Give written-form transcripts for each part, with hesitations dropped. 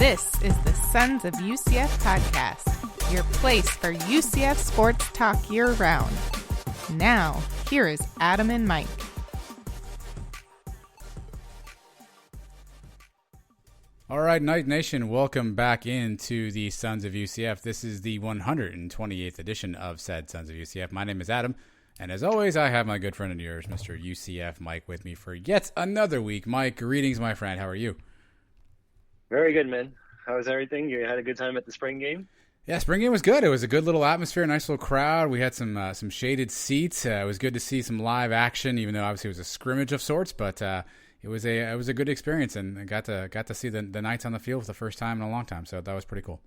This is the Sons of UCF podcast, your place for UCF sports talk year-round. Now, here is Adam and Mike. All right, Night Nation, welcome back into the Sons of UCF. This is the 128th edition of said Sons of UCF. My name is Adam, and as always, I have my good friend of yours, Mr. UCF Mike, with me for yet another week. Mike, greetings, my friend. How are you? Very good, man. How was everything? You had a good time at the spring game? Yeah, spring game was good. It was a good little atmosphere, nice little crowd. We had some shaded seats. It was good to see some live action, even though obviously it was a scrimmage of sorts, but it was a good experience, and I got to see the Knights on the field for the first time in a long time, so that was pretty cool.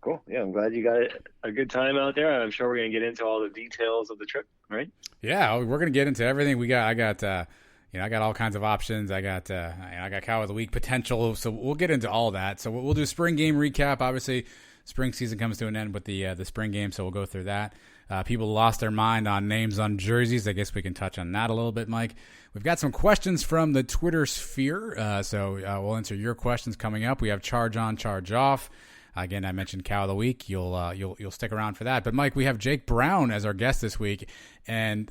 Cool. Yeah, I'm glad you got a good time out there. I'm sure we're going to get into all the details of the trip, right? Yeah, we're going to get into everything. I got all kinds of options. I got Cow of the Week potential, so we'll get into all that. So we'll do spring game recap. Obviously, spring season comes to an end with the spring game, so we'll go through that. People lost their mind on names on jerseys. I guess we can touch on that a little bit, Mike. We've got some questions from the Twitter sphere, so we'll answer your questions coming up. We have Charge On, Charge Off. Again, I mentioned Cow of the Week. You'll stick around for that. But Mike, we have Jake Brown as our guest this week, and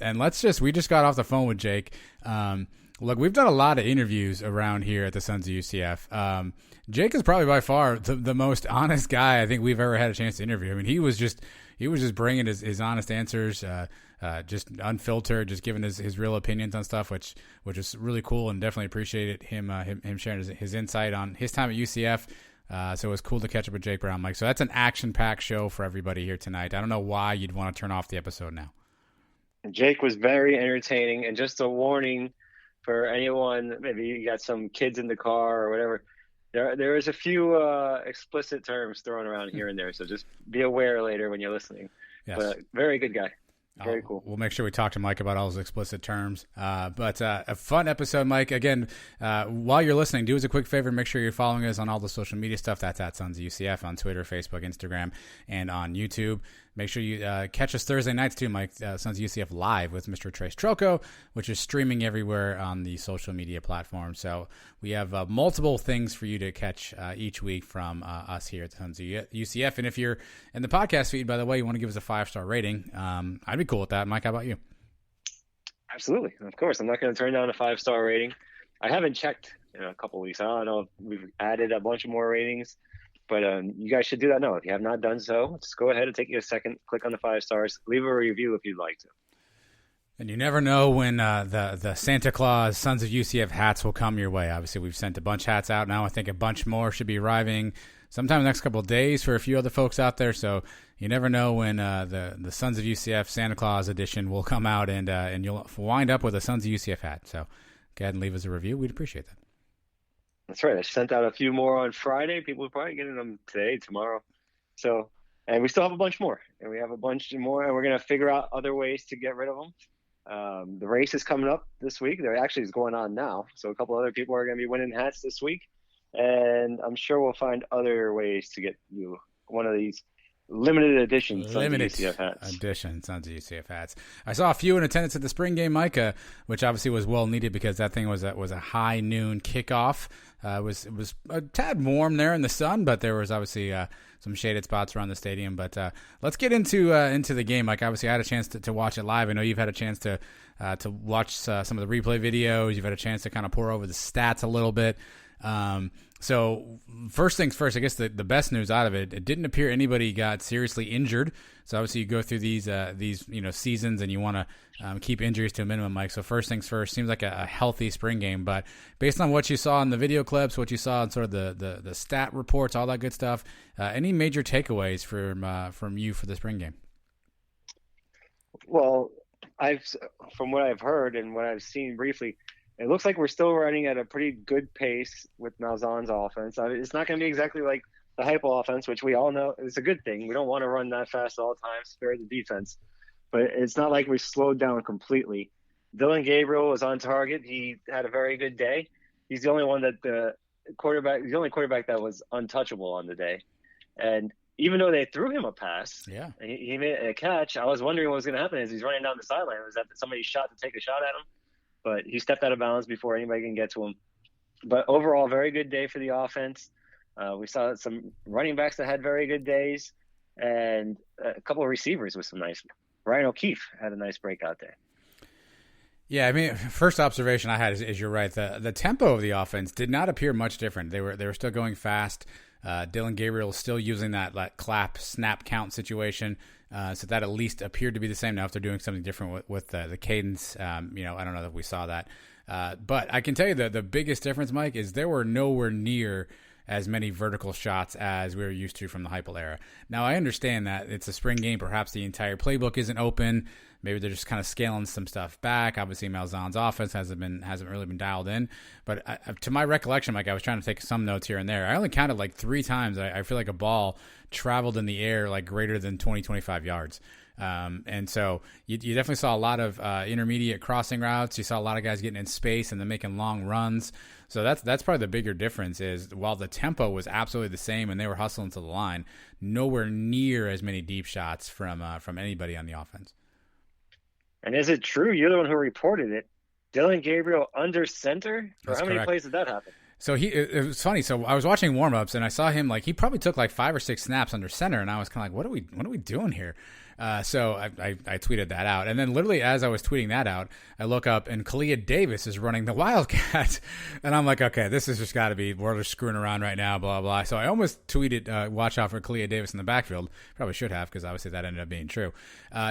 we just got off the phone with Jake. Look, we've done a lot of interviews around here at the Sons of UCF. Jake is probably by far the most honest guy I think we've ever had a chance to interview. I mean, he was just bringing his honest answers, just unfiltered, just giving his real opinions on stuff, which is really cool, and definitely appreciated him sharing his insight on his time at UCF. So it was cool to catch up with Jake Brown, Mike. So that's an action-packed show for everybody here tonight. I don't know why you'd want to turn off the episode now. Jake was very entertaining, and just a warning for anyone, maybe you got some kids in the car or whatever, there is a few explicit terms thrown around here and there, so just be aware later when you're listening. Yes. But very good guy. Very cool. We'll make sure we talk to Mike about all those explicit terms. But a fun episode, Mike. Again, while you're listening, do us a quick favor. Make sure you're following us on all the social media stuff. That's at Sons of UCF on Twitter, Facebook, Instagram, and on YouTube. Make sure you catch us Thursday nights too, Mike. Sons of UCF Live with Mr. Trace Trocco, which is streaming everywhere on the social media platform. So we have multiple things for you to catch each week from us here at the Sons of UCF. And if you're in the podcast feed, by the way, you want to give us a 5-star rating, I'd be cool with that. Mike, how about you? Absolutely. Of course. I'm not going to turn down a 5-star rating. I haven't checked in a couple of weeks. I don't know if we've added a bunch of more ratings. But you guys should do that now. If you have not done so, just go ahead and take you a second, click on the 5 stars, leave a review if you'd like to. And you never know when the Santa Claus Sons of UCF hats will come your way. Obviously, we've sent a bunch of hats out now. I think a bunch more should be arriving sometime in the next couple of days for a few other folks out there. So you never know when the Sons of UCF Santa Claus edition will come out, and you'll wind up with a Sons of UCF hat. So go ahead and leave us a review. We'd appreciate that. That's right. I sent out a few more on Friday. People are probably getting them today, tomorrow. So, and we still have a bunch more. And we have a bunch more, and we're going to figure out other ways to get rid of them. The race is coming up this week. There actually is going on now. So a couple other people are going to be winning hats this week. And I'm sure we'll find other ways to get you one of these limited edition Sons of UCF hats. I saw a few in attendance at the spring game, Mike, which obviously was well needed because that thing was a high noon kickoff. It was a tad warm there in the sun, but there was obviously some shaded spots around the stadium. But let's get into the game, Mike. Obviously, I had a chance to watch it live. I know you've had a chance to watch some of the replay videos. You've had a chance to kind of pour over the stats a little bit. So first things first, I guess the best news out of it didn't appear anybody got seriously injured. So obviously you go through these seasons and you want to keep injuries to a minimum, Mike. So first things first, seems like a healthy spring game. But based on what you saw in the video clips, what you saw in sort of the stat reports, all that good stuff, any major takeaways from you for the spring game? Well, from what I've heard and what I've seen briefly, it looks like we're still running at a pretty good pace with Malzahn's offense. I mean, it's not going to be exactly like the Heupel offense, which we all know is a good thing. We don't want to run that fast all the time, spare the defense. But it's not like we slowed down completely. Dylan Gabriel was on target. He had a very good day. He's the only one that the only quarterback that was untouchable on the day. And even though they threw him a pass, he made a catch. I was wondering what was going to happen as he's running down the sideline. Was that somebody shot to take a shot at him? But he stepped out of bounds before anybody can get to him. But overall, very good day for the offense. We saw some running backs that had very good days, and a couple of receivers with some nice. Ryan O'Keefe had a nice breakout day. Yeah, I mean, first observation I had is you're right. The tempo of the offense did not appear much different. They were still going fast. Dylan Gabriel is still using that clap snap count situation, so that at least appeared to be the same. Now, if they're doing something different with the cadence, I don't know that we saw that. But I can tell you the biggest difference, Mike, is there were nowhere near as many vertical shots as we were used to from the Heupel era. Now, I understand that it's a spring game. Perhaps the entire playbook isn't open. Maybe they're just kind of scaling some stuff back. Obviously, Malzahn's offense hasn't really been dialed in. But to my recollection, Mike, I was trying to take some notes here and there. I only counted like 3 times. I feel like a ball traveled in the air like greater than 20, 25 yards. And so you definitely saw a lot of intermediate crossing routes. You saw a lot of guys getting in space and then making long runs. So that's probably the bigger difference is while the tempo was absolutely the same and they were hustling to the line, nowhere near as many deep shots from anybody on the offense. And is it true? You're the one who reported it. Dylan Gabriel under center? Or how many plays did that happen? So it was funny. So I was watching warmups and I saw him he probably took like 5 or 6 snaps under center, and I was kind of like, what are we doing here? So I tweeted that out, and then literally as I was tweeting that out, I look up and Kalia Davis is running the Wildcat, and I'm like, okay, this has just got to be we're just screwing around right now, blah blah. So I almost tweeted, watch out for Kalia Davis in the backfield. Probably should have because obviously that ended up being true.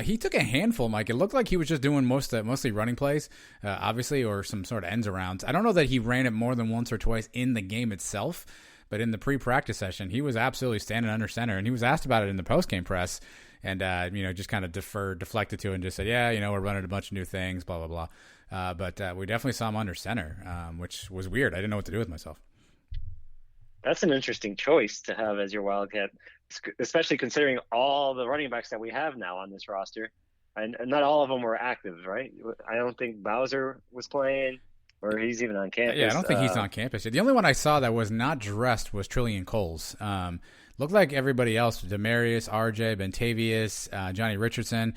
He took a handful, Mike. It looked like he was just doing mostly running plays, obviously, or some sort of ends arounds. I don't know that he ran it more than once or twice in the game itself, but in the pre-practice session, he was absolutely standing under center, and he was asked about it in the post-game press. And, just kind of deflected to it and just said, yeah, we're running a bunch of new things, blah, blah, blah. But we definitely saw him under center, which was weird. I didn't know what to do with myself. That's an interesting choice to have as your Wildcat, especially considering all the running backs that we have now on this roster. And not all of them were active, right? I don't think Bowser was playing or he's even on campus. Yeah, I don't think he's on campus yet. The only one I saw that was not dressed was Trillian Coles. Looked like everybody else, Demarius, RJ, Bentavious, Johnny Richardson,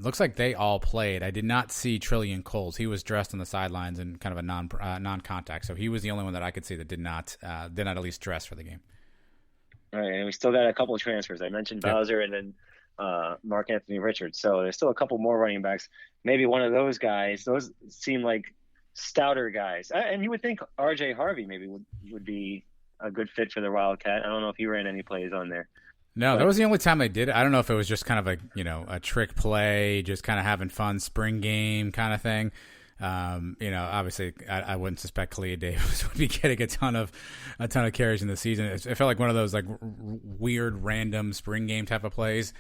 looks like they all played. I did not see Trillian Coles. He was dressed on the sidelines in kind of a non-contact, so he was the only one that I could see that did not at least dress for the game. All right, and we still got a couple of transfers. I mentioned Bowser and then Mark Anthony Richards. So there's still a couple more running backs. Maybe one of those guys. Those seem like stouter guys. And you would think RJ Harvey maybe would be a good fit for the Wildcat. I don't know if he ran any plays on there. No, that was the only time they did it. I don't know if it was just kind of a trick play, just kind of having fun spring game kind of thing. Obviously I wouldn't suspect Kalia Davis would be getting a ton of carries in the season. It felt like one of those like weird random spring game type of plays.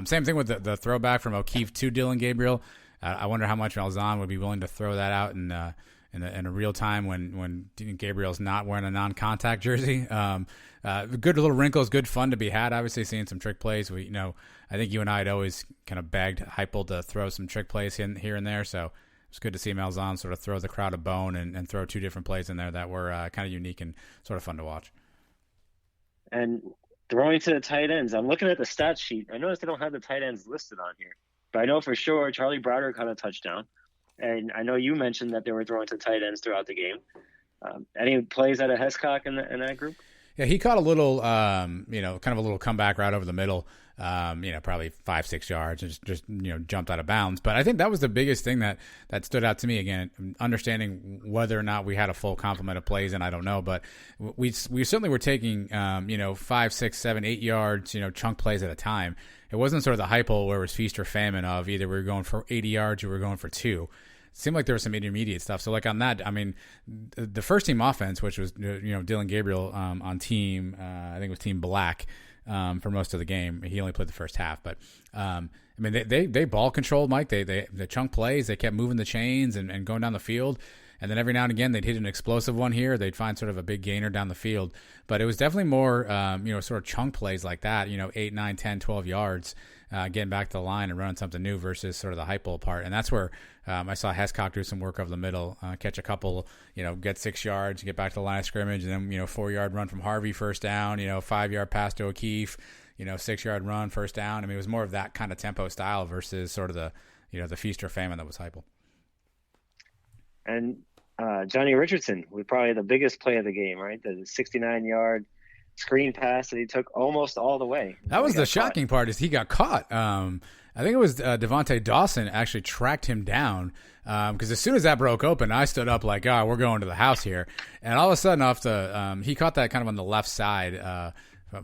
Same thing with the throwback from O'Keefe to Dylan Gabriel. I wonder how much Malzahn would be willing to throw that out in a real time when Gabriel's not wearing a non-contact jersey. Good little wrinkles, good fun to be had. Obviously, seeing some trick plays. I think you and I had always kind of begged Heupel to throw some trick plays here and there. So it's good to see Malzahn sort of throw the crowd a bone and throw 2 different plays in there that were kind of unique and sort of fun to watch. And throwing to the tight ends, I'm looking at the stat sheet. I noticed they don't have the tight ends listed on here, but I know for sure Charlie Browder caught a touchdown. And I know you mentioned that they were throwing to tight ends throughout the game. Any plays out of Hescock in that group? Yeah, he caught a little, kind of a little comeback right over the middle, probably 5-6 yards, and just jumped out of bounds. But I think that was the biggest thing that stood out to me. Again, understanding whether or not we had a full complement of plays, and I don't know, but we certainly were taking 5, 6, 7, 8 yards, chunk plays at a time. It wasn't sort of the Heupel where it was feast or famine of either we were going for 80 yards or we were going for 2. It seemed like there was some intermediate stuff. So like on that, I mean, the first team offense, which was Dylan Gabriel on team, I think it was team black for most of the game. He only played the first half, but they ball controlled, Mike. They chunk plays. They kept moving the chains and going down the field. And then every now and again, they'd hit an explosive one here. They'd find sort of a big gainer down the field. But it was definitely more, sort of chunk plays like that, 8, 9, 10, 12 yards, getting back to the line and running something new versus sort of the Heupel part. And that's where I saw Hescock do some work over the middle, catch a couple, get 6 yards, get back to the line of scrimmage, and then, 4-yard run from Harvey, first down, 5-yard pass to O'Keefe, 6-yard run, first down. I mean, it was more of that kind of tempo style versus sort of the, the feast or famine that was Heupel. And Johnny Richardson was probably the biggest play of the game, right? The 69-yard screen pass that he took almost all the way. That was the shocking part, is he got caught. I think it was Devontae Dawson actually tracked him down, because as soon as that broke open, I stood up like, we're going to the house here. And all of a sudden, he caught that kind of on the left side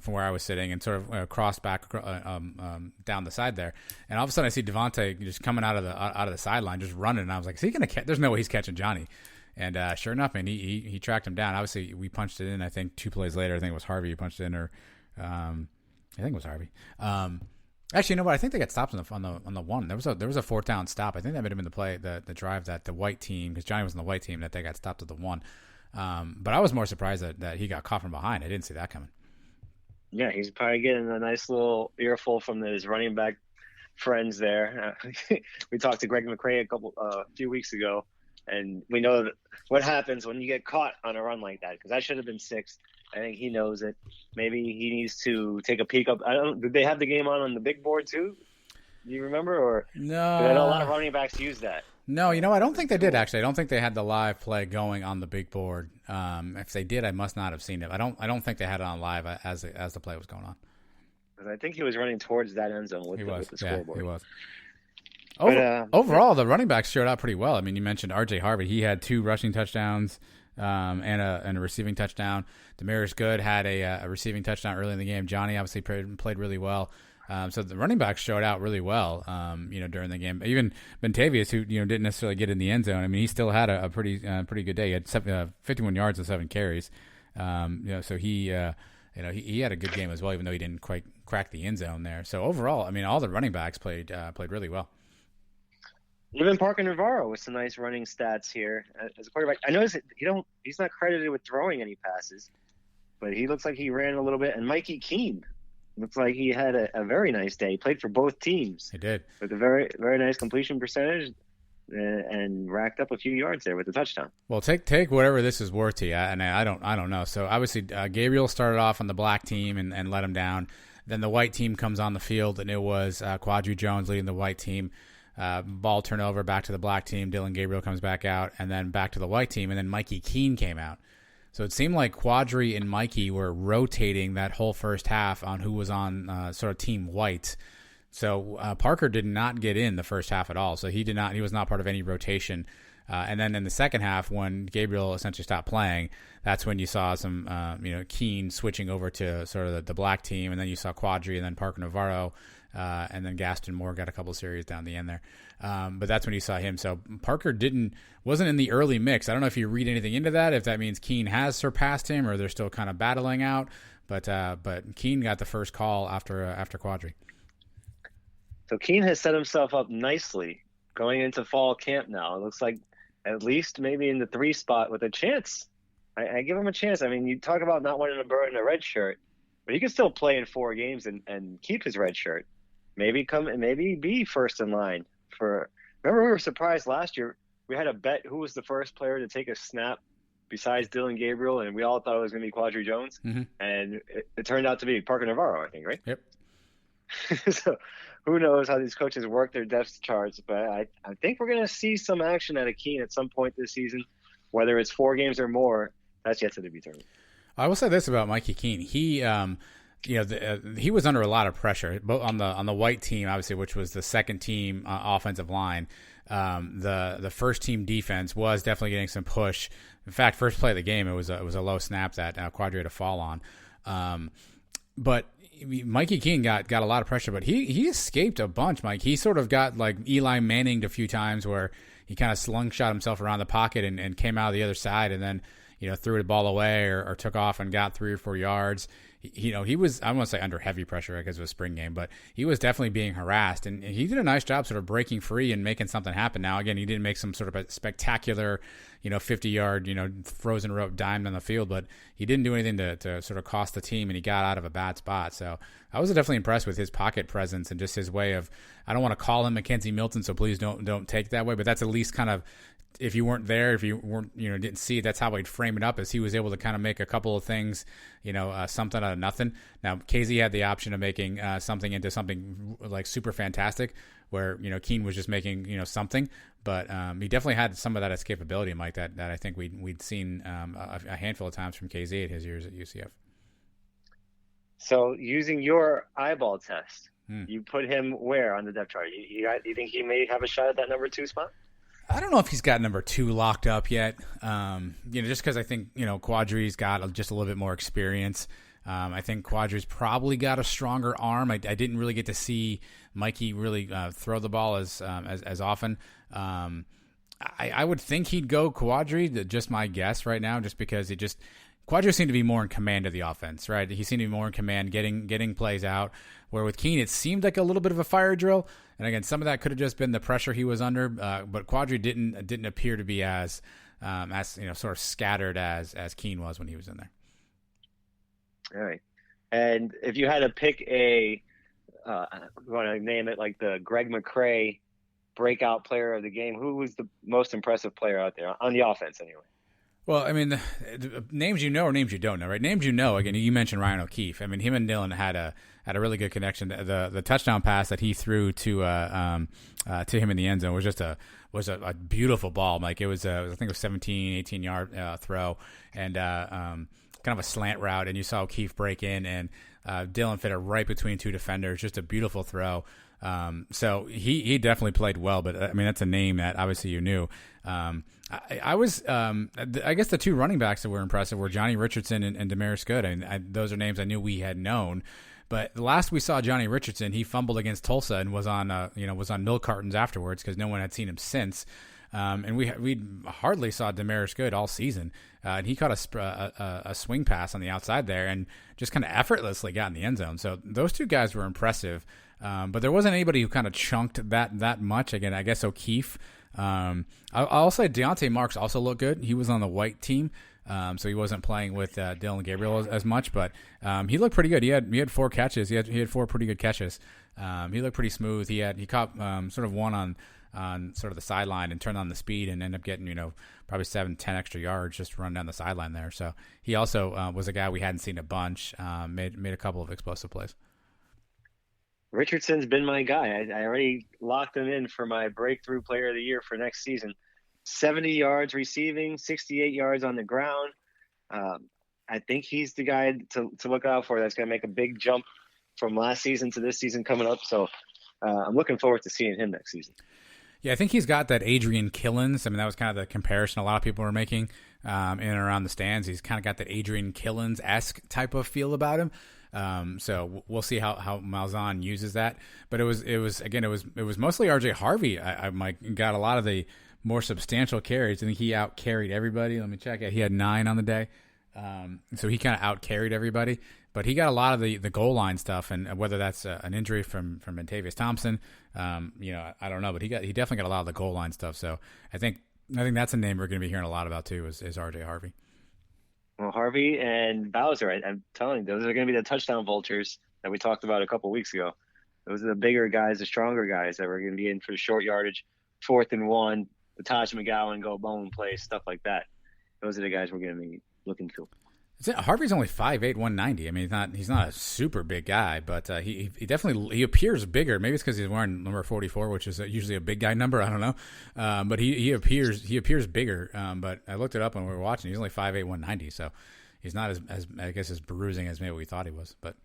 from where I was sitting, and sort of crossed back down the side there. And all of a sudden, I see Devontae just coming out of the sideline, just running. And I was like, is he going to catch? There's no way he's catching Johnny. And sure enough, man, he tracked him down. Obviously, we punched it in. I think 2 plays later, I think it was Harvey who punched it in, or I think it was Harvey. Actually, no, but I think they got stopped on the one. There was a 4th down stop. I think that might have been the drive that the white team, because Johnny was on the white team, that they got stopped at the 1. But I was more surprised that he got caught from behind. I didn't see that coming. Yeah, he's probably getting a nice little earful from his running back friends there. We talked to Greg McCray a few weeks ago, and we know that what happens when you get caught on a run like that, because that should have been 6. I think he knows it. Maybe he needs to take a peek up. Did they have the game on the big board too? Do you remember? Or no? I know a lot of running backs use that. No, I don't think they did, actually. I don't think they had the live play going on the big board. If they did, I must not have seen it. I don't think they had it on live as the play was going on. I think he was running towards that end zone with the scoreboard. He was. Overall, the running backs showed out pretty well. I mean, you mentioned R.J. Harvey. He had 2 rushing touchdowns and a receiving touchdown. Demarius Good had a receiving touchdown early in the game. Johnny obviously played really well. So the running backs showed out really well, during the game. Even Bentavious, who didn't necessarily get in the end zone. I mean, he still had a pretty good day. He had 51 yards and 7 carries. So he had a good game as well, even though he didn't quite crack the end zone there. So overall, I mean, all the running backs played really well. Even Parker Navarro with some nice running stats here as a quarterback. I noticed he's not credited with throwing any passes, but he looks like he ran a little bit. And Mikey Keene looks like he had a very nice day. He played for both teams. He did. With a very, very nice completion percentage and racked up a few yards there with the touchdown. Well, take whatever this is worth to you, and I don't know. So obviously Gabriel started off on the black team and let him down. Then the white team comes on the field, and it was Quadri Jones leading the white team. Ball turnover back to the black team. Dylan Gabriel comes back out, and then back to the white team, and then Mikey Keene came out. So it seemed like Quadri and Mikey were rotating that whole first half on who was on sort of team white. So Parker did not get in the first half at all. So he was not part of any rotation. And then in the second half, when Gabriel essentially stopped playing, that's when you saw some, Keene switching over to sort of the black team, and then you saw Quadri and then Parker Navarro, and then Gaston Moore got a couple of series down the end there. But that's when you saw him. So Parker wasn't in the early mix. I don't know if you read anything into that, if that means Keene has surpassed him or they're still kind of battling out. But Keene got the first call after Quadri. So Keene has set himself up nicely going into fall camp now. It looks like at least maybe in the 3 spot with a chance. I give him a chance. I mean, you talk about not wanting to burn a red shirt, but he can still play in 4 games and keep his red shirt. Maybe be first in line for. Remember, we were surprised last year. We had a bet who was the first player to take a snap besides Dylan Gabriel, and we all thought it was going to be Quadri Jones, and it turned out to be Parker Navarro, I think, right? Yep. So who knows how these coaches work their depth charts, but I think we're going to see some action out of Keene at some point this season, whether it's 4 games or more. That's yet to be determined. I will say this about Mikey Keene. He, he was under a lot of pressure, both on the white team, obviously, which was the second team offensive line. The first team defense was definitely getting some push. In fact, first play of the game, it was a low snap that Quadri had to fall on. But Mikey Keene got a lot of pressure, but he escaped a bunch, Mike. He sort of got like Eli Manning'd a few times where he kind of slingshot himself around the pocket and came out of the other side and then, threw the ball away or took off and got 3 or 4 yards. He was, I won't say under heavy pressure because it was a spring game, but he was definitely being harassed, and he did a nice job sort of breaking free and making something happen. Now, again, he didn't make some sort of a spectacular, 50-yard, frozen rope dime on the field, but he didn't do anything to sort of cost the team, and he got out of a bad spot. So I was definitely impressed with his pocket presence and just his way of, I don't want to call him Mackenzie Milton, so please don't take it that way, but that's at least kind of, if you weren't there, if you weren't, didn't see it, that's how I'd frame it up, as he was able to kind of make a couple of things, something out of nothing. Now, KZ had the option of making something into something like super fantastic, where, Keene was just making, something, but he definitely had some of that escapability, Mike, that I think we'd seen a handful of times from KZ at his years at UCF. So using your eyeball test, you put him where on the depth chart? You think he may have a shot at that number 2 spot? I don't know if he's got number 2 locked up yet. Just because I think Quadri's got just a little bit more experience. I think Quadri's probably got a stronger arm. I didn't really get to see Mikey really throw the ball as often. I would think he'd go Quadri. Just my guess right now, just because Quadri seemed to be more in command of the offense, right? He seemed to be more in command, getting plays out. Where with Keene, it seemed like a little bit of a fire drill. And again, some of that could have just been the pressure he was under. But Quadri didn't appear to be as sort of scattered as Keene was when he was in there. All right. And if you had to pick you want to name it like the Greg McCrae breakout player of the game, who was the most impressive player out there on the offense anyway? Well, I mean, the names you know or names you don't know, right? Names you know, again, you mentioned Ryan O'Keefe. I mean, him and Dylan had a really good connection. The touchdown pass that he threw to him in the end zone was a beautiful ball. Like I think it was 17, 18-yard throw, and kind of a slant route, and you saw O'Keefe break in, and Dylan fit it right between 2 defenders. Just a beautiful throw. So he definitely played well, but I mean, that's a name that obviously you knew. I guess the 2 running backs that were impressive were Johnny Richardson and Damaris Good. I mean, those are names I knew we had known. But the last we saw Johnny Richardson, he fumbled against Tulsa and was on milk cartons afterwards because no one had seen him since. And we hardly saw Damaris Good all season. And he caught a swing pass on the outside there and just kind of effortlessly got in the end zone. So those 2 guys were impressive. But there wasn't anybody who kind of chunked that much. Again, I guess O'Keefe. I'll say Deontay Marks also looked good. He was on the white team, so he wasn't playing with Dylan Gabriel as much, but he looked pretty good. He had 4 catches. He had 4 pretty good catches. He looked pretty smooth. He caught sort of one on sort of the sideline and turned on the speed and ended up getting probably 7-10 extra yards just running down the sideline there. So he also was a guy we hadn't seen a bunch. Made a couple of explosive plays. Richardson's been my guy. I already locked him in for my breakthrough player of the year for next season. 70 yards receiving, 68 yards on the ground. I think he's the guy to look out for. That's going to make a big jump from last season to this season coming up. So I'm looking forward to seeing him next season. Yeah, I think he's got that Adrian Killens. I mean, that was kind of the comparison a lot of people were making in and around the stands. He's kind of got that Adrian Killens-esque type of feel about him. So we'll see how Malzahn uses that. But it was mostly RJ Harvey. Mike got a lot of the more substantial carries. I think he out carried everybody. Let me check it. He had 9 on the day. So he kind of out carried everybody. But he got a lot of the goal line stuff, and whether that's an injury from Montavious Thompson, I don't know. But he definitely got a lot of the goal line stuff. So I think that's a name we're going to be hearing a lot about too. Is RJ Harvey. Well, Harvey and Bowser, I'm telling you, those are going to be the touchdown vultures that we talked about a couple weeks ago. Those are the bigger guys, the stronger guys that we're going to be in for the short yardage, 4th and 1, the Taj McGowan go bone plays, stuff like that. Those are the guys we're going to be looking to. Harvey's only 5'8", 190. I mean, he's not a super big guy, but he definitely appears bigger. Maybe it's because he's wearing number 44, which is usually a big guy number. I don't know, but he appears bigger. But I looked it up when we were watching. He's only 5'8", 190, so he's not as I guess as bruising as maybe we thought he was. But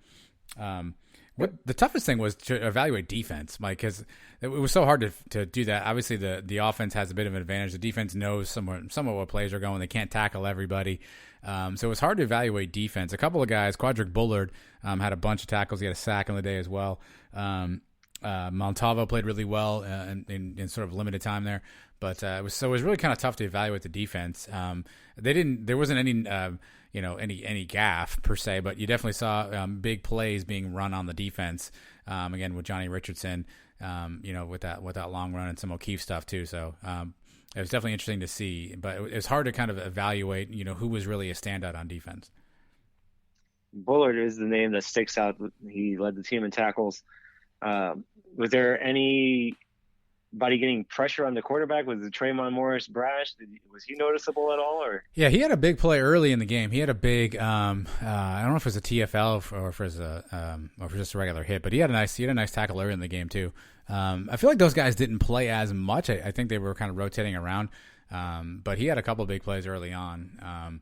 what the toughest thing was to evaluate defense, Mike, because it was so hard to do that. Obviously, the offense has a bit of an advantage. The defense knows somewhat what plays are going. They can't tackle everybody. So it was hard to evaluate defense. A couple of guys, Quadric Bullard had a bunch of tackles. He had a sack on the day as well. Montalvo played really well in sort of limited time there. But it was really kind of tough to evaluate the defense. There wasn't any gaff per se, but you definitely saw big plays being run on the defense. Again with Johnny Richardson, with that long run and some O'Keefe stuff too. So it was definitely interesting to see, but it was hard to kind of evaluate, who was really a standout on defense. Bullard is the name that sticks out. He led the team in tackles. Was there anybody getting pressure on the quarterback? Was the Tremont Morris brash? Was he noticeable at all? Or yeah, he had a big play early in the game. He had a big, I don't know if it was a TFL or if it was just a regular hit, but he had a nice tackle early in the game too. I feel like those guys didn't play as much. I think they were kind of rotating around, but he had a couple of big plays early on.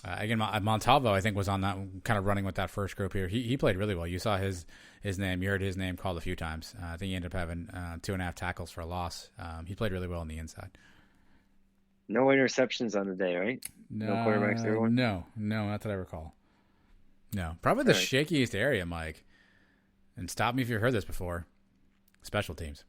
Again, Montalvo, I think, was on that kind of running with that first group here. He played really well. You saw his name. You heard his name called a few times. I think he ended up having 2.5 tackles for a loss. He played really well on the inside. No interceptions on the day, right? No quarterbacks there. No, not that I recall. No, probably the shakiest area, Mike. And stop me if you've heard this before. Special teams.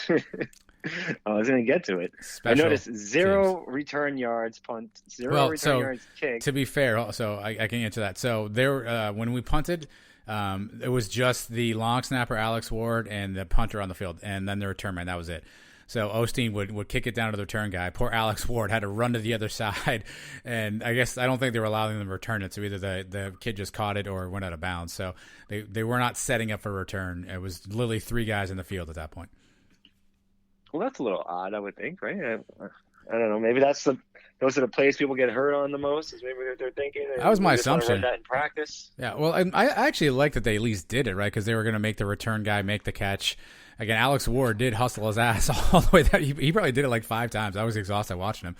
I was going to get to it. I noticed 0 return yards punt, 0 return yards kick. To be fair, so I can answer that. So there, when we punted, it was just the long snapper Alex Ward and the punter on the field, and then the return man. That was it. So Osteen would kick it down to the return guy. Poor Alex Ward had to run to the other side, and I don't think they were allowing them to return it. So either the kid just caught it or went out of bounds. So they were not setting up for a return. It was literally 3 guys in the field at that point. Well, that's a little odd, I would think, right? I don't know. Maybe those are the plays people get hurt on the most. Is maybe they're thinking. That was my assumption. Run that in practice. Yeah. Well, I actually like that they at least did it, right? Because they were going to make the return guy make the catch. Again, Alex Ward did hustle his ass all the way there. He probably did it like 5 times. I was exhausted watching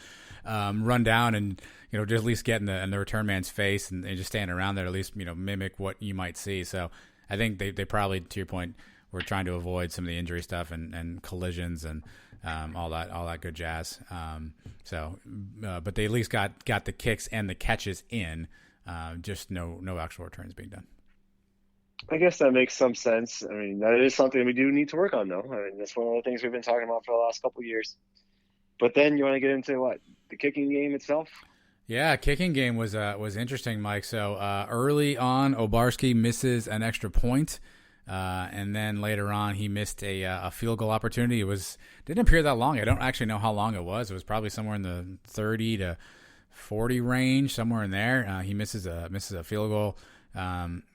him run down and just at least get in the return man's face and just standing around there, at least mimic what you might see. So I think they probably, to your point, were trying to avoid some of the injury stuff and collisions and all that good jazz. But they at least got the kicks and the catches in. Just no actual returns being done. I guess that makes some sense. I mean, that is something we do need to work on, though. I mean, that's one of the things we've been talking about for the last couple of years. But then you want to get into what? The kicking game itself? Yeah, kicking game was interesting, Mike. So early on, Obarski misses an extra point. And then later on, he missed a field goal opportunity. Didn't appear that long. I don't actually know how long it was. It was probably somewhere in the 30 to 40 range, somewhere in there. He misses a field goal.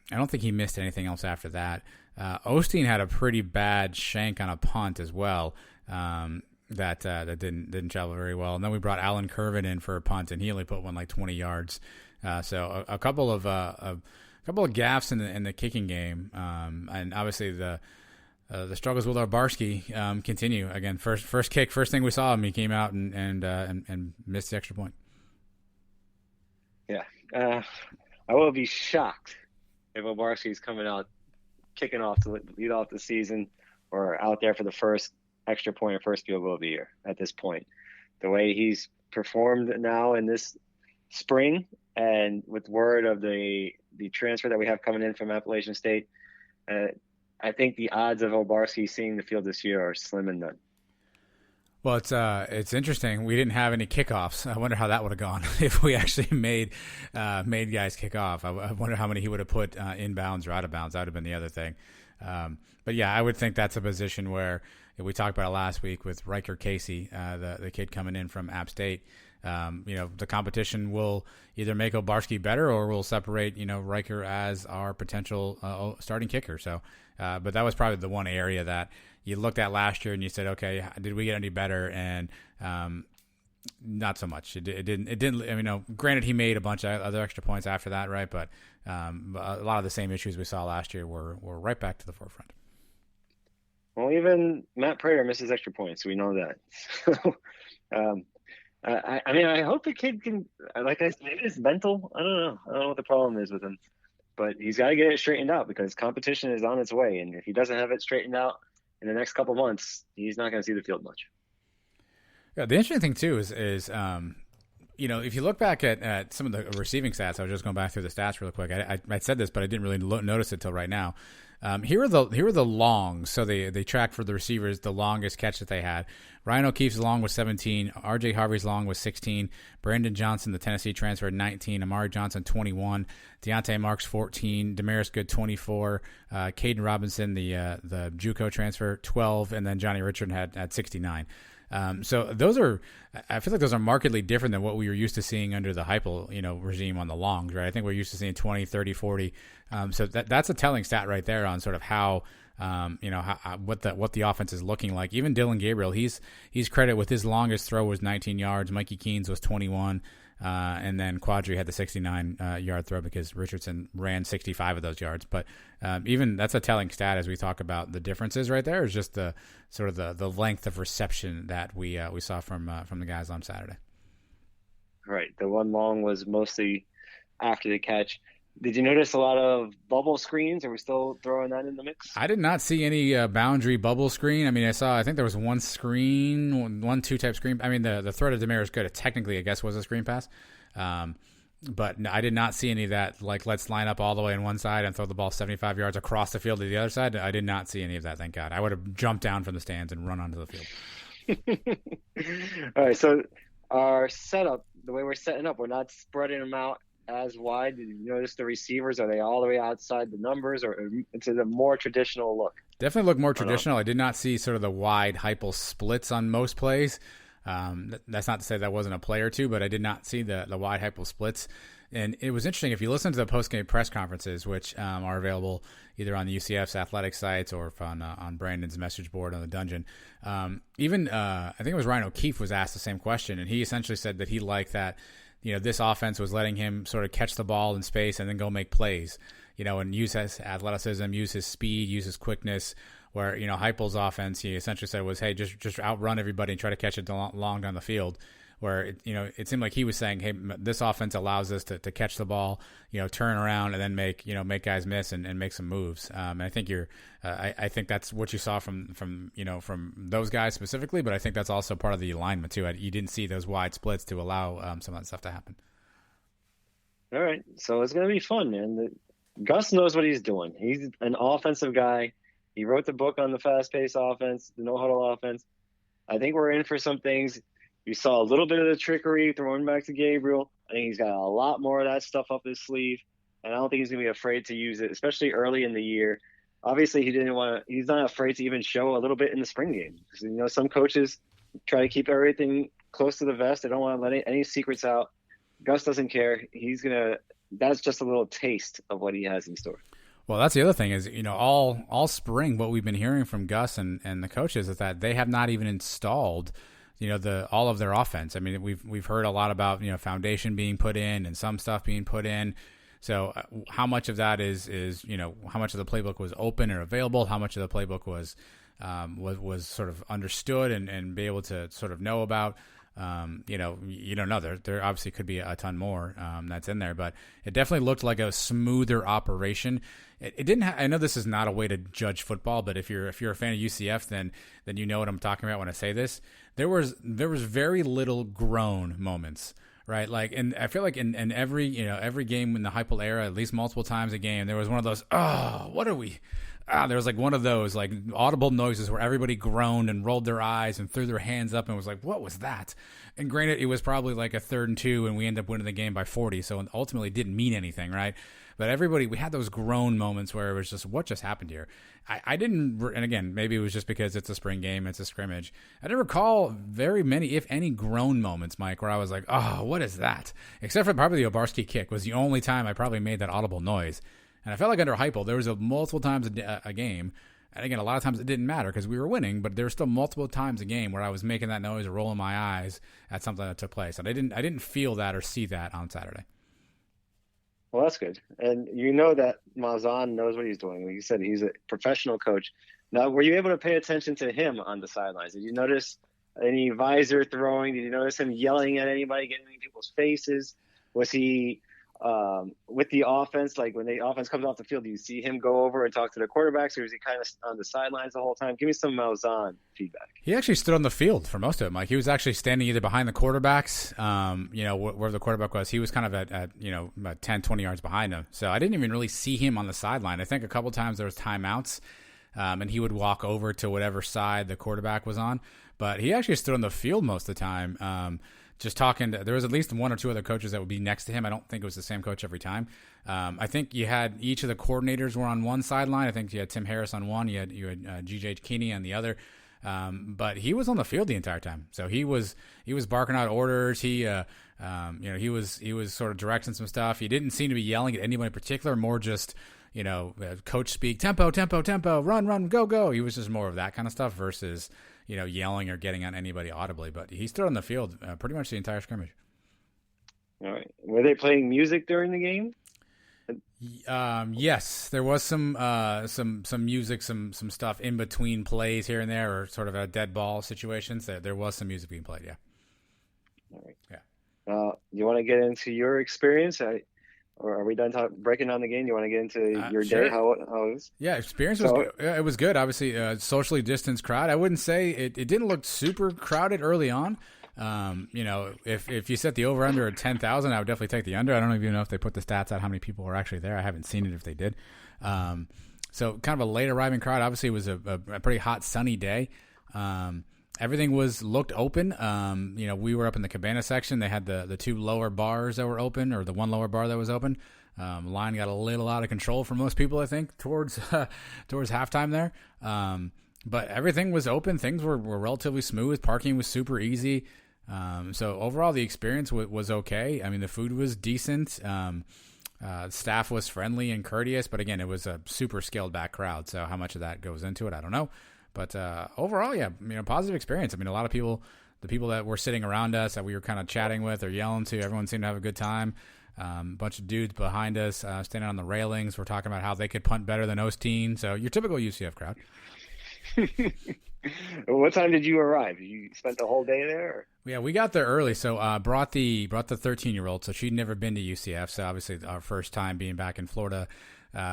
I don't think he missed anything else after that. Osteen had a pretty bad shank on a punt as well. That didn't travel very well. And then we brought Alan Curvin in for a punt, and he only put one like 20 yards. So a couple of gaffes in the kicking game, and obviously the struggles with Obarski continue. Again, first kick, first thing we saw him, he came out and missed the extra point. Yeah, I will be shocked if Obarski's coming out kicking off to lead off the season or out there for the first extra point or first field goal of the year at this point. The way he's performed now in this spring, and with word of the transfer that we have coming in from Appalachian State, I think the odds of Obarski seeing the field this year are slim and none. Well, it's interesting. We didn't have any kickoffs. I wonder how that would have gone if we actually made guys kick off. I wonder how many he would have put inbounds or out of bounds. That would have been the other thing. But yeah, I would think that's a position where we talked about it last week with Riker Casey, the kid coming in from App State. The competition will either make Obarski better or will separate, Riker as our potential starting kicker. So, but that was probably the one area that you looked at last year and you said, okay, did we get any better? And not so much. It didn't. I mean, granted, he made a bunch of other extra points after that, right? But a lot of the same issues we saw last year were right back to the forefront. Well, even Matt Prater misses extra points. We know that. I mean, I hope the kid can, like I said, maybe it's mental. I don't know what the problem is with him, but he's got to get it straightened out because competition is on its way. And if he doesn't have it straightened out in the next couple of months, he's not going to see the field much. Yeah, the interesting thing too is if you look back at some of the receiving stats, I was just going back through the stats real quick. I said this, but I didn't really notice it till right now. Here are the longs. So they track for the receivers the longest catch that they had. Ryan O'Keefe's long was 17. R.J. Harvey's long was 16. Brandon Johnson, the Tennessee transfer, 19. Amari Johnson, 21. Deontay Marks, 14. Damaris Good, 24. Caden Robinson, the JUCO transfer, 12. And then Johnny Richard had 69. So I feel like those are markedly different than what we were used to seeing under the Heupel, regime on the longs, right? I think we're used to seeing 20, 30, 40. So that's a telling stat right there on sort of how, what the offense is looking like. Even Dylan Gabriel, he's credit with his longest throw was 19 yards. Mikey Keynes was 21. And then Quadri had the 69 yard throw because Richardson ran 65 of those yards. But even that's a telling stat as we talk about the differences right there is just the sort of the length of reception that we saw from the guys on Saturday. Right. The one long was mostly after the catch. Did you notice a lot of bubble screens? Are we still throwing that in the mix? I did not see any boundary bubble screen. I mean, I think there was one screen, one two-type screen. I mean, the threat of Demers good. It technically, I guess, was a screen pass. But I did not see any of that, like, let's line up all the way on one side and throw the ball 75 yards across the field to the other side. I did not see any of that, thank God. I would have jumped down from the stands and run onto the field. All right, so our setup, the way we're setting up, we're not spreading them out as wide. Did you notice the receivers? Are they all the way outside the numbers, or it's a more traditional look? Definitely look more traditional. I did not see sort of the wide Heupel splits on most plays. That's not to say that wasn't a play or two, but I did not see the wide Heupel splits. And it was interesting, if you listen to the post-game press conferences, which are available either on the UCF's athletic sites or on Brandon's message board on the Dungeon. Even I think it was Ryan O'Keefe was asked the same question, and he essentially said that he liked that, this offense was letting him sort of catch the ball in space and then go make plays, and use his athleticism, use his speed, use his quickness. Where, Heupel's offense, he essentially said was, hey, just outrun everybody and try to catch it long down the field. Where, it seemed like he was saying, hey, this offense allows us to catch the ball, turn around and then make guys miss and make some moves. And I think I think that's what you saw from those guys specifically, but I think that's also part of the alignment too. You didn't see those wide splits to allow some of that stuff to happen. All right. So it's going to be fun, man. Gus knows what he's doing. He's an offensive guy. He wrote the book on the fast-paced offense, the no-huddle offense. I think we're in for some things. We saw a little bit of the trickery throwing back to Gabriel. I think he's got a lot more of that stuff up his sleeve, and I don't think he's going to be afraid to use it, especially early in the year. Obviously, he's not afraid to even show a little bit in the spring game. Because, some coaches try to keep everything close to the vest. They don't want to let any secrets out. Gus doesn't care. That's just a little taste of what he has in store. Well, that's the other thing is, all spring, what we've been hearing from Gus and the coaches is that they have not even installed, all of their offense. I mean, we've heard a lot about, foundation being put in and some stuff being put in. So how much of that is how much of the playbook was open or available? How much of the playbook was sort of understood and be able to sort of know about? You don't know. There obviously could be a ton more that's in there, but it definitely looked like a smoother operation. It didn't. I know this is not a way to judge football, but if you're a fan of UCF, then you know what I'm talking about when I say this. There was very little groan moments, right? Like, and I feel like in every every game in the Heupel era, at least multiple times a game, there was one of those. Oh, what are we? There was like one of those like audible noises where everybody groaned and rolled their eyes and threw their hands up and was like, what was that? And granted, it was probably like a 3rd and 2 and we ended up winning the game by 40. So ultimately it didn't mean anything, right? But we had those groan moments where it was just, what just happened here? I didn't, and again, maybe it was just because it's a spring game, it's a scrimmage. I didn't recall very many, if any, groan moments, Mike, where I was like, oh, what is that? Except for probably the Obarski kick was the only time I probably made that audible noise. And I felt like under Heupel, there was multiple times a game. And again, a lot of times it didn't matter because we were winning, but there were still multiple times a game where I was making that noise or rolling my eyes at something that took place. And I didn't feel that or see that on Saturday. Well, that's good. And that Malzahn knows what he's doing. Like you said, he's a professional coach. Now, were you able to pay attention to him on the sidelines? Did you notice any visor throwing? Did you notice him yelling at anybody, getting in people's faces? Was he with the offense, like when the offense comes off the field, do you see him go over and talk to the quarterbacks, or is he kind of on the sidelines the whole time? Give me some Malzahn feedback. He actually stood on the field for most of it, Mike. He was actually standing either behind the quarterbacks, where the quarterback was. He was kind of at about 10, 20 yards behind him. So I didn't even really see him on the sideline. I think a couple times there was timeouts, and he would walk over to whatever side the quarterback was on. But he actually stood on the field most of the time. Just talking there was at least one or two other coaches that would be next to him. I don't think it was the same coach every time. I think you had each of the coordinators were on one sideline. I think you had Tim Harris on one. You had G.J. Keeney on the other. But he was on the field the entire time. So he was barking out orders. He was sort of directing some stuff. He didn't seem to be yelling at anybody in particular, more just, coach speak, tempo, run, go. He was just more of that kind of stuff versus, yelling or getting on anybody audibly. But he stood on the field pretty much the entire scrimmage. All right. Were they playing music during the game? Yes, there was some music, some stuff in between plays here and there, or sort of a dead ball situations. There was some music being played. Yeah. All right. Yeah. You want to get into your experience? Or are we done breaking down the game? You want to get into your Sure. day, how it was? Yeah, experience was good. It was good. Obviously, socially distanced crowd. I wouldn't say it didn't look super crowded early on. If you set the over under at 10,000, I would definitely take the under. I don't even know if they put the stats out how many people were actually there. I haven't seen it if they did. So kind of a late arriving crowd. Obviously, it was a pretty hot, sunny day. Everything looked open. We were up in the cabana section. They had the two lower bars that were open, or the one lower bar that was open. Line got a little out of control for most people, I think, towards halftime there. But everything was open. Things were relatively smooth. Parking was super easy. So overall, the experience was okay. I mean, the food was decent. Staff was friendly and courteous, but again, it was a super scaled back crowd. So how much of that goes into it, I don't know. But overall, yeah, positive experience. I mean, a lot of people, the people that were sitting around us that we were kind of chatting with or yelling to, everyone seemed to have a good time. A bunch of dudes behind us standing on the railings. We're talking about how they could punt better than Osteen. So your typical UCF crowd. What time did you arrive? You spent the whole day there? Or? Yeah, we got there early. So brought the 13-year-old. So she'd never been to UCF. So obviously our first time being back in Florida.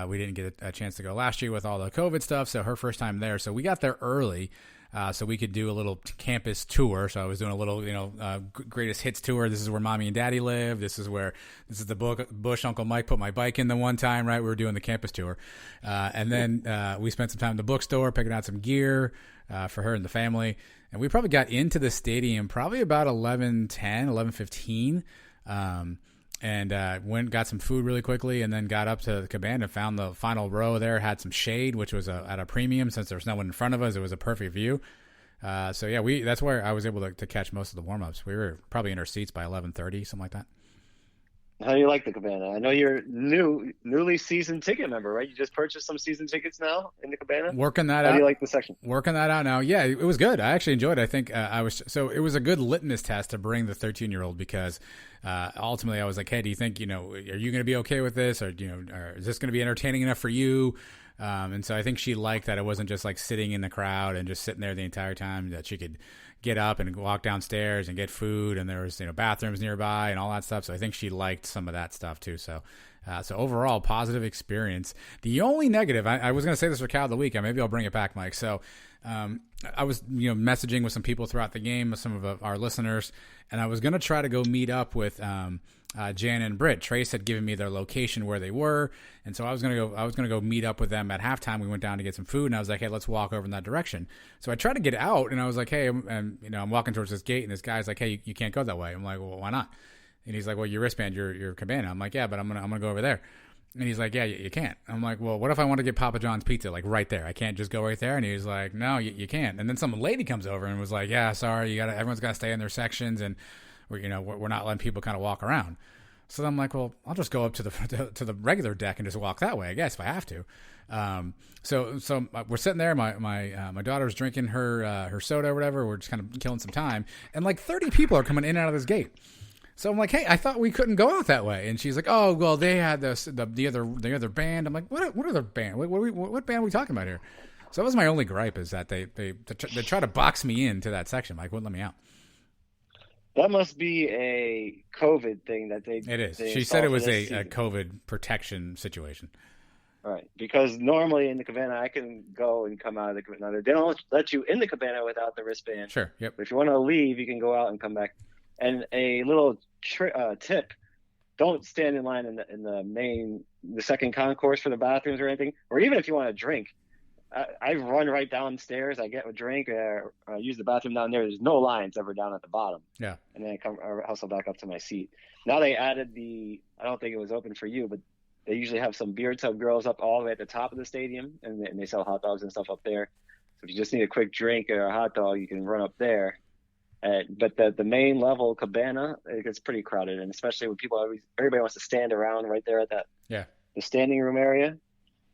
We didn't get a chance to go last year with all the COVID stuff, so her first time there. So we got there early so we could do a little campus tour. So I was doing a little, greatest hits tour. This is where mommy and daddy live. This is the bush Uncle Mike put my bike in the one time, right? We were doing the campus tour. And then we spent some time in the bookstore picking out some gear for her and the family. And we probably got into the stadium probably about 11:10, 11:15. And got some food really quickly, and then got up to the cabana, found the final row there, had some shade, which was at a premium since there was no one in front of us. It was a perfect view. So yeah, that's where I was able to catch most of the warm-ups. We were probably in our seats by 11:30, something like that. How do you like the cabana? I know you're newly season ticket member, right? You just purchased some season tickets now in the cabana. Working that out. How do you like the section? Working that out now. Yeah, it was good. I actually enjoyed it. I think it was a good litmus test to bring the 13-year-old because ultimately I was like, hey, do you think, are you going to be okay with this? Or, or is this going to be entertaining enough for you? And so I think she liked that it wasn't just like sitting in the crowd and just sitting there the entire time, that she could get up and walk downstairs and get food, and there was bathrooms nearby and all that stuff. So I think she liked some of that stuff too. So overall, positive experience. The only negative, I was going to say this for Cal of the Week, and maybe I'll bring it back, Mike. So I was messaging with some people throughout the game, with some of our listeners, and I was going to try to go meet up with Jan and Britt. Trace had given me their location where they were, and so I was gonna go meet up with them at halftime. We went down to get some food, and I was like, hey, let's walk over in that direction. So I tried to get out, and I was like, hey, I'm walking towards this gate, and this guy's like, hey, you can't go that way. I'm like, well, why not? And he's like, well, your wristband, your cabana. I'm like, yeah, but I'm gonna go over there. And he's like, yeah, you can't. I'm like, well, what if I want to get Papa John's pizza, like right there? I can't just go right there. And he was like, no, you can't. And then some lady comes over and was like, yeah, sorry, everyone's got to stay in their sections, and we're not letting people kind of walk around. So I'm like, well, I'll just go up to the regular deck and just walk that way, I guess, if I have to. So we're sitting there. My daughter's drinking her soda or whatever. We're just kind of killing some time, and like 30 people are coming in and out of this gate. So I'm like, hey, I thought we couldn't go out that way. And she's like, oh, well, they had the other band. I'm like, what other band? What band are we talking about here? So that was my only gripe, is that they try to box me into that section. Like, wouldn't let me out. That must be a COVID thing that they. It is. She said it was a COVID protection situation. All right, because normally in the cabana I can go and come out of the cabana. They don't let you in the cabana without the wristband. Sure. Yep. But if you want to leave, you can go out and come back. And a little tip: don't stand in line in the second concourse for the bathrooms or anything. Or even if you want to drink, I run right downstairs. I get a drink, use the bathroom down there. There's no lines ever down at the bottom. Yeah. And then I hustle back up to my seat. Now they added I don't think it was open for you, but they usually have some beer tub girls up all the way at the top of the stadium, and they sell hot dogs and stuff up there. So if you just need a quick drink or a hot dog, you can run up there. But the main level cabana, it gets pretty crowded, and especially when everybody wants to stand around right there at the standing room area.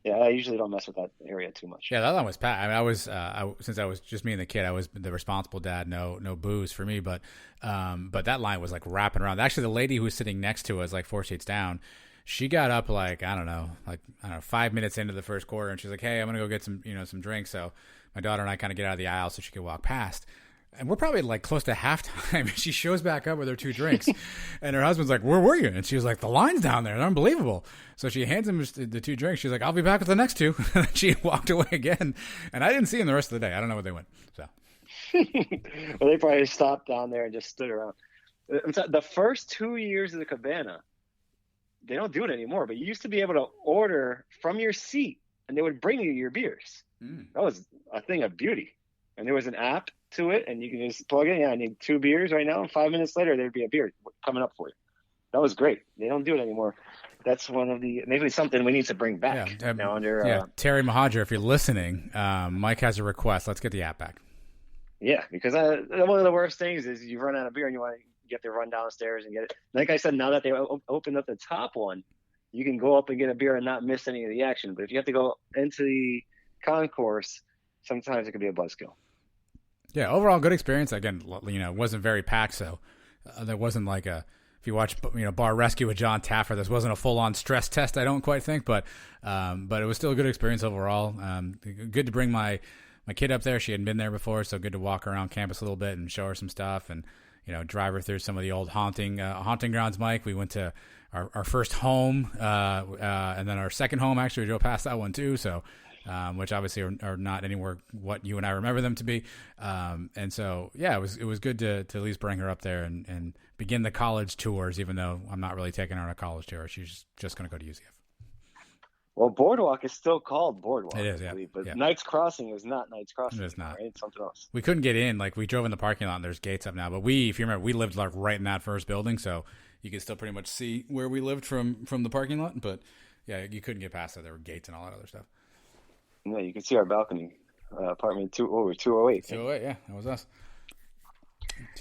Yeah, I usually don't mess with that area too much. Yeah, that line was packed. I mean, since I was just me and the kid, I was the responsible dad. No booze for me, but that line was like wrapping around. Actually, the lady who was sitting next to us, like 4 seats down, she got up like I don't know, 5 minutes into the first quarter, and she's like, "Hey, I'm gonna go get some drinks." So my daughter and I kind of get out of the aisle so she could walk past. And we're probably like close to halftime. She shows back up with her 2 drinks, and her husband's like, "Where were you?" And she was like, "The line's down there. They're unbelievable." So she hands him the 2 drinks. She's like, "I'll be back with the next 2." And she walked away again. And I didn't see him the rest of the day. I don't know where they went. So, well, they probably stopped down there and just stood around. The first 2 years of the Cabana, they don't do it anymore. But you used to be able to order from your seat, and they would bring you your beers. That was a thing of beauty. And there was an app to it, and you can just plug in. Yeah, I need 2 beers right now. And 5 minutes later, there'd be a beer coming up for you. That was great. They don't do it anymore. That's maybe something we need to bring back. Now under Terry Mahadra, if you're listening, Mike has a request. Let's get the app back. Yeah, because one of the worst things is you run out of beer and you have to run downstairs and get it. Like I said, now that they opened up the top one, you can go up and get a beer and not miss any of the action. But if you have to go into the concourse, sometimes it could be a buzzkill. Yeah, overall good experience. Again, it wasn't very packed, so there wasn't like if you watch Bar Rescue with John Taffer, this wasn't a full-on stress test, I don't quite think, but it was still a good experience overall. Good to bring my kid up there. She hadn't been there before, so good to walk around campus a little bit and show her some stuff and drive her through some of the old haunting grounds. Mike, we went to our first home and then our second home. Actually, we drove past that one too, so. Which obviously are not anywhere what you and I remember them to be. And so, yeah, it was good to at least bring her up there and begin the college tours, even though I'm not really taking her on a college tour. She's just going to go to UCF. Well, Boardwalk is still called Boardwalk. It is, yeah. But yeah. Knights Crossing is not Knights Crossing. It is not. Right? It's something else. We couldn't get in. Like, we drove in the parking lot, and there's gates up now. But if you remember, we lived like right in that first building, so you could still pretty much see where we lived from the parking lot. But, yeah, you couldn't get past it. There were gates and all that other stuff. Yeah, you can see our balcony, apartment 208. 208, yeah, that was us.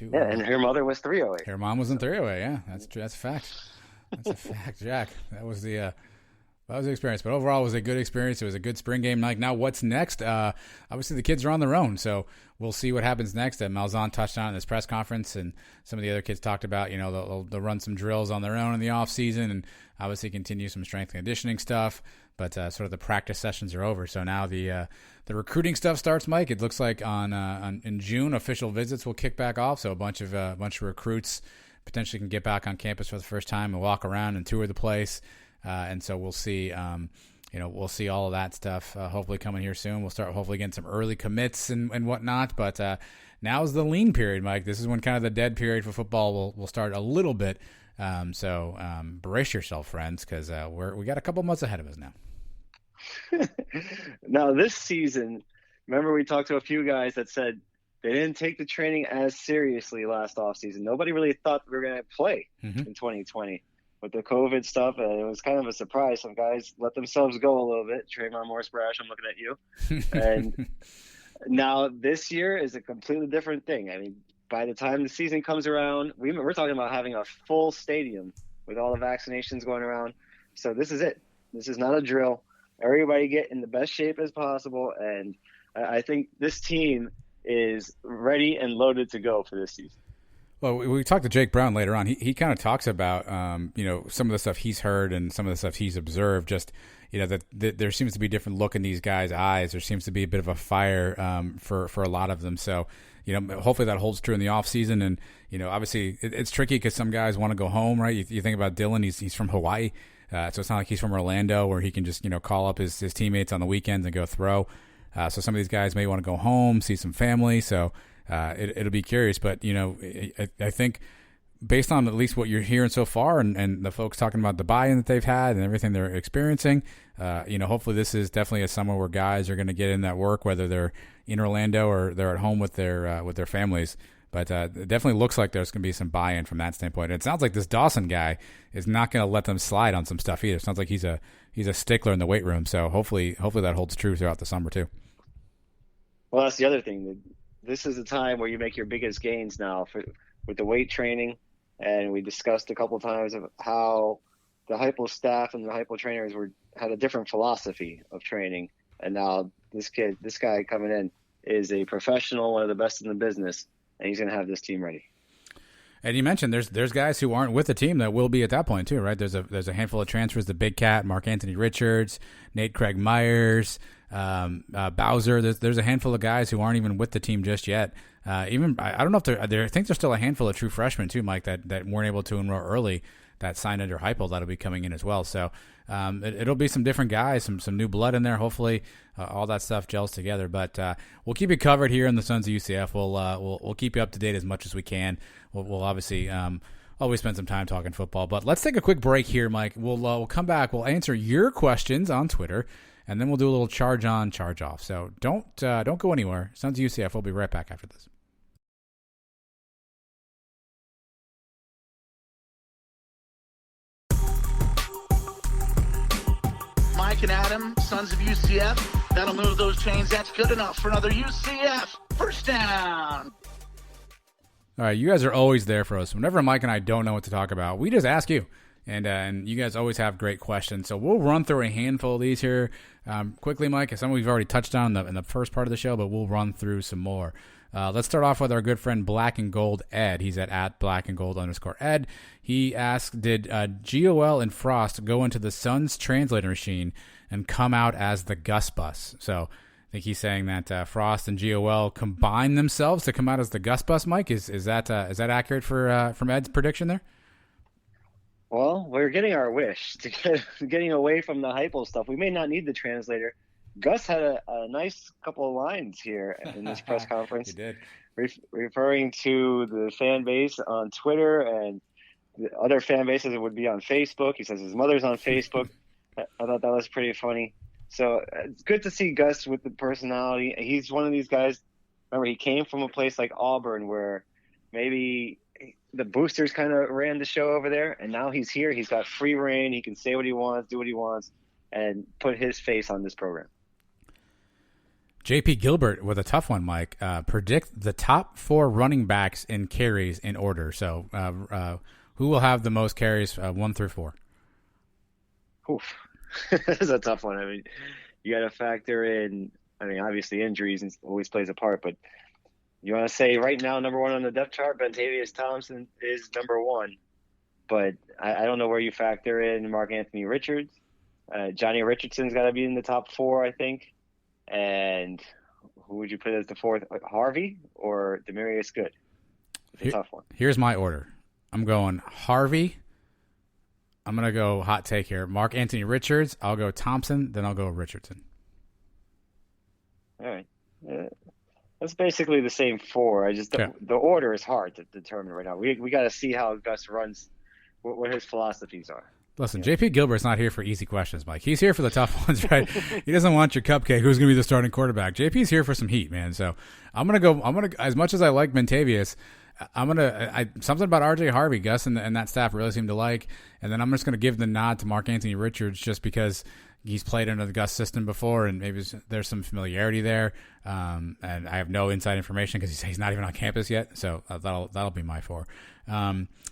Yeah, and her mother was 308. Her mom was in 308, yeah, that's a fact. That's a fact, Jack. That was the experience. But overall, it was a good experience. It was a good spring game. Like, now what's next? Obviously, the kids are on their own, so we'll see what happens next. Malzahn touched on in this press conference, and some of the other kids talked about, they'll run some drills on their own in the off season, and obviously continue some strength and conditioning stuff. But sort of the practice sessions are over, so now the recruiting stuff starts. Mike, it looks like in June official visits will kick back off, so a bunch of recruits potentially can get back on campus for the first time and walk around and tour the place. And so we'll see, we'll see all of that stuff hopefully coming here soon. We'll start hopefully getting some early commits and whatnot. But now's the lean period, Mike. This is when kind of the dead period for football will start a little bit. So brace yourself, friends, because we got a couple months ahead of us now. Now, this season, remember we talked to a few guys that said they didn't take the training as seriously last offseason. Nobody really thought we were going to play in 2020. With the COVID stuff, it was kind of a surprise. Some guys let themselves go a little bit. Trayvon Morris-Brash, I'm looking at you. And now this year is a completely different thing. I mean, by the time the season comes around, we're talking about having a full stadium with all the vaccinations going around. So this is it. This is not a drill. Everybody get in the best shape as possible. And I think this team is ready and loaded to go for this season. Well, we talked to Jake Brown later on. He kind of talks about, some of the stuff he's heard and some of the stuff he's observed. Just, that there seems to be a different look in these guys' eyes. There seems to be a bit of a fire for a lot of them. So, hopefully that holds true in the off season. And, obviously it's tricky because some guys want to go home, right? You think about Dylan, he's from Hawaii. So it's not like he's from Orlando where he can just, call up his teammates on the weekends and go throw. So some of these guys may want to go home, see some family. So it'll be curious. But, I think based on at least what you're hearing so far and the folks talking about the buy-in that they've had and everything they're experiencing, hopefully this is definitely a summer where guys are going to get in that work, whether they're in Orlando or they're at home with their families. But it definitely looks like there's going to be some buy-in from that standpoint. It sounds like this Dawson guy is not going to let them slide on some stuff either. It sounds like he's a stickler in the weight room. So hopefully that holds true throughout the summer too. Well, that's the other thing. This is the time where you make your biggest gains now with the weight training. And we discussed a couple of times of how the Heupel staff and the Heupel trainers had a different philosophy of training. And now this guy coming in is a professional, one of the best in the business. And he's going to have this team ready. And you mentioned there's guys who aren't with the team that will be at that point too, right? There's a handful of transfers: the Big Cat, Mark Anthony Richards, Nate Craig Myers, Bowser. There's a handful of guys who aren't even with the team just yet. I don't know if they're. I think there's still a handful of true freshmen too, Mike, that weren't able to enroll early, that signed under Heupel, that'll be coming in as well. So it'll be some different guys, some new blood in there. Hopefully, all that stuff gels together. But we'll keep you covered here in the Sons of UCF. We'll keep you up to date as much as we can. We'll obviously always spend some time talking football. But let's take a quick break here, Mike. We'll come back. We'll answer your questions on Twitter, and then we'll do a little charge on, charge off. So don't go anywhere. Sons of UCF. We'll be right back after this. Mike and Adam, Sons of UCF. That'll move those chains. That's good enough for another UCF first down. All right, you guys are always there for us. Whenever Mike and I don't know what to talk about, we just ask you. And you guys always have great questions. So we'll run through a handful of these here quickly, Mike. Some we've already touched on in the first part of the show, but we'll run through some more. Let's start off with our good friend Black and Gold Ed. He's at Black and Gold _Ed. He asked, did GOL and Frost go into the Suns translator machine and come out as the Gus Bus? So I think he's saying that Frost and GOL combined themselves to come out as the Gus Bus. Mike, is that accurate from Ed's prediction there? Well, we're getting our wish to getting away from the Heupel stuff. We may not need the translator. Gus had a nice couple of lines here in this press conference. He did. Referring to the fan base on Twitter and the other fan bases that would be on Facebook. He says his mother's on Facebook. I thought that was pretty funny. So it's good to see Gus with the personality. He's one of these guys. Remember, he came from a place like Auburn where maybe the boosters kind of ran the show over there, and now he's here. He's got free reign. He can say what he wants, do what he wants, and put his face on this program. JP Gilbert with a tough one, Mike. Predict the top 4 running backs in carries in order. So who will have the most carries 1 through 4? Oof. This is a tough one. I mean, you got to factor in, obviously injuries always plays a part, but you want to say right now, number 1 on the depth chart, Bentavious Thompson is number 1. But I don't know where you factor in Mark Anthony Richards. Johnny Richardson's got to be in the top 4, I think. And who would you put as the 4th? Harvey or Demarius Good? It's a tough one. Here's my order. I'm going Harvey. I'm going to go hot take here. Mark Anthony Richards. I'll go Thompson. Then I'll go Richardson. All right. That's basically the same 4. The order is hard to determine right now. We got to see how Gus runs, what his philosophies are. Listen, JP Gilbert's not here for easy questions, Mike. He's here for the tough ones, right? He doesn't want your cupcake. Who's going to be the starting quarterback? JP's here for some heat, man. So I'm gonna as much as I like Bentavious, something about RJ Harvey, Gus and that staff really seem to like, and then I'm just gonna give the nod to Mark Anthony Richards just because he's played under the Gus system before, and maybe there's some familiarity there. And I have no inside information because he's not even on campus yet. So that'll be my 4.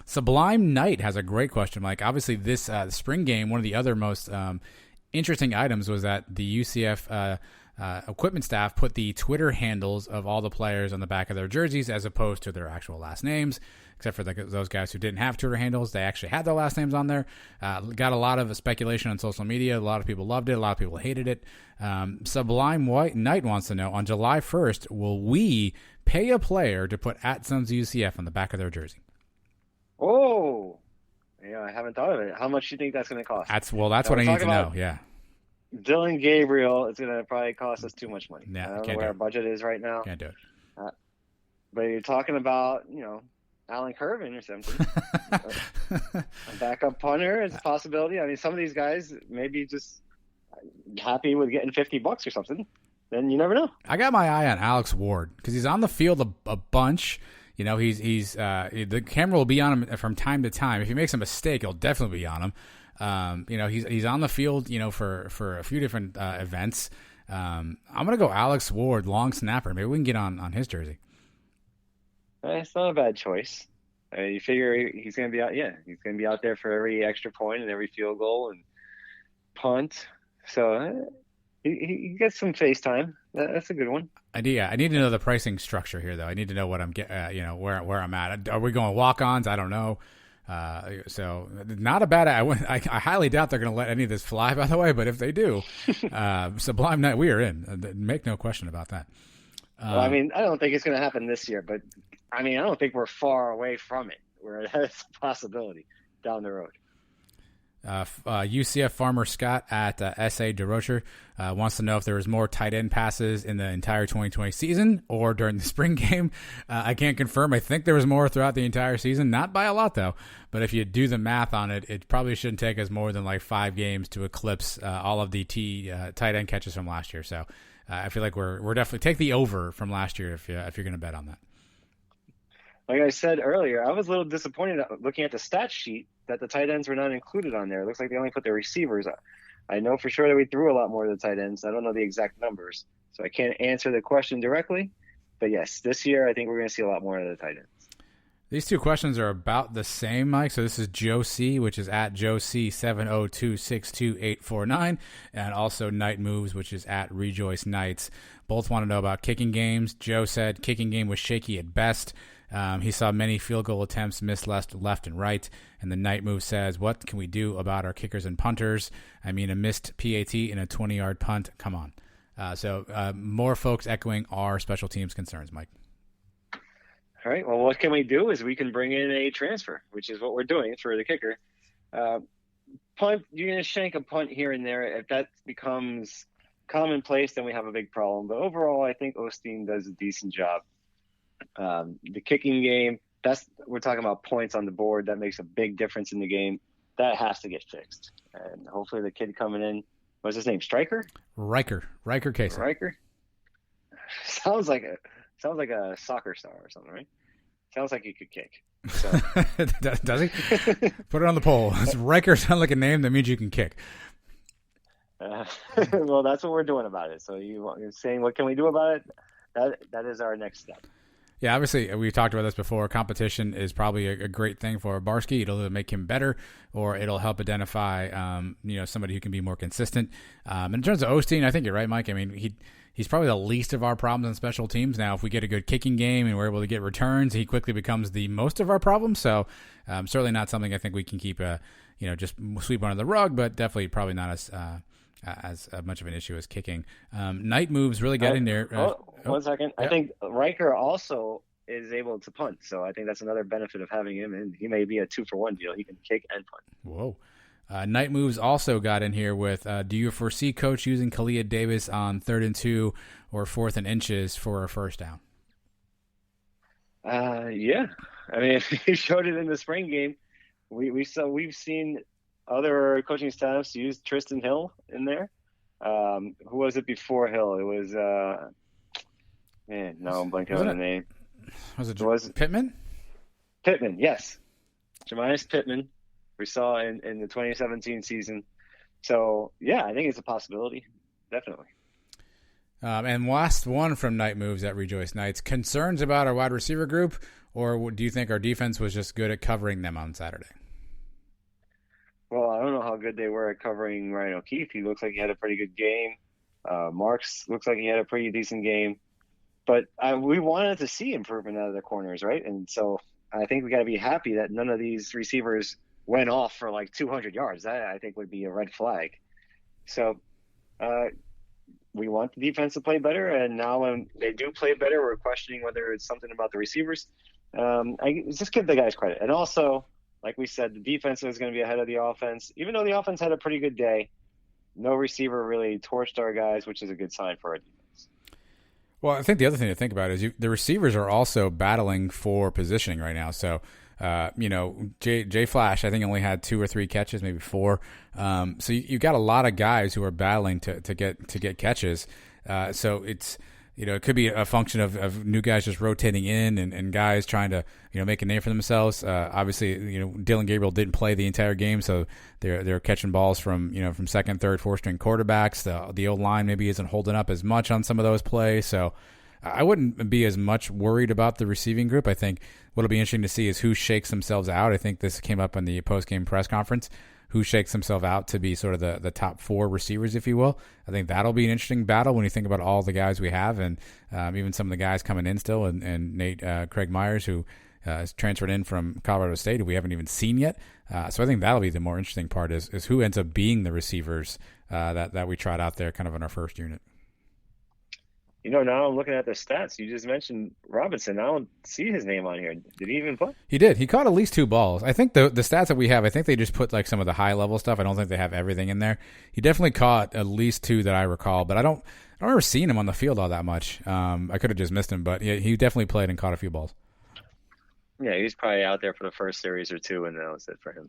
Sublime Knight has a great question, Mike. Obviously, this spring game, one of the other most interesting items was that the UCF equipment staff put the Twitter handles of all the players on the back of their jerseys as opposed to their actual last names, except for those guys who didn't have Twitter handles. They actually had their last names on there. Got a lot of speculation on social media. A lot of people loved it. A lot of people hated it. Sublime Knight wants to know, on July 1st, will we pay a player to put @Sons of UCF on the back of their jersey? Oh, yeah, I haven't thought of it. How much do you think that's going to cost? That's what I need to know. Yeah. Dylan Gabriel is going to probably cost us too much money. Yeah, I don't know where our budget is right now. Can't do it. But you're talking about, Alan Curvin or something. A backup punter is a possibility. I mean, some of these guys may be just happy with getting $50 or something. Then you never know. I got my eye on Alex Ward because he's on the field a bunch. He's the camera will be on him from time to time. If he makes a mistake, it'll definitely be on him. He's on the field, for a few different events. I'm gonna go Alex Ward, long snapper. Maybe we can get on his jersey. It's not a bad choice. You figure he's gonna be out. Yeah, he's gonna be out there for every extra point and every field goal and punt. So he gets some face time. That's a good one. I need to know the pricing structure here, though. I need to know what I'm where I'm at. Are we going walk-ons? I don't know. So not a bad. I highly doubt they're going to let any of this fly, by the way. But if they do, Sublime Night, we are in. Make no question about that. Well, I mean, I don't think it's going to happen this year, but I mean, I don't think we're far away from it. Where that's a possibility down the road. UCF farmer Scott at SA DeRocher wants to know if there was more tight end passes in the entire 2020 season or during the spring game. I can't confirm. I think there was more throughout the entire season. Not by a lot, though. But if you do the math on it, it probably shouldn't take us more than like 5 games to eclipse all of the tight end catches from last year. So I feel like we're definitely take the over from last year if you're going to bet on that. Like I said earlier, I was a little disappointed looking at the stat sheet that the tight ends were not included on there. It looks like they only put the receivers on. I know for sure that we threw a lot more of the tight ends. I don't know the exact numbers, so I can't answer the question directly. But yes, this year I think we're going to see a lot more of the tight ends. These two questions are about the same, Mike. So this is Joe C, which is at Joe C 702-62849, and also Night Moves, which is at Rejoice Nights. Both want to know about kicking games. Joe said kicking game was shaky at best. He saw many field goal attempts missed left and right. And the Night Move says, what can we do about our kickers and punters? I mean, a missed PAT in a 20-yard punt. Come on. So more folks echoing our special teams concerns, Mike. All right. Well, what can we do is we can bring in a transfer, which is what we're doing for the kicker. Punt, you're going to shank a punt here and there. If that becomes commonplace, then we have a big problem. But overall, I think Osteen does a decent job. The kicking game, we're talking about points on the board. That makes a big difference in the game. That has to get fixed. And hopefully the kid coming in, what's his name? Riker Casey. Riker? Sounds like a soccer star or something, right? Sounds like he could kick. So. Does he? Put it on the poll. Does Riker sound like a name that means you can kick? Well, that's what we're doing about it. So you're saying, what can we do about it? That is our next step. Yeah, obviously, we talked about this before. Competition is probably a great thing for Barsky. It'll either make him better or it'll help identify, somebody who can be more consistent. In terms of Osteen, I think you're right, Mike. I mean, he's probably the least of our problems on special teams. Now, if we get a good kicking game and we're able to get returns, he quickly becomes the most of our problems. So certainly not something I think we can keep, just sweep under the rug, but definitely probably not as much of an issue as kicking. Night Moves really got in there. 1 second. Yeah. I think Riker also is able to punt, so I think that's another benefit of having him, and he may be a 2-for-1 deal. He can kick and punt. Whoa. Night Moves also got in here with, do you foresee Coach using Kalia Davis on 3rd and 2 or 4th and inches for a first down? Yeah. I mean, he showed it in the spring game. We've seen other coaching staffs use Tristan Hill in there. Who was it before Hill? It was I'm blanking on the name. Was it Pittman? Pittman, yes. Jemias Pittman. We saw in the 2017 season. So yeah, I think it's a possibility. Definitely. And last one from Night Moves at Rejoice Nights. Concerns about our wide receiver group, or do you think our defense was just good at covering them on Saturday? Well, I don't know how good they were at covering Ryan O'Keefe. He looks like he had a pretty good game. Marks looks like he had a pretty decent game. But we wanted to see improvement out of the corners, right? And so I think we got to be happy that none of these receivers went off for like 200 yards. That, I think, would be a red flag. So we want the defense to play better. And now when they do play better, we're questioning whether it's something about the receivers. Just give the guys credit. And also, like we said, the defense is going to be ahead of the offense. Even though the offense had a pretty good day, no receiver really torched our guys, which is a good sign for our defense. Well, I think the other thing to think about is the receivers are also battling for positioning right now. So, Jay Flash, I think, only had 2 or 3 catches, maybe 4. So you've got a lot of guys who are battling to get catches. So it's, it could be a function of new guys just rotating in and guys trying to, make a name for themselves. Obviously, Dylan Gabriel didn't play the entire game, so they're catching balls from second, third, fourth string quarterbacks. The old line maybe isn't holding up as much on some of those plays. So I wouldn't be as much worried about the receiving group. I think what'll be interesting to see is who shakes themselves out. I think this came up in the post-game press conference. Who shakes himself out to be sort of the top 4 receivers, if you will. I think that'll be an interesting battle when you think about all the guys we have and even some of the guys coming in still and Nate Craig Myers, who is transferred in from Colorado State, who we haven't even seen yet. So I think that'll be the more interesting part is who ends up being the receivers that we tried out there kind of in our first unit. Now I'm looking at the stats. You just mentioned Robinson. I don't see his name on here. Did he even play? He did. He caught at least 2 balls. I think the stats that we have, I think they just put like some of the high level stuff. I don't think they have everything in there. He definitely caught at least 2 that I recall, but I don't remember seeing him on the field all that much. I could have just missed him, but he definitely played and caught a few balls. Yeah, he was probably out there for the first series or 2, and that was it for him.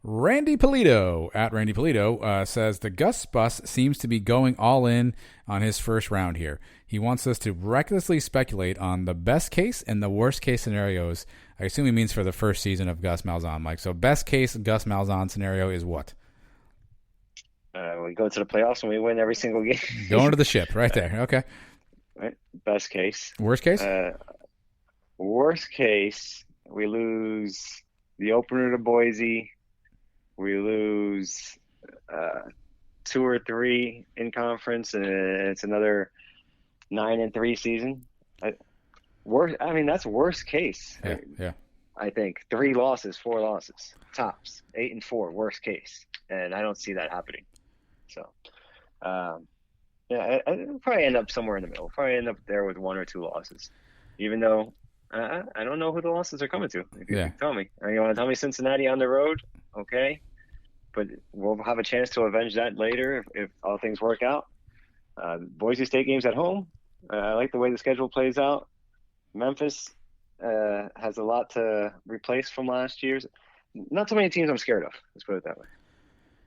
Randy Polito at Randy Polito says the Gus Bus seems to be going all in on his first round here. He wants us to recklessly speculate on the best case and the worst case scenarios. I assume he means for the first season of Gus Malzahn, Mike. So best case Gus Malzahn scenario is what? We go to the playoffs and we win every single game. Going to the ship right there. Okay. Right. Best case. Worst case? Worst case, we lose the opener to Boise. We lose 2 or 3 in conference, and it's another 9-3 season. That's worst case. Yeah. I think 3 losses, 4 losses, tops 8-4, worst case, and I don't see that happening. So, I'll probably end up somewhere in the middle. We'll probably end up there with 1 or 2 losses, even though I don't know who the losses are coming to. If you tell me, you want to tell me Cincinnati on the road? Okay. But we'll have a chance to avenge that later if all things work out. Boise State game's at home. I like the way the schedule plays out. Memphis has a lot to replace from last year's. Not so many teams I'm scared of. Let's put it that way.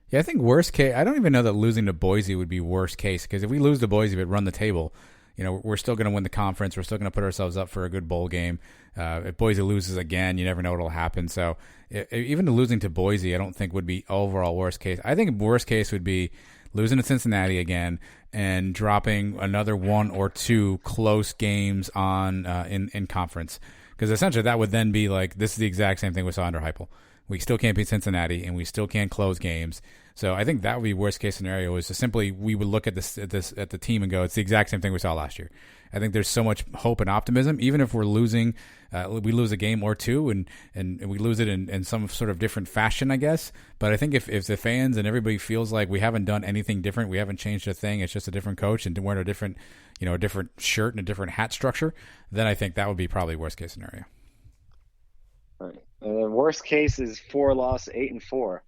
Yeah, I think worst case, I don't even know that losing to Boise would be worst case, because if we lose to Boise but run the table, we're still going to win the conference. We're still going to put ourselves up for a good bowl game. If Boise loses again, you never know what will happen. So even losing to Boise, I don't think would be overall worst case. I think worst case would be losing to Cincinnati again and dropping another 1 or 2 close games on in conference. Because essentially that would then be like, this is the exact same thing we saw under Heupel. We still can't beat Cincinnati, and we still can't close games. So I think that would be worst case scenario, is to simply we would look at the team and go, it's the exact same thing we saw last year. I think there's so much hope and optimism, even if we're losing, we lose a game or 2 and we lose it in some sort of different fashion, I guess. But I think if the fans and everybody feels like we haven't done anything different, we haven't changed a thing, it's just a different coach and wearing a different shirt and a different hat structure, then I think that would be probably worst case scenario. Right. And the worst case is 4 loss, 8-4.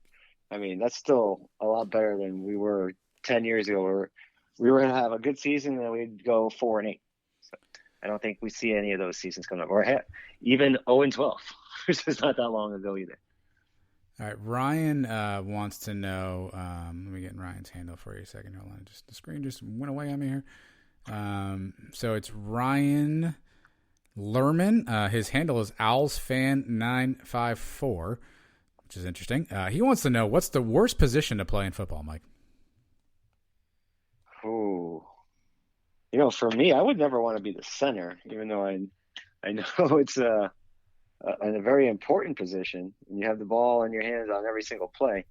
I mean, that's still a lot better than we were 10 years ago, where we were going to have a good season and then we'd go 4-8. So I don't think we see any of those seasons coming up, or even 0-12, which is not that long ago either. All right, Ryan wants to know. Let me get Ryan's handle for you a second. Hold on, the screen just went away on me here. So it's Ryan Lerman. His handle is OwlsFan954, which is interesting. He wants to know, what's the worst position to play in football, Mike? Ooh. For me, I would never want to be the center, even though I know it's a very important position, and you have the ball in your hands on every single play.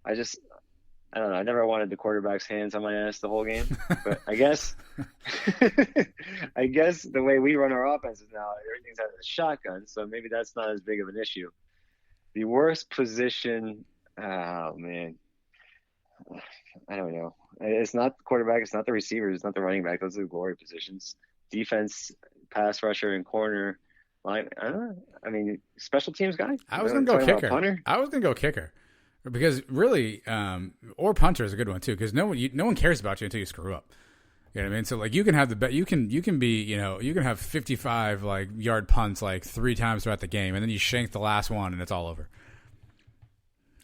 I don't know. I never wanted the quarterback's hands on my ass the whole game, but I guess the way we run our offenses now, everything's out of the shotgun, so maybe that's not as big of an issue. The worst position, oh man, I don't know. It's not the quarterback, it's not the receivers, it's not the running back. Those are the glory positions. Defense, pass rusher, and corner. I don't know. I mean, special teams guy. I was going to go kicker. Because really, or punter is a good one too. Because no one cares about you until you screw up. You know what I mean? So like you can have the bet. You can be you can have 55 yard punts 3 times throughout the game, and then you shank the last one, and it's all over.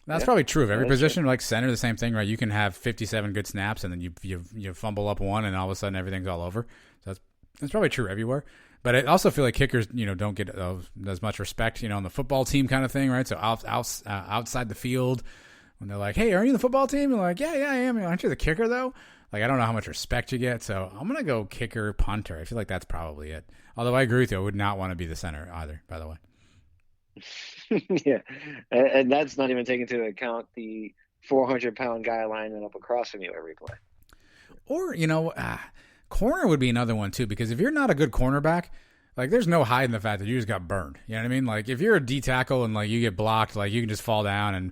That's probably true of every position. True. Like center, the same thing, right? You can have 57 good snaps, and then you fumble up one, and all of a sudden everything's all over. So that's probably true everywhere. But I also feel like kickers, don't get as much respect, on the football team kind of thing, right? So outside the field, when they're like, "Hey, are you the football team?" You're like, "Yeah, I am." Aren't you the kicker though? I don't know how much respect you get, so I'm gonna go kicker, punter. I feel like that's probably it. Although I agree with you, I would not want to be the center either. By the way. Yeah, and that's not even taking into account the 400-pound guy lining up across from you every play. Or corner would be another one too, because if you're not a good cornerback, like there's no hiding the fact that you just got burned. You know what I mean? Like if you're a D tackle and like you get blocked, like you can just fall down and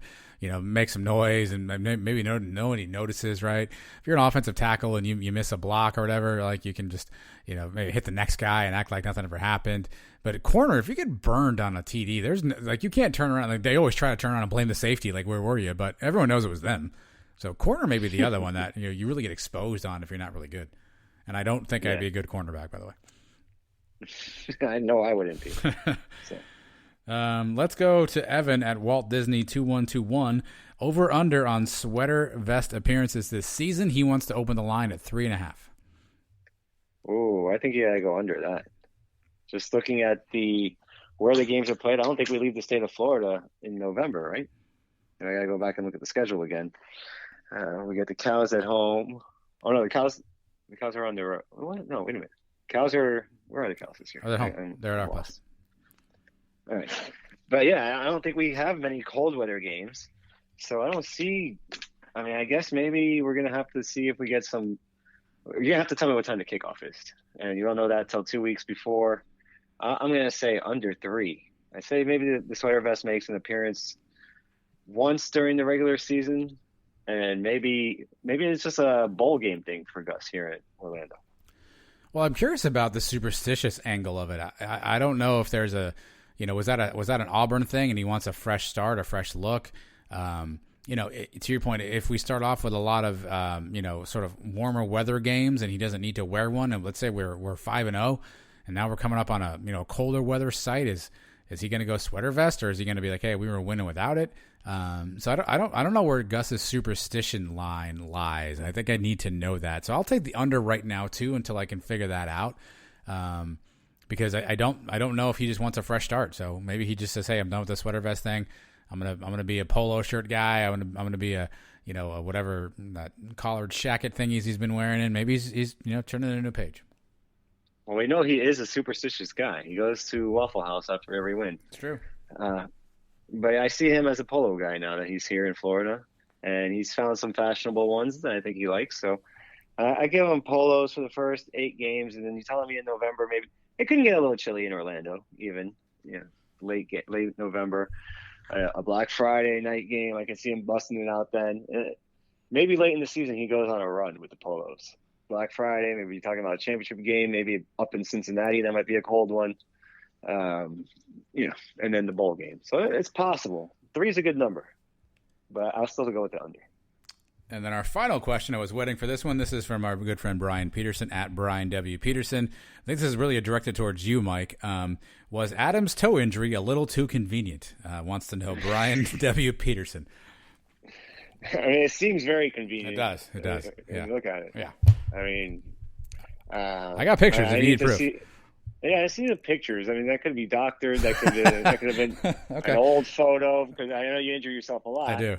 make some noise and maybe nobody notices, right? If you're an offensive tackle and you miss a block or whatever, like you can just maybe hit the next guy and act like nothing ever happened. But at corner, if you get burned on a TD, there's like you can't turn around. Like they always try to turn around and blame the safety, like where were you? But everyone knows it was them. So corner may be the other one that you really get exposed on if you're not really good. And I don't think I'd be a good cornerback, by the way. I know I wouldn't be. So. Let's go to Evan at Walt Disney 2121. Over under on sweater vest appearances this season. He wants to open the line at 3.5. Oh, I think you gotta go under that. Just looking at where the games are played, I don't think we leave the state of Florida in November, right? I gotta go back and look at the schedule again. We got the Cows at home. Oh no, the Cows are on the road. What? No, wait a minute. Where are the Cows this year? Oh, they're home. They're at our place. All right. But yeah, I don't think we have many cold weather games. So I don't see, I guess maybe we're going to have to see if we get some, you're going to have to tell me what time the kickoff is. And you don't know that till 2 weeks before. I'm going to say under 3. I say maybe the sweater vest makes an appearance once during the regular season. And maybe it's just a bowl game thing for Gus here at Orlando. Well, I'm curious about the superstitious angle of it. I don't know if there's was that an Auburn thing and he wants a fresh start, a fresh look? To your point, if we start off with a lot of sort of warmer weather games and he doesn't need to wear one, and let's say we're 5-0, and now we're coming up on a colder weather site, is he going to go sweater vest, or is he going to be like, hey, we were winning without it? So I don't know where Gus's superstition line lies. I think I need to know that. So I'll take the under right now too until I can figure that out. Because I don't know if he just wants a fresh start. So maybe he just says, hey, I'm done with the sweater vest thing. I'm gonna be a polo shirt guy. I'm gonna be a whatever that collared jacket thing he's been wearing, and maybe he's turning it into a page. Well, we know he is a superstitious guy. He goes to Waffle House after every win. It's true. But I see him as a polo guy now that he's here in Florida, and he's found some fashionable ones that I think he likes. So I give him polos for the first 8 games, and then you're telling me in November maybe it couldn't get a little chilly in Orlando, even late November. A Black Friday night game, I can see him busting it out then. Maybe late in the season he goes on a run with the polos. Black Friday, maybe you're talking about a championship game, maybe up in Cincinnati, that might be a cold one. And then the bowl game. So it's possible. 3 is a good number, but I'll still go with the under. And then our final question, I was waiting for this one. This is from our good friend Brian Peterson at Brian W. Peterson. I think this is really directed towards you, Mike. Was Adam's toe injury a little too convenient? Wants to know Brian W. Peterson. It seems very convenient. It does. Yeah. Look at it. Yeah. I got pictures if you need proof. I see the pictures. That could be doctored. That could have been okay. An old photo, because I know you injure yourself a lot. I do.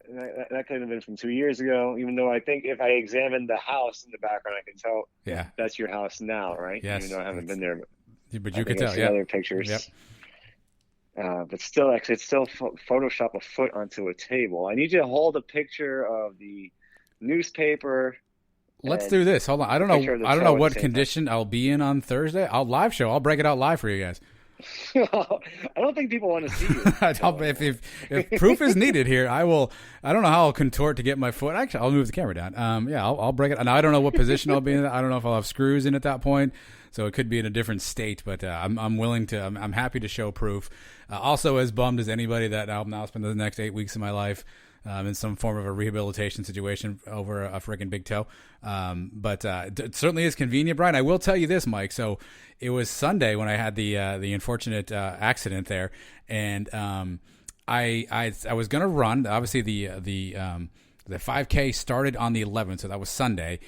That could have been from 2 years ago, even though I think if I examined the house in the background, I can tell that's your house now, right? Yes. Even though I haven't been there. But you could tell, yeah. Other pictures. Yep. But still, actually, it's still Photoshop a foot onto a table. I need you to hold a picture of the newspaper. Let's do this. Hold on. I don't know what condition I'll be in on Thursday. I'll break it out live for you guys. I don't think people want to see you. if proof is needed here, I will. I don't know how I'll contort to get my foot. Actually, I'll move the camera down. I'll break it. Now I don't know what position I'll be in. I don't know if I'll have screws in at that point, so it could be in a different state. But I'm willing to. I'm happy to show proof. Also, as bummed as anybody that I'll now spend the next 8 weeks of my life in some form of a rehabilitation situation over a freaking big toe. But it certainly is convenient, Brian. I will tell you this, Mike. So it was Sunday when I had the unfortunate accident there, and I was going to run. Obviously, the 5K started on the 11th, so that was Sunday.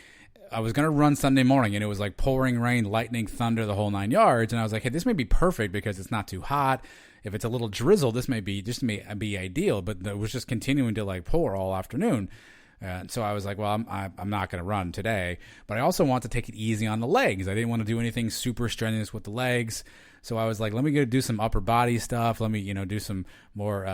I was going to run Sunday morning, and it was like pouring rain, lightning, thunder, the whole 9 yards. And I was like, hey, this may be perfect because it's not too hot. If it's a little drizzle, this may be ideal. But it was just continuing to like pour all afternoon. And so I was like, well, I'm not going to run today, but I also want to take it easy on the legs. I didn't want to do anything super strenuous with the legs. So I was like, let me go do some upper body stuff. Let me, do some more,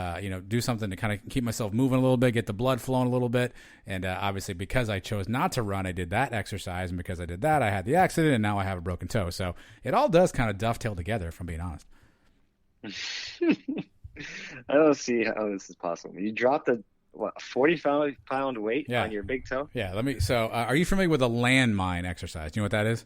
do something to kind of keep myself moving a little bit, get the blood flowing a little bit. And obviously, because I chose not to run, I did that exercise. And because I did that, I had the accident, and now I have a broken toe. So it all does kind of dovetail together, if I'm being honest. I don't see how this is possible. You dropped a 40-pound weight on your big toe? Yeah. So are you familiar with a landmine exercise? Do you know what that is?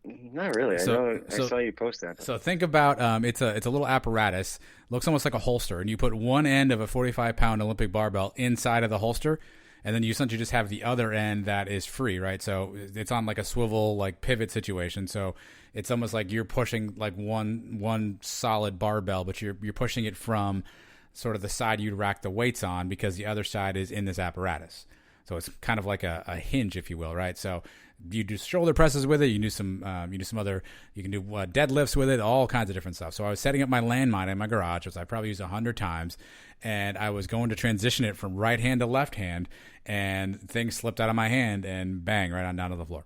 Not really. I saw you post that. So think about it's a little apparatus. Looks almost like a holster, and you put one end of a 45-pound Olympic barbell inside of the holster, and then you essentially just have the other end that is free, right? So it's on like a swivel, like pivot situation. So it's almost like you're pushing like one solid barbell, but you're pushing it from sort of the side you'd rack the weights on, because the other side is in this apparatus. So it's kind of like a hinge, if you will, right? So you do shoulder presses with it. You can do some deadlifts with it, all kinds of different stuff. So I was setting up my landmine in my garage, which I probably used 100 times, and I was going to transition it from right hand to left hand, and things slipped out of my hand and bang, right on down to the floor.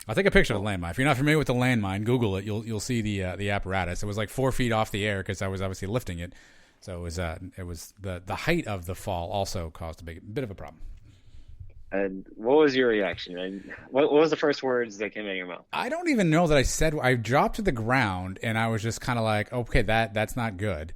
I'll take a picture of the landmine. If you're not familiar with the landmine, Google it. You'll see the apparatus. It was like 4 feet off the air because I was obviously lifting it. So it was the height of the fall also caused a bit of a problem. And what was your reaction? And what was the first words that came out of your mouth? I don't even know that I said. I dropped to the ground, and I was just kind of like, okay, that's not good.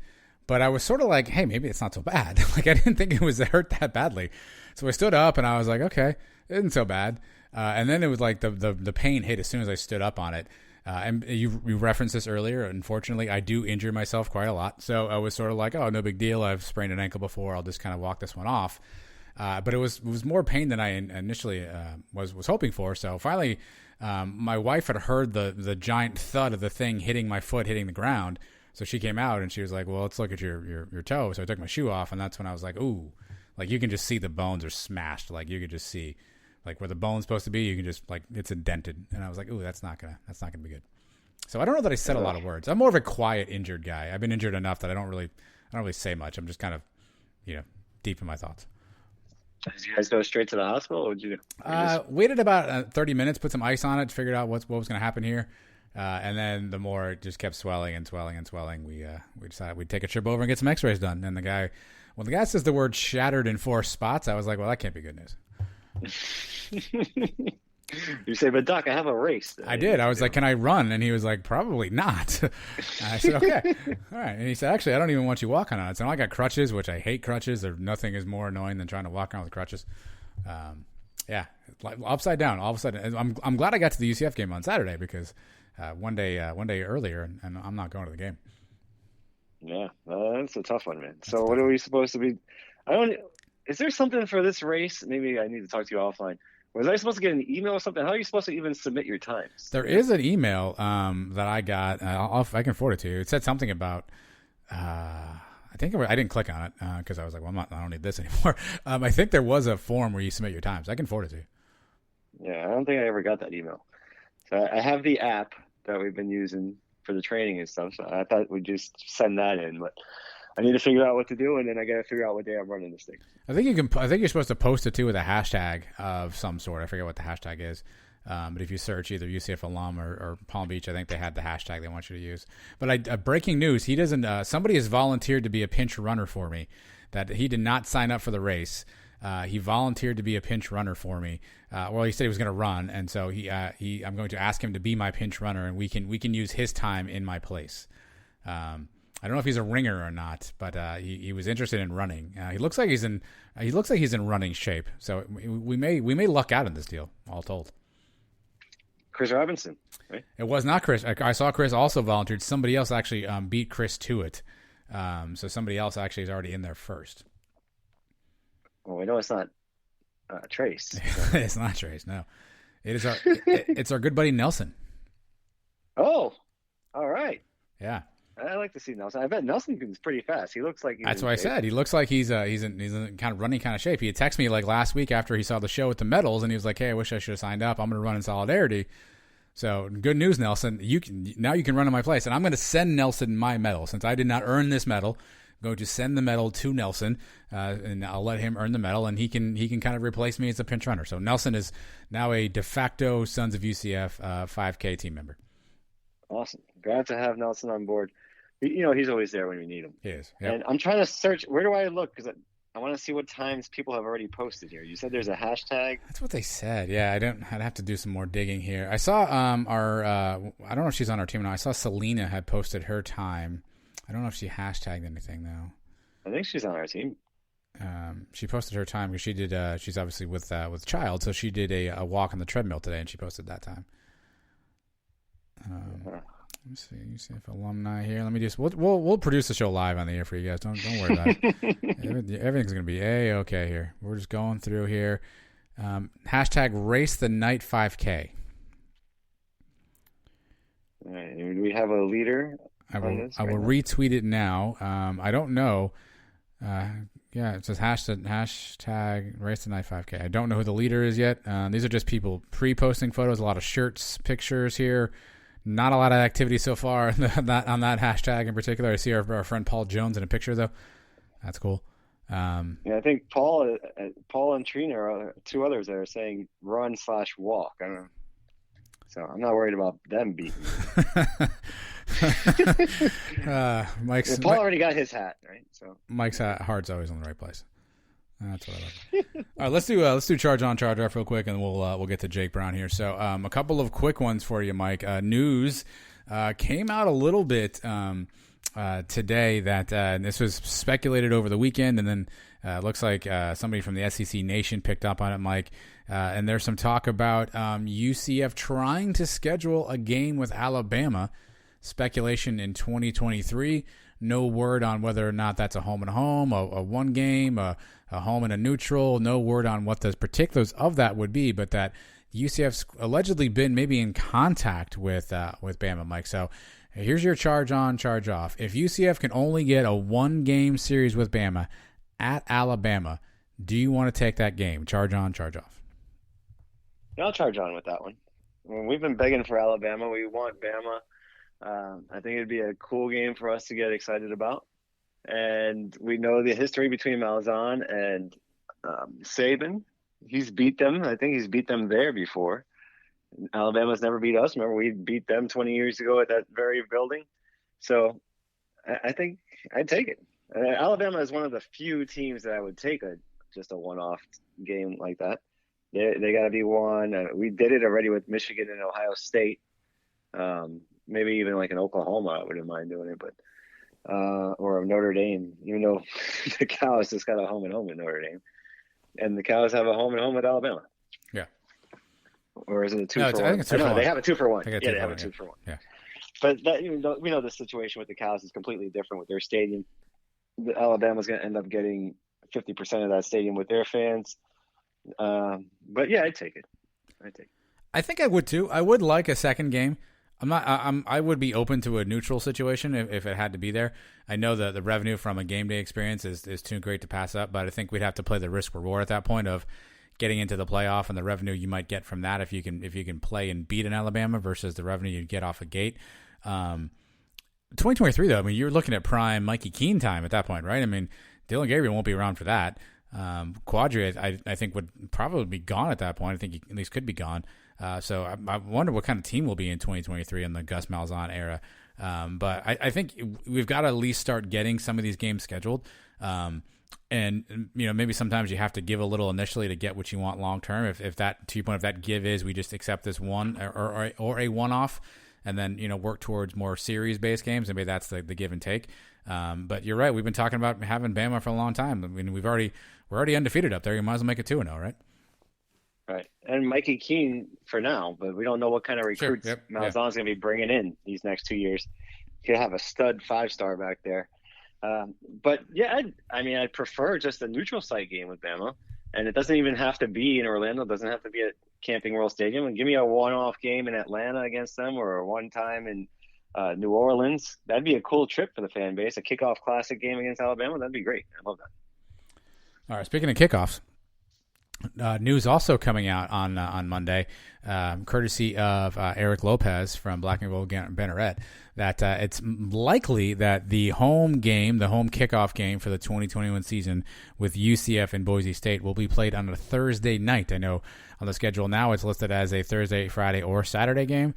But I was sort of like, hey, maybe it's not so bad. Like, I didn't think it was hurt that badly. So I stood up, and I was like, okay, it isn't so bad. And then it was like the pain hit as soon as I stood up on it. And you referenced this earlier. Unfortunately, I do injure myself quite a lot. So I was sort of like, oh, no big deal. I've sprained an ankle before. I'll just kind of walk this one off. But it was more pain than I initially was hoping for. So finally, my wife had heard the giant thud of the thing hitting my foot, hitting the ground. So she came out and she was like, well, let's look at your toe. So I took my shoe off, and that's when I was like, ooh, like you can just see the bones are smashed. Like you could just see like where the bone's supposed to be. You can just like it's indented. And I was like, ooh, that's not gonna be good. So I don't know that I said a lot of words. I'm more of a quiet injured guy. I've been injured enough that I don't really say much. I'm just kind of, deep in my thoughts. Did you guys go straight to the hospital? Or what did you do? Waited about 30 minutes, put some ice on it, figured out what was going to happen here. And then the more it just kept swelling and swelling and swelling, we decided we'd take a trip over and get some x-rays done. And when the guy says the word shattered in 4 spots, I was like, well, that can't be good news. You say, but Doc, I have a race. I did. I was like, can I run? And he was like, probably not. I said, okay. All right. And he said, actually, I don't even want you walking on it. So I got crutches, which I hate crutches. Nothing is more annoying than trying to walk around with crutches. Yeah, upside down, all of a sudden. I'm glad I got to the UCF game on Saturday because one day earlier, and I'm not going to the game. Yeah, that's a tough one, man. So what are we supposed to be? Is there something for this race? Maybe I need to talk to you offline. Was I supposed to get an email or something? How are you supposed to even submit your times? There is an email that I got. I can forward it to you. It said something about. I think I didn't click on it because I was like, well, I don't need this anymore. I think there was a form where you submit your times. I can forward it to you. Yeah, I don't think I ever got that email. So I have the app that we've been using for the training and stuff. So I thought we'd just send that in, but I need to figure out what to do, and then I got to figure out what day I'm running this thing. I think you're supposed to post it too with a hashtag of some sort. I forget what the hashtag is. But if you search either UCF alum or Palm Beach, I think they had the hashtag they want you to use. But breaking news, he doesn't. Somebody has volunteered to be a pinch runner for me. That he did not sign up for the race. He volunteered to be a pinch runner for me. Well, he said he was going to run, and so I'm going to ask him to be my pinch runner, and we can use his time in my place. I don't know if he's a ringer or not, but he was interested in running. He looks like he's in running shape. So we may luck out in this deal, all told. Chris Robinson, right? It was not Chris. I saw Chris also volunteered. Somebody else actually beat Chris to it. So somebody else actually is already in there first. Well, we know it's not Trace. So. It's not Trace. No, it is it's our good buddy Nelson. Oh, all right. Yeah. I like to see Nelson. I bet Nelson is pretty fast. He looks like that's what I said. He looks like he's in kind of running kind of shape. He had texted me like last week after he saw the show with the medals, and he was like, "Hey, I wish I should have signed up. I'm going to run in solidarity." So good news, Nelson. You can run in my place, and I'm going to send Nelson my medal since I did not earn this medal. going to send the medal to Nelson, and I'll let him earn the medal, and he can kind of replace me as a pinch runner. So Nelson is now a de facto Sons of UCF 5K team member. Awesome. Glad to have Nelson on board. He's always there when we need him. He is. Yep. And I'm trying to search. Where do I look? Because I want to see what times people have already posted here. You said there's a hashtag. That's what they said. Yeah, I'd have to do some more digging here. I saw I don't know if she's on our team now. I saw Selena had posted her time. I don't know if she hashtagged anything though. I think she's on our team. She posted her time because she did. She's obviously with child, so she did a walk on the treadmill today, and she posted that time. Let me see. UCF alumni here. Let me just. We'll produce the show live on the air for you guys. Don't worry about it. Everything's gonna be okay here. We're just going through here. Hashtag race the night 5K. All right. Do we have a leader? I will retweet it now. I don't know. Yeah, it says hashtag race the night 5K. I don't know who the leader is yet. These are just people pre-posting photos. A lot of shirts, pictures here. Not a lot of activity so far on that hashtag in particular. I see our friend Paul Jones in a picture though. That's cool. Yeah, I think Paul and Trina are two others that are saying run/walk. I don't know. So I'm not worried about them beating me. Paul already got his hat, right? So Mike's heart's always in the right place. That's what I like. All right, let's do charge on, charge off real quick, and we'll get to Jake Brown here. So a couple of quick ones for you, Mike. News came out a little bit today that this was speculated over the weekend, and then it looks like somebody from the SEC Nation picked up on it, Mike. And there's some talk about UCF trying to schedule a game with Alabama. Speculation in 2023. No word on whether or not that's a home and home, a one game, a home and a neutral. No word on what the particulars of that would be, but that UCF's allegedly been maybe in contact with Bama, Mike. So here's your charge on, charge off. If UCF can only get a one-game series with Bama at Alabama, do you want to take that game? Charge on, charge off. Yeah, I'll charge on with that one. I mean, we've been begging for Alabama. We want Bama. I think it'd be a cool game for us to get excited about. And we know the history between Malzahn and Saban. He's beat them. I think he's beat them there before. Alabama's never beat us. Remember, we beat them 20 years ago at that very building. So I think I'd take it. Alabama is one of the few teams that I would take just a one-off game like that. They got to be one. We did it already with Michigan and Ohio State. Maybe even like in Oklahoma, I wouldn't mind doing it, but or Notre Dame. You know, the Cows just got a home and home with Notre Dame, and the Cows have a home and home with Alabama. Yeah. Or is it a 2 for 1? I think it's 2 for 1. They have a 2 for 1. They have a 2 for 1. Yeah. But we know the situation with the Cows is completely different with their stadium. Alabama's going to end up getting 50% of that stadium with their fans. But yeah, I'd take it. I think I would too. I would like a second game. I would be open to a neutral situation if it had to be there. I know that the revenue from a game day experience is too great to pass up, but I think we'd have to play the risk reward at that point of getting into the playoff and the revenue you might get from that if you can play and beat an Alabama versus the revenue you'd get off a gate. 2023 though, I mean, you're looking at prime Mikey Keene time at that point, right? I mean, Dylan Gabriel won't be around for that. Quadri, I think would probably be gone at that point. I think he at least could be gone. So I wonder what kind of team will be in 2023 in the Gus Malzahn era. But I think we've got to at least start getting some of these games scheduled. And maybe sometimes you have to give a little initially to get what you want long term. If that, to your point, if that give is we just accept this one or a one off, and then work towards more series based games. Maybe that's the give and take. But you're right. We've been talking about having Bama for a long time. I mean, we're already undefeated up there. You might as well make it 2-0, right? Right. And Mikey Keene for now, but we don't know what kind of recruits Malzahn's going to be bringing in these next 2 years. He could have a stud 5-star back there. But yeah, I'd prefer just a neutral site game with Bama. And it doesn't even have to be in Orlando. It doesn't have to be at Camping World Stadium. And give me a one-off game in Atlanta against them or a one-time in New Orleans. That'd be a cool trip for the fan base. A kickoff classic game against Alabama. That'd be great. I love that. All right. Speaking of kickoffs, news also coming out on Monday, courtesy of Eric Lopez from Black and Gold Banneret. that it's likely that the home kickoff game for the 2021 season with UCF and Boise State will be played on a Thursday night. I know on the schedule now it's listed as a Thursday, Friday, or Saturday game.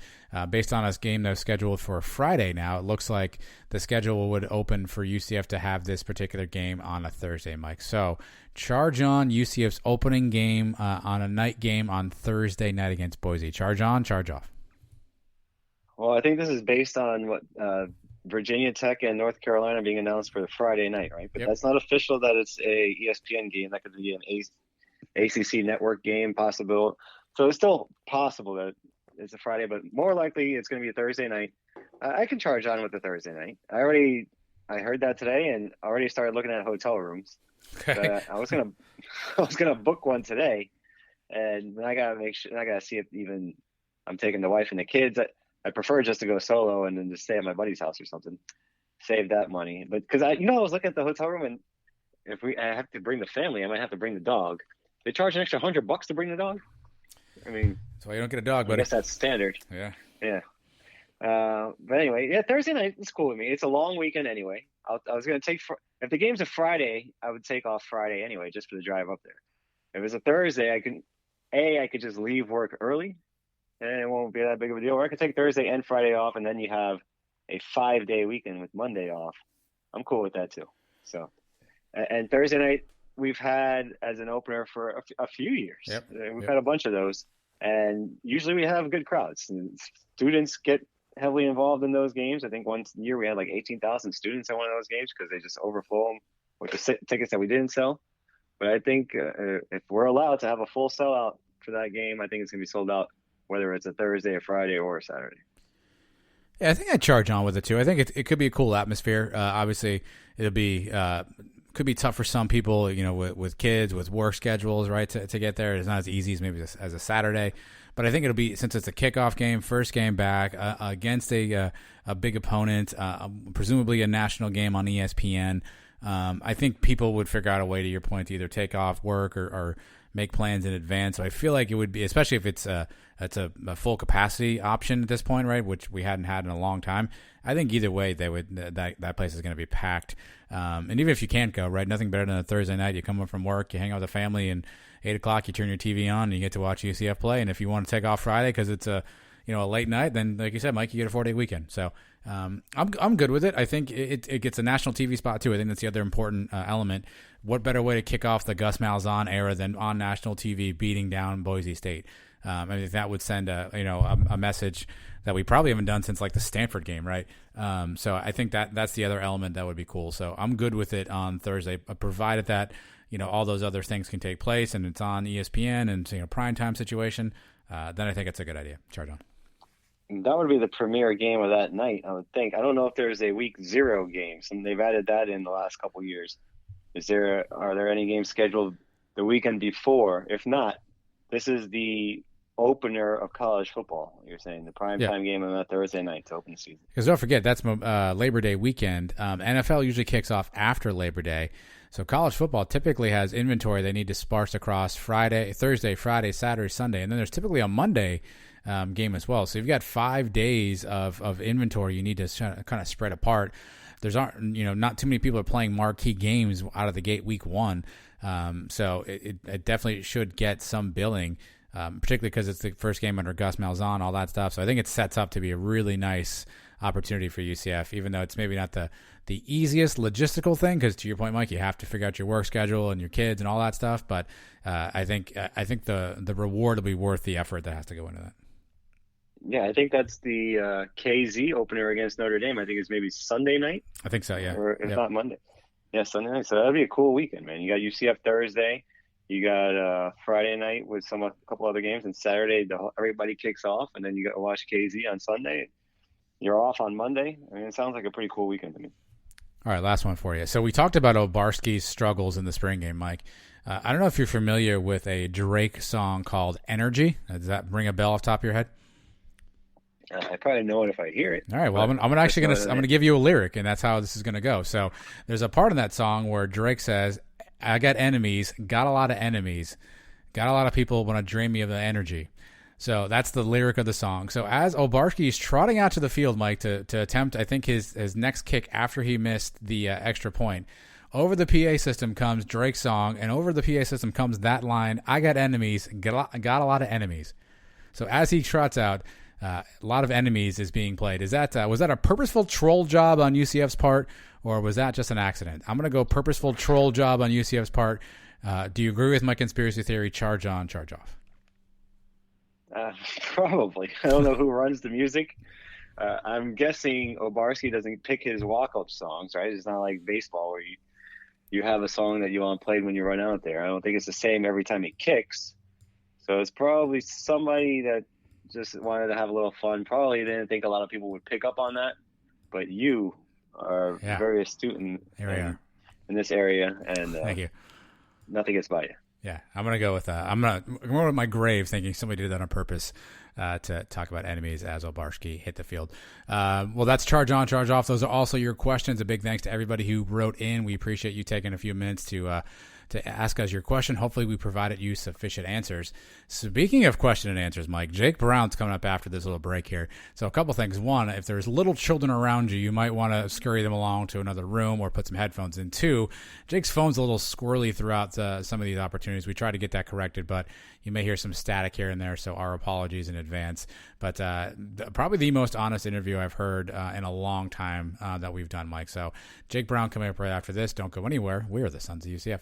Based on a game that was scheduled for Friday now, it looks like the schedule would open for UCF to have this particular game on a Thursday, Mike. So charge on UCF's opening game on a night game on Thursday night against Boise. Charge on, charge off. Well, I think this is based on what Virginia Tech and North Carolina being announced for the Friday night, right? But That's not official that it's a ESPN game. That could be an ACC network game possible. So it's still possible that it's a Friday, but more likely it's going to be a Thursday night. I can charge on with the Thursday night. I heard that today and already started looking at hotel rooms. Okay. I was gonna book one today, and I gotta see if even I'm taking the wife and the kids. I prefer just to go solo and then just stay at my buddy's house or something. Save that money, but because I was looking at the hotel room, and if I have to bring the family, I might have to bring the dog. They charge an extra $100 to bring the dog. I mean, so you don't get a dog, I buddy. guess that's standard. Yeah. But anyway, Thursday night is cool with me. It's a long weekend anyway. I was gonna take if the game's a Friday, I would take off Friday anyway, just for the drive up there. If it's a Thursday, I could just leave work early, and it won't be that big of a deal. Or I could take Thursday and Friday off, and then you have a 5-day weekend with Monday off. I'm cool with that too. So, and Thursday night we've had as an opener for a few years. We've had a bunch of those, and usually we have good crowds. And students get heavily involved in those games. I think one year we had like 18,000 students at one of those games because they just overflow them with the tickets that we didn't sell. But I think if we're allowed to have a full sellout for that game, I think it's going to be sold out, whether it's a Thursday, a Friday, or a Saturday. Yeah, I think I'd charge on with it too. I think it could be a cool atmosphere. Obviously, it'll be could be tough for some people, with kids, with work schedules, right, to get there. It's not as easy as maybe as a Saturday. But I think it'll be, since it's a kickoff game, first game back against a big opponent, presumably a national game on ESPN. I think people would figure out a way, to your point, to either take off work or make plans in advance. So I feel like it would be, especially if it's a full capacity option at this point, right, which we hadn't had in a long time. I think either way, that place is going to be packed. And even if you can't go, right, nothing better than a Thursday night. You come home from work, you hang out with the family, and 8 o'clock, you turn your TV on and you get to watch UCF play. And if you want to take off Friday because it's a late night, then like you said, Mike, you get a 4-day weekend. So I'm good with it. I think it gets a national TV spot too. I think that's the other important element. What better way to kick off the Gus Malzahn era than on national TV beating down Boise State? I think that would send a message that we probably haven't done since like the Stanford game, right? So I think that's the other element that would be cool. So I'm good with it on Thursday, provided that all those other things can take place and it's on ESPN and primetime situation. Then I think it's a good idea. Charge on. That would be the premier game of that night, I would think. I don't know if there's a week 0 game, and they've added that in the last couple of years. Are there any games scheduled the weekend before? If not, this is the opener of college football. You're saying the primetime game on that Thursday night to open the season. Because don't forget, that's Labor Day weekend. NFL usually kicks off after Labor Day. So college football typically has inventory they need to sparse across Thursday, Friday, Saturday, Sunday, and then there's typically a Monday game as well. So you've got 5 days of inventory you need to kind of spread apart. There's not too many people are playing marquee games out of the gate week 1. So it definitely should get some billing, particularly because it's the first game under Gus Malzahn, all that stuff. So I think it sets up to be a really nice opportunity for UCF, even though it's maybe not the easiest logistical thing, because to your point, Mike, you have to figure out your work schedule and your kids and all that stuff. But I think the reward will be worth the effort that has to go into that. Yeah, I think that's the KZ opener against Notre Dame. I think it's maybe Sunday night. I think so, yeah. Or if not Monday. Yeah, Sunday night. So that'll be a cool weekend, man. You got UCF Thursday. You got Friday night with a couple other games, and Saturday everybody kicks off, and then you got to watch KZ on Sunday. You're off on Monday. I mean, it sounds like a pretty cool weekend to me. All right, last one for you. So we talked about Obarski's struggles in the spring game, Mike. I don't know if you're familiar with a Drake song called Energy. Does that ring a bell off the top of your head? I probably know it if I hear it. All right. Well, I'm going to give you a lyric, and that's how this is going to go. So there's a part in that song where Drake says, "I got enemies, got a lot of enemies, got a lot of people want to drain me of the energy. So that's the lyric of the song. So as Obarski's trotting out to the field, Mike, to attempt, I think, his next kick after he missed the extra point, over the PA system comes Drake's song, and over the PA system comes that line, I got enemies, got a lot of enemies. So as he trots out, a lot of enemies is being played. Was that a purposeful troll job on UCF's part, or was that just an accident? I'm going to go purposeful troll job on UCF's part. Do you agree with my conspiracy theory? Charge on, charge off. Probably. I don't know who runs the music. I'm guessing Obarski doesn't pick his walk-up songs, right? It's not like baseball where you have a song that you want played when you run out there. I don't think it's the same every time he kicks. So it's probably somebody that just wanted to have a little fun. Probably didn't think a lot of people would pick up on that. But you are very astute in this area. And thank you. Nothing gets by you. Yeah, I'm going to go with I'm going to go with my grave thinking somebody did that on purpose to talk about enemies as Obarski hit the field. Well, that's Charge On, Charge Off. Those are also your questions. A big thanks to everybody who wrote in. We appreciate you taking a few minutes to ask us your question. Hopefully we provided you sufficient answers. Speaking of question and answers, Mike, Jake Brown's coming up after this little break here. So a couple things. One, if there's little children around you, you might want to scurry them along to another room or put some headphones in. Two, Jake's phone's a little squirrely throughout some of these opportunities. We try to get that corrected, but you may hear some static here and there, so our apologies in advance. But probably the most honest interview I've heard in a long time that we've done, Mike. So Jake Brown coming up right after this. Don't go anywhere. We're the Sons of UCF.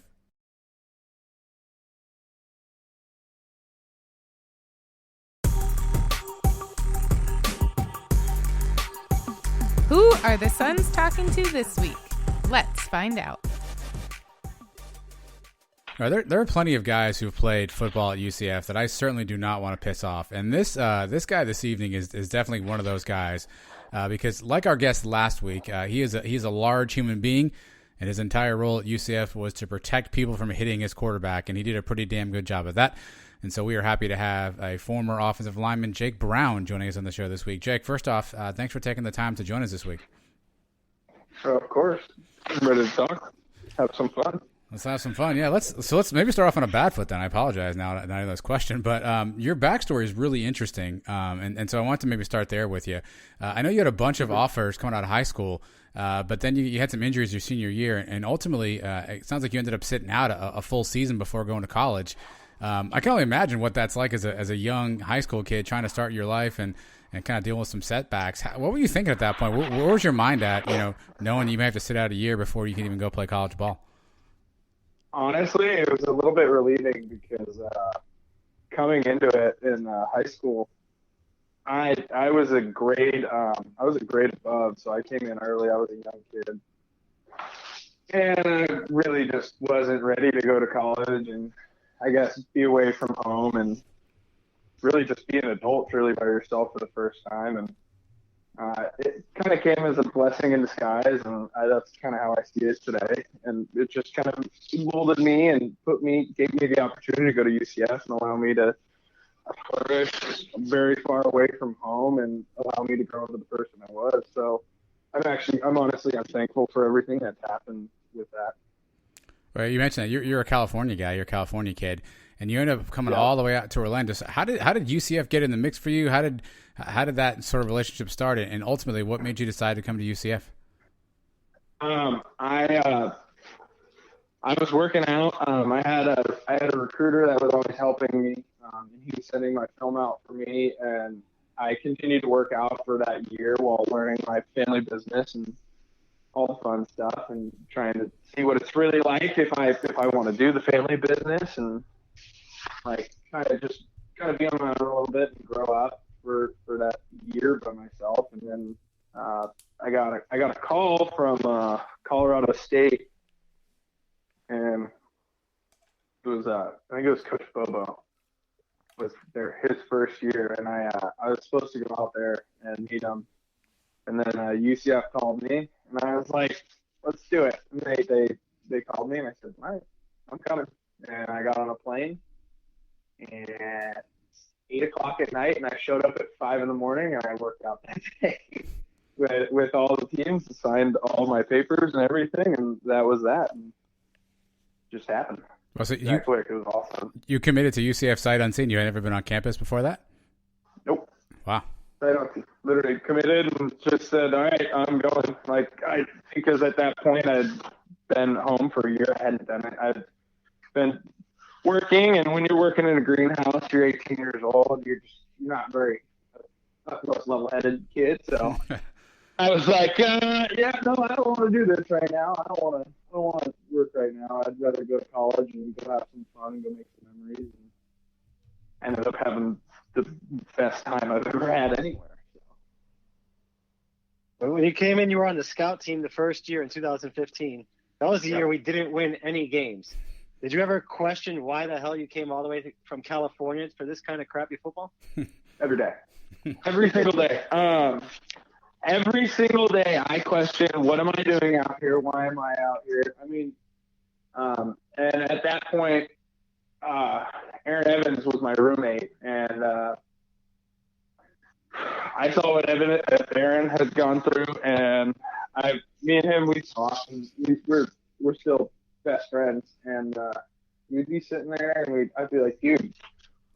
Who are the Suns talking to this week? Let's find out. There are plenty of guys who've played football at UCF that I certainly do not want to piss off. And this guy this evening is definitely one of those guys because, like our guest last week, he's a large human being, and his entire role at UCF was to protect people from hitting his quarterback, and he did a pretty damn good job of that. And so we are happy to have a former offensive lineman, Jake Brown, joining us on the show this week. Jake, first off, thanks for taking the time to join us this week. Of course. I'm ready to talk. Have some fun. Let's have some fun. Yeah, let's maybe start off on a bad foot then. I apologize now I know this question, but your backstory is really interesting, and so I want to maybe start there with you. I know you had a bunch of offers coming out of high school, but then you had some injuries your senior year, and ultimately it sounds like you ended up sitting out a full season before going to college. I can only imagine what that's like as a young high school kid trying to start your life and kind of dealing with some setbacks. What were you thinking at that point? Where was your mind at, knowing you may have to sit out a year before you can even go play college ball? Honestly, it was a little bit relieving because coming into it in high school, I was a grade above, so I came in early. I was a young kid, and I really just wasn't ready to go to college and I guess be away from home and really just be an adult really by yourself for the first time. And it kind of came as a blessing in disguise, and that's kind of how I see it today. And it just kind of molded me and gave me the opportunity to go to UCF and allow me to flourish very far away from home and allow me to grow into the person I was. So I'm thankful for everything that's happened with that. Well, you mentioned that you're a California guy, you're a California kid, and you ended up coming all the way out to Orlando. So how did UCF get in the mix for you? How did that sort of relationship start, and ultimately, what made you decide to come to UCF? I was working out. I had a recruiter that was always helping me, and he was sending my film out for me, and I continued to work out for that year while learning my family business and all the fun stuff, and trying to see what it's really like if I want to do the family business and like kind of be on my own a little bit and grow up for that year by myself. And then I got a call from Colorado State, and it was I think it was Coach Bobo was his first year, and I was supposed to go out there and meet him, and then UCF called me, and I was like, let's do it. And they called me, and I said, all right, I'm coming. And I got on a plane at 8 o'clock at night, and I showed up at 5 in the morning, and I worked out that day with all the teams, signed all my papers and everything, and that was that. And it just happened. Well, so quick. It was awesome. You committed to UCF sight unseen. You had never been on campus before that? Wow. I don't literally committed and just said, all right, I'm going. Because at that point I'd been home for a year. I hadn't done it. I'd been working, and when you're working in a greenhouse, you're 18 years old. You're not very most level-headed kid. So I was like, yeah, no, I don't want to do this right now. I don't want to work right now. I'd rather go to college and go have some fun and go make some memories. And ended up having the best time I've ever had anywhere. So. When you came in, you were on the scout team the first year in 2015. That was the year we didn't win any games. Did you ever question why the hell you came all the way from California for this kind of crappy football? Every day. Every single day. Every single day I question, what am I doing out here? Why am I out here? I mean, and at that point, Aaron Evans was my roommate, and I saw what Aaron has gone through, and me and him, we talked, and we're still best friends, and we'd be sitting there, and I'd be like, dude,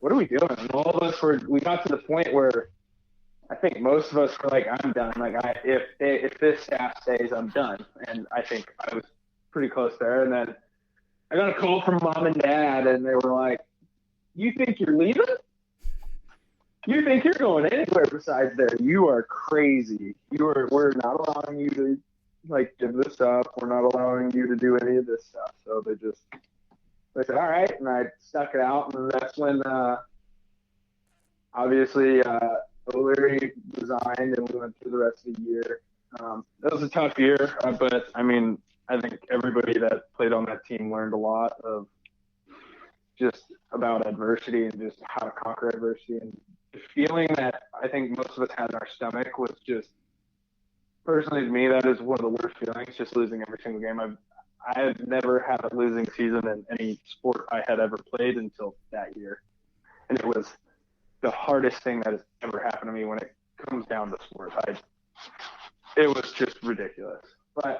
what are we doing? And all of us we got to the point where I think most of us were like, I'm done. Like, if this staff stays, I'm done. And I think I was pretty close there. And then I got a call from mom and dad, and they were like, you think you're leaving? You think you're going anywhere besides there? You are crazy. We're not allowing you to give this up. We're not allowing you to do any of this stuff. So they said, all right. And I stuck it out. And that's when, obviously, O'Leary resigned, and we went through the rest of the year. That was a tough year, but I mean, I think everybody that played on that team learned a lot of just about adversity and just how to conquer adversity. And the feeling that I think most of us had in our stomach was just, personally to me, that is one of the worst feelings, just losing every single game. I had never had a losing season in any sport I had ever played until that year. And it was the hardest thing that has ever happened to me when it comes down to sports. It was just ridiculous. But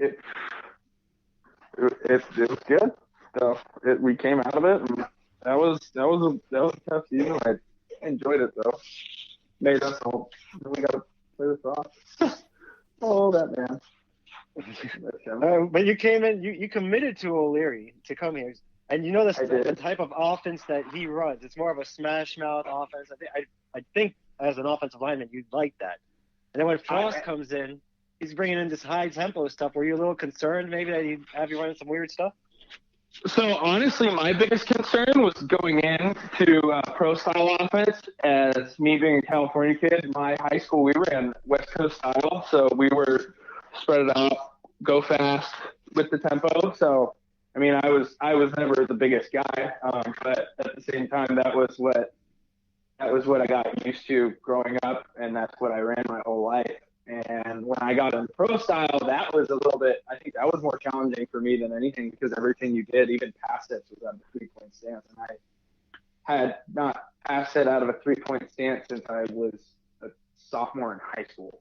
it was good. So we came out of it, and that was a tough season. I enjoyed it though. Made us all. We got to play the Frost. Oh, that man. But you came in. You committed to O'Leary to come here. And you know the type of offense that he runs. It's more of a smash mouth offense. I think as an offensive lineman, you'd like that. And then when Frost comes in, he's bringing in this high tempo stuff. Were you a little concerned maybe that he'd have you running some weird stuff? So honestly, my biggest concern was going into pro style offense. As me being a California kid, my high school, we ran West Coast style. So we were spread it out, go fast with the tempo. So I mean, I was never the biggest guy, but at the same time, that was what I got used to growing up, and that's what I ran my whole life. And when I got in pro style, that was a little bit. I think that was more challenging for me than anything, because everything you did, even pass sets, was out of a 3-point stance, and I had not passed set out of a 3-point stance since I was a sophomore in high school.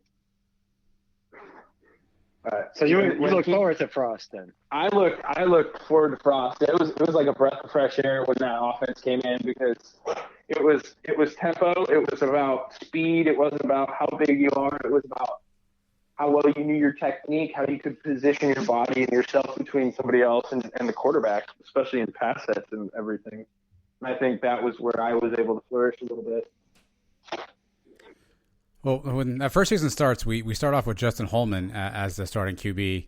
So you look forward to Frost then? I looked forward to Frost. It was like a breath of fresh air when that offense came in, because it was tempo. It was about speed. It wasn't about how big you are. It was about how well you knew your technique, how you could position your body and yourself between somebody else and the quarterback, especially in pass sets and everything. And I think that was where I was able to flourish a little bit. Well, when that first season starts, we start off with Justin Holman as the starting QB.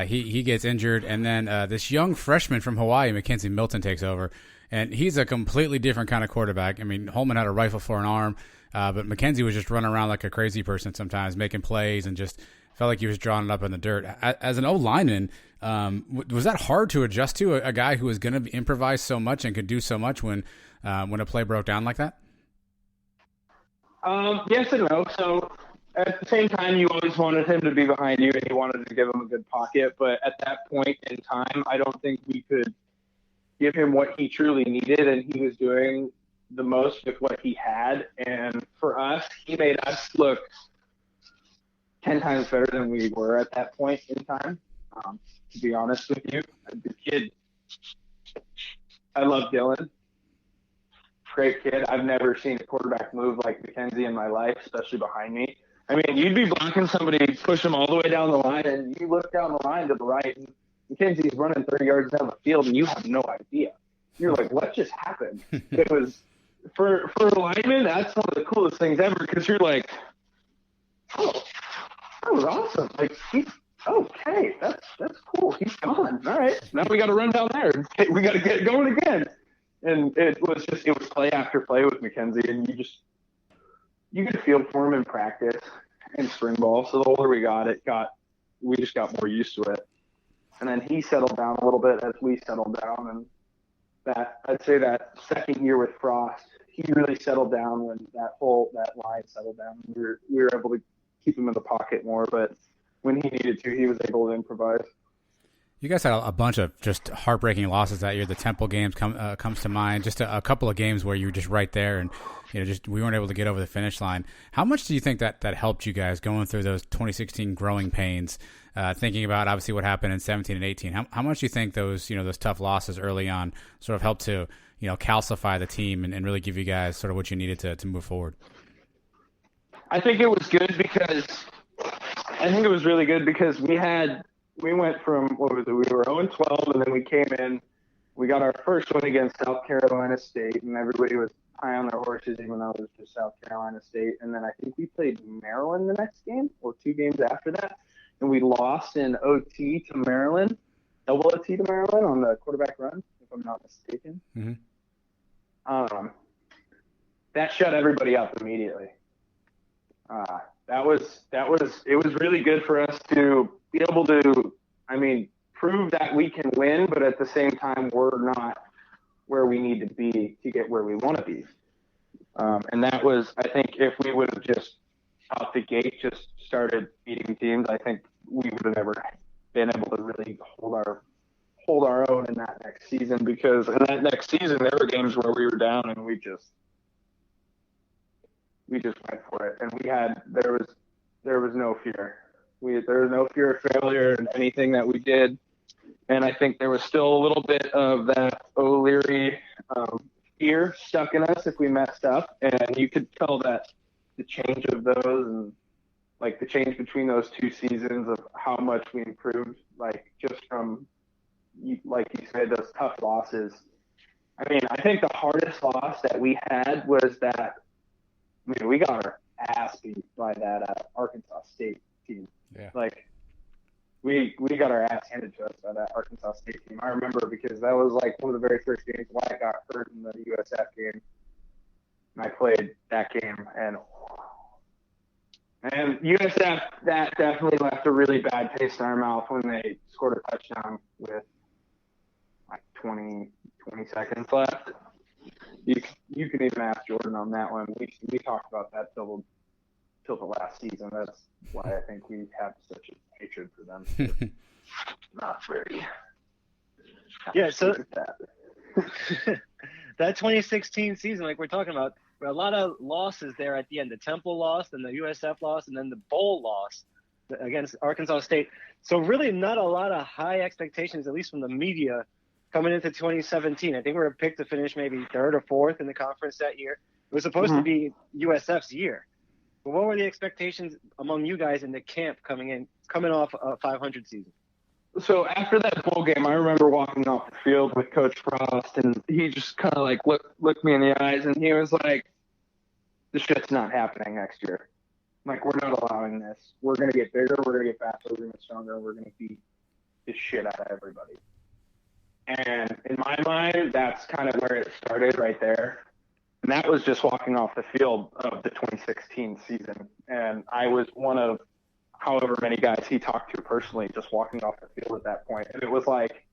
He gets injured, and then this young freshman from Hawaii, Mackenzie Milton, takes over, and he's a completely different kind of quarterback. I mean, Holman had a rifle for an arm, but Mackenzie was just running around like a crazy person sometimes, making plays, and just felt like he was drawing it up in the dirt. As an O-lineman, was that hard to adjust to, a guy who was going to improvise so much and could do so much when a play broke down like that? Yes and no. So at the same time, you always wanted him to be behind you, and you wanted to give him a good pocket. But at that point in time, I don't think we could give him what he truly needed, and he was doing the most with what he had. And for us, he made us look 10 times better than we were at that point in time. To be honest with you, the kid, I love Dylan. great kid. I've never seen a quarterback move like Mackenzie in my life, especially behind me. I mean, you'd be blocking somebody, push them all the way down the line, and you look down the line to the right, and Mackenzie's running 30 yards down the field, and you have no idea. You're like, what just happened? It was for a lineman, that's one of the coolest things ever, because you're like, oh, that was awesome. Like, okay, that's cool. He's gone. All right, now we got to run down there. We got to get going again. And it was play after play with Mackenzie, and you could feel for him in practice and spring ball. So the older we we just got more used to it. And then he settled down a little bit as we settled down. And I'd say that second year with Frost, he really settled down when that line settled down. We were able to keep him in the pocket more, but when he needed to, he was able to improvise. You guys had a bunch of just heartbreaking losses that year. The Temple games comes to mind. Just a couple of games where you were just right there, and just we weren't able to get over the finish line. How much do you think that helped you guys going through those 2016 growing pains? Thinking about obviously what happened in 17 and 18. How much do you think those tough losses early on sort of helped to calcify the team and really give you guys sort of what you needed to move forward? I think it was good because really good because we went from, what was it, we were 0-12, and then we came in, we got our first win against South Carolina State, and everybody was high on their horses, even though it was just South Carolina State. And then I think we played Maryland the next game, or 2 games after that, and we lost in OT to Maryland, double OT to Maryland on the quarterback run, if I'm not mistaken. Mm-hmm. That shut everybody up immediately. It was really good for us to be able to, prove that we can win, but at the same time, we're not where we need to be to get where we want to be. And that was, I think, if we would have just out the gate just started beating teams, I think we would have never been able to really hold our own in that next season, because in that next season, there were games where we were down and we just went for it. And there was no fear. There was no fear of failure in anything that we did. And I think there was still a little bit of that O'Leary fear stuck in us if we messed up. And you could tell that the change of those, and like the change between those 2 seasons of how much we improved, like just from, like you said, those tough losses. I think the hardest loss that we had was that, we got our ass beat by that Arkansas State team. Yeah. Like, we got our ass handed to us by that Arkansas State team. I remember because that was like one of the very first games Wyatt got hurt in the USF game. And I played that game, and USF, that definitely left a really bad taste in our mouth when they scored a touchdown with like 20 seconds left. You can even ask Jordan on that one. We talked about that till the last season. That's why I think we have such a hatred for them. Not very. Yeah, so that 2016 season, like we're talking about, there were a lot of losses there at the end. The Temple loss, and the USF loss, and then the bowl loss against Arkansas State. So really not a lot of high expectations, at least from the media, coming into 2017. I think we were picked to finish maybe 3rd or 4th in the conference that year. It was supposed to be USF's year. But what were the expectations among you guys in the camp coming off a 500 season? So after that bowl game, I remember walking off the field with Coach Frost, and he just kind of like looked me in the eyes, and he was like, "This shit's not happening next year. Like, we're not allowing this. We're going to get bigger, we're going to get faster, we're going to get stronger, we're going to beat the shit out of everybody." And in my mind, that's kind of where it started right there. And that was just walking off the field of the 2016 season. And I was one of however many guys he talked to personally just walking off the field at that point. And it was like,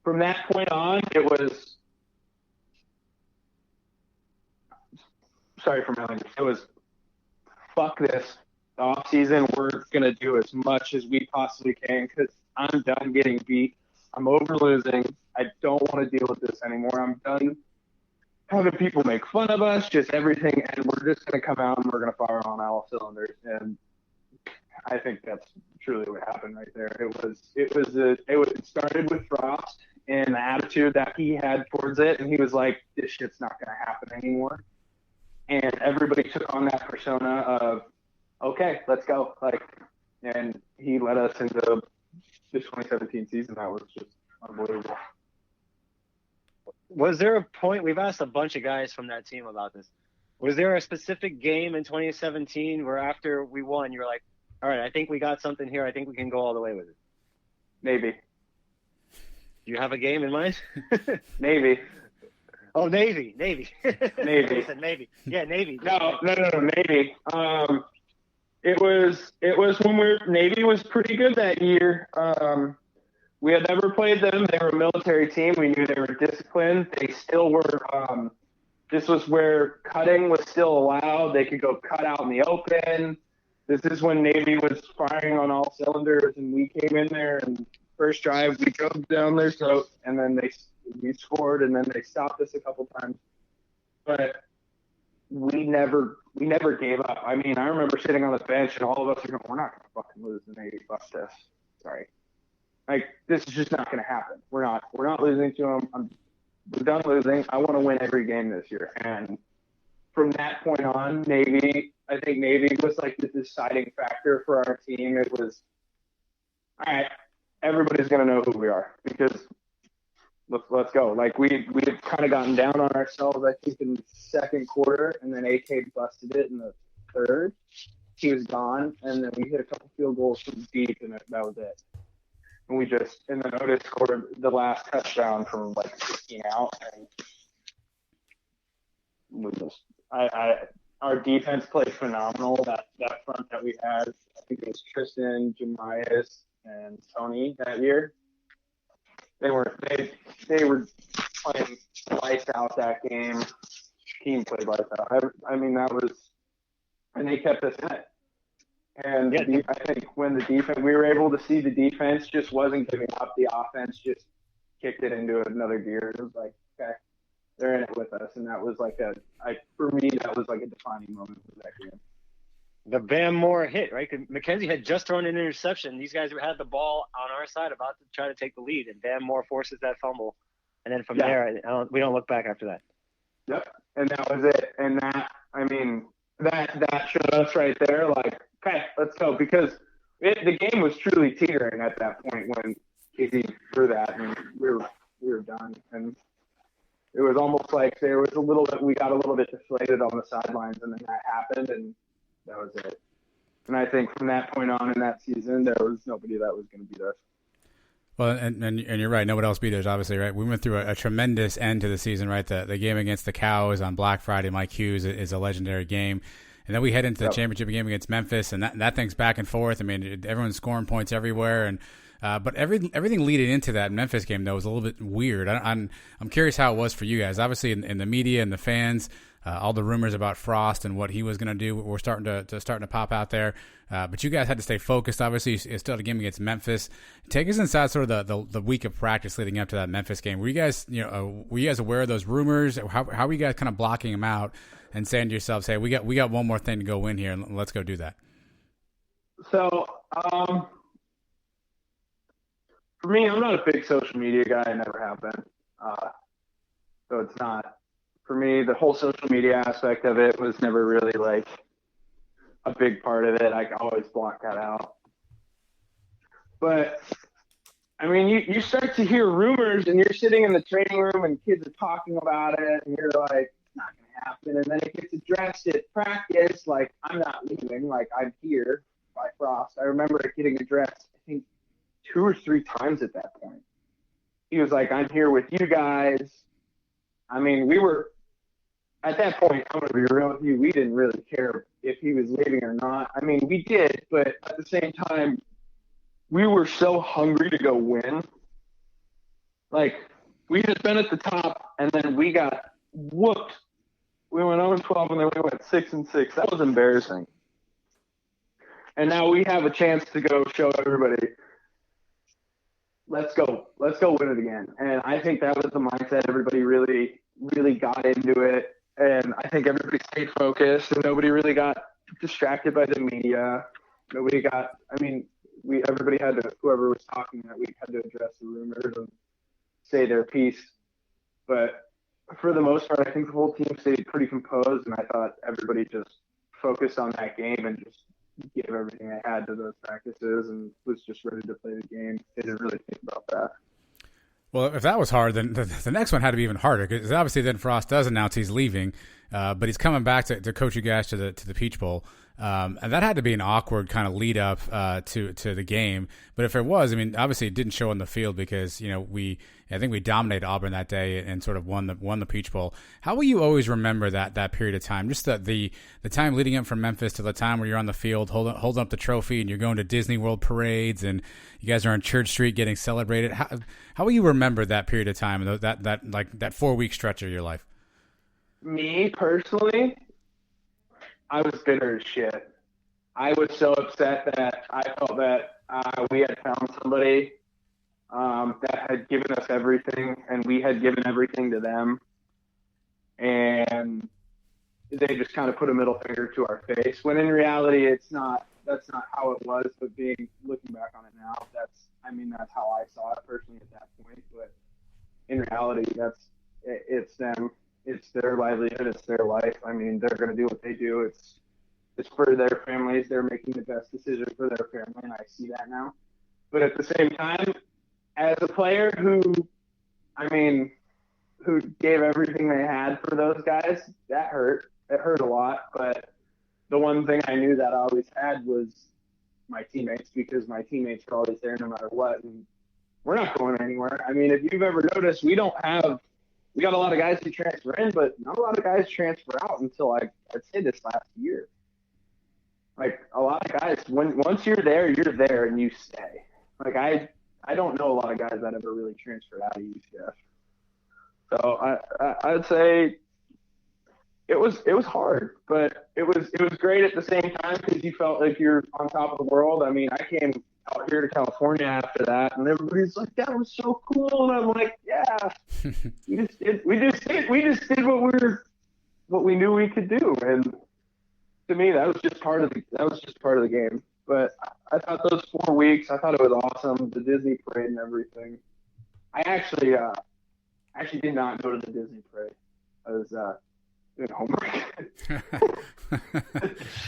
from that point on, it was, sorry for my language, it was, fuck this off season. We're going to do as much as we possibly can because I'm done getting beat. I'm over losing. I don't want to deal with this anymore. I'm done having people make fun of us, just everything, and we're just going to come out and we're going to fire on all cylinders. And I think that's truly what happened right there. It started with Frost, and the attitude that he had towards it, and he was like, this shit's not going to happen anymore. And everybody took on that persona of, okay, let's go. And he led us into the 2017 season. That was just unbelievable. Was there a point, we've asked a bunch of guys from that team about this, was there a specific game in 2017 where after we won, you were like, all right, I think we got something here. I think we can go all the way with it? Maybe. Do you have a game in mind? Maybe. Oh, Navy. Navy. He said Navy. Yeah, Navy. No, Navy. It was when Navy was pretty good that year. We had never played them. They were a military team. We knew they were disciplined. They still were. This was where cutting was still allowed. They could go cut out in the open. This is when Navy was firing on all cylinders, and we came in there and first drive we drove down their throat, and then we scored, and then they stopped us a couple times. But we never gave up. I mean, I remember sitting on the bench, and all of us are going, we're not going to fucking lose the Navy. Fuck this. Sorry. This is just not going to happen. We're not losing to them. We're done losing. I want to win every game this year. And from that point on, I think Navy was like the deciding factor for our team. It was, all right, everybody's going to know who we are because let's go. We had kind of gotten down on ourselves, I think, in the second quarter, and then AK busted it in the third. He was gone, and then we hit a couple field goals from deep, and that was it. And then Otis scored the last touchdown from 16 out, and our defense played phenomenal. That front that we had, I think it was Tristan, Jemias, and Tony that year. They were playing lights out that game. Team played lights out. I mean, and they kept us in it. And yeah. I think when the defense, we were able to see the defense just wasn't giving up. The offense just kicked it into another gear. It was like, okay, they're in it with us. And that was for me, that was like a defining moment for that game. The Van Moore hit, right? Because McKenzie had just thrown an interception. These guys had the ball on our side about to try to take the lead, and Van Moore forces that fumble. And then from there, we don't look back after that. Yep. And that was it. And that showed us right there, okay, let's go. Because the game was truly teetering at that point when Casey threw that, and we were done. And it was almost like there was we got a little bit deflated on the sidelines, and then that happened, and that was it. And I think from that point on in that season, there was nobody that was going to beat us. Well, and you're right. Nobody else beat us, obviously, right? We went through a tremendous end to the season, right? The game against the Cows on Black Friday, Mike Hughes, is a legendary game. And then we head into the championship game against Memphis, and that thing's back and forth. I mean, everyone's scoring points everywhere, and but everything leading into that Memphis game though was a little bit weird. I'm curious how it was for you guys. Obviously, in the media and the fans, all the rumors about Frost and what he was going to do were starting to pop out there. But you guys had to stay focused. Obviously, you still had a game against Memphis. Take us inside sort of the week of practice leading up to that Memphis game. Were you guys aware of those rumors? How were you guys kind of blocking them out and saying to yourselves, "Hey, we got one more thing to go win here, and let's go do that"? So, for me, I'm not a big social media guy. I never have been. So it's not. For me, the whole social media aspect of it was never really a big part of it. I always block that out. But, I mean, you start to hear rumors, and you're sitting in the training room, and kids are talking about it, and you're like, it's not going to happen. And then it gets addressed at practice, I'm not leaving, I'm here by Frost. I remember it getting addressed, I think, 2 or 3 times at that point. He was like, I'm here with you guys. I mean, we were, at that point, I'm going to be real with you, we didn't really care if he was leaving or not. I mean, we did, but at the same time, we were so hungry to go win. We had been at the top, and then we got whooped. We went 0-12, and then we went 6-6. That was embarrassing. And now we have a chance to go show everybody, let's go win it again. And I think that was the mindset. Everybody really, really got into it. And I think everybody stayed focused, and nobody really got distracted by the media. Everybody had to, whoever was talking that week had to address the rumors. And say their piece. But for the most part, I think the whole team stayed pretty composed, and I thought everybody just focused on that game and just gave everything they had to those practices and was just ready to play the game. They didn't really think about that. Well, if that was hard, then the next one had to be even harder, because obviously then Frost does announce he's leaving, but he's coming back to coach you guys to the Peach Bowl. And that had to be an awkward kind of lead up to the game. But if it was, I mean, obviously it didn't show on the field because, you know, I think we dominated Auburn that day and sort of won the Peach Bowl. How will you always remember that period of time? Just the time leading up from Memphis to the time where you're on the field holding up the trophy and you're going to Disney World parades and you guys are on Church Street getting celebrated. How will you remember that period of time and that 4-week stretch of your life? Me personally, I was bitter as shit. I was so upset that I felt that we had found somebody that had given us everything, and we had given everything to them. And they just kind of put a middle finger to our face, when in reality, that's not how it was. But looking back on it now, that's how I saw it personally at that point. But in reality, it's them. It's their livelihood. It's their life. I mean, they're going to do what they do. It's for their families. They're making the best decision for their family, and I see that now. But at the same time, as a player who gave everything they had for those guys, that hurt. It hurt a lot. But the one thing I knew that I always had was my teammates, because my teammates are always there no matter what. And we're not going anywhere. I mean, if you've ever noticed, we got a lot of guys who transfer in, but not a lot of guys transfer out until I'd say this last year. Like, a lot of guys, once you're there and you stay. Like, I don't know a lot of guys that ever really transferred out of UCF. So I'd say it was hard, but it was great at the same time, because you felt like you're on top of the world. I mean, I came out here to California after that, and everybody's like, "That was so cool," and I'm like, "Yeah, we just did what we knew we could do." And to me, that was just part of the game. But I thought those 4 weeks, I thought it was awesome. The Disney parade and everything. I actually did not go to the Disney parade. I was doing homework.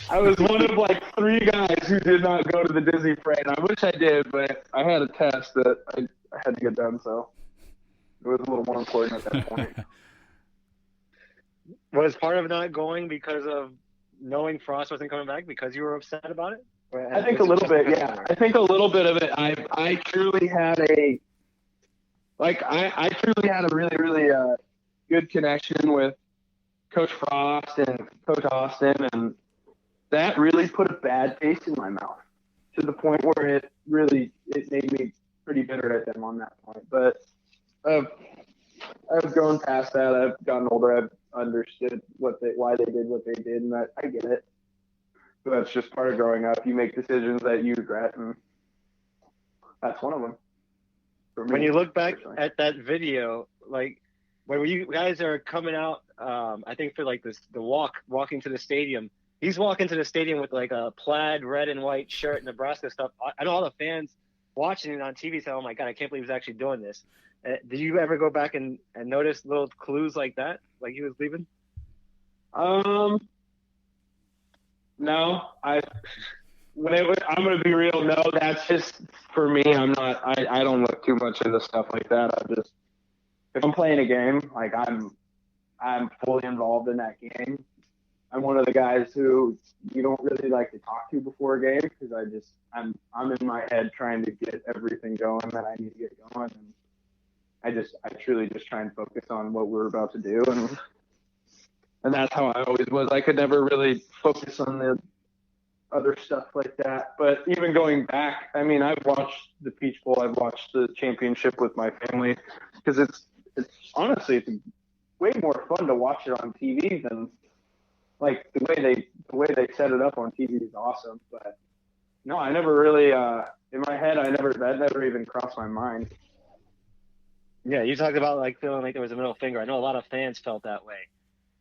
I was one of like 3 guys who did not go to the Disney parade. I wish I did, but I had a test that I had to get done, so it was a little more important at that point. Was part of not going because of knowing Frost wasn't coming back, because you were upset about it? I think a little bit, yeah. I think a little bit of it. I truly had a really, really good connection with Coach Frost and Coach Austin, and that really put a bad taste in my mouth, to the point where it made me pretty bitter at them on that point. But I've grown past that. I've gotten older. I've understood why they did what they did, and I get it. But that's just part of growing up. You make decisions that you regret, and that's one of them. When you look back at that video, like when you guys are coming out, I think for like the walking to the stadium, he's walking to the stadium with like a plaid red and white shirt, Nebraska stuff. I know all the fans watching it on TV say, "Oh my God, I can't believe he's actually doing this." Did you ever go back and notice little clues like that, like he was leaving? No, I'm going to be real. No, that's just for me. I don't look too much into stuff like that. If I'm playing a game, like I'm fully involved in that game. I'm one of the guys who you don't really like to talk to before a game, because I'm in my head trying to get everything going that I need to get going. And I truly just try and focus on what we're about to do. And that's how I always was. I could never really focus on the other stuff like that. But even going back, I mean, I've watched the Peach Bowl. I've watched the championship with my family, because it's honestly, it's way more fun to watch it on TV than, like, the way they set it up on TV is awesome. But no, I never really in my head, that never even crossed my mind. Yeah, you talked about like feeling like there was a middle finger. I know a lot of fans felt that way